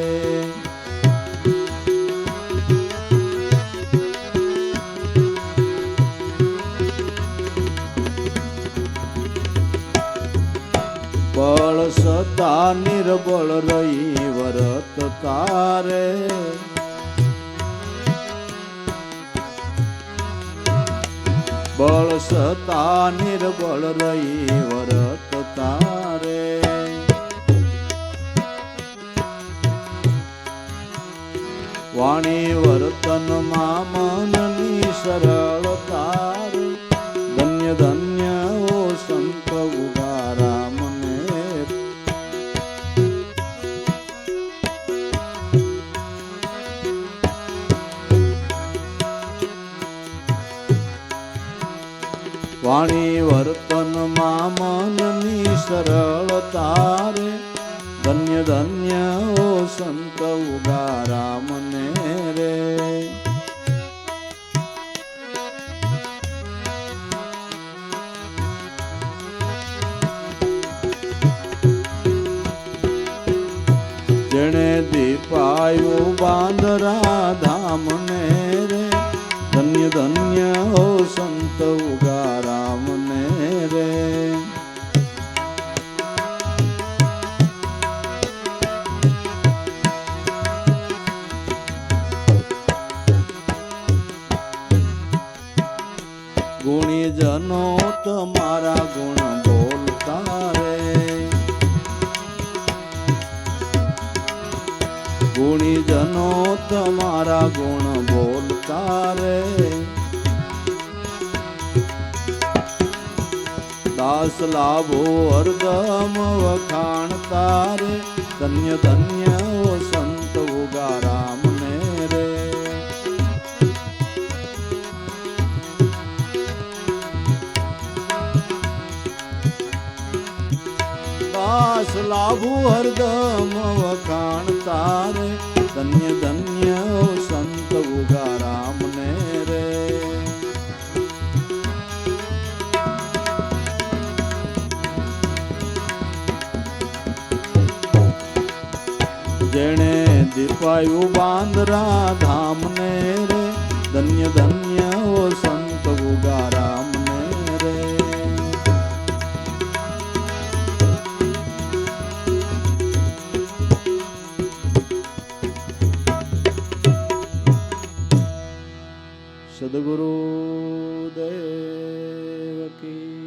બળ સદા નિર્બળ રહી વરત તારે, બળ સતા નિર્બળ રહી વરત તારે. વાણી વર્તનમાં મનની સરળતા રે, ધન્ય ધન્ય હો સંત ઉગારા મને. વાણી વર્તનમાં મનની સરળતા રે, ધન્ય ધન્ય હો સંત ઉગારા મને રે. જેણે દીપાયું બાંદરા ધામને રે, ધન્ય ધન્ય હો સંત ઉગારા મને રે. ગુણીજનો તમારા ગુણ બોલતા રે, ગુણીજનો તમારા ગુણ બોલતા રે. દાસ લાભો હરદમ વખાણતા રે, ધન્ય ધન્ય હો સંત ઉગારા મને રે. દાસ લાભો હરદમ વખાણતા રે, ધન્ય ધન્ય હો સંત ઉગારા મને રે. જેણે દીપાયું બાંદરા ધામને રે, ધન્ય ધન્ય હો સંત ઉગારા મને રે. સદગુરુ દેવ કી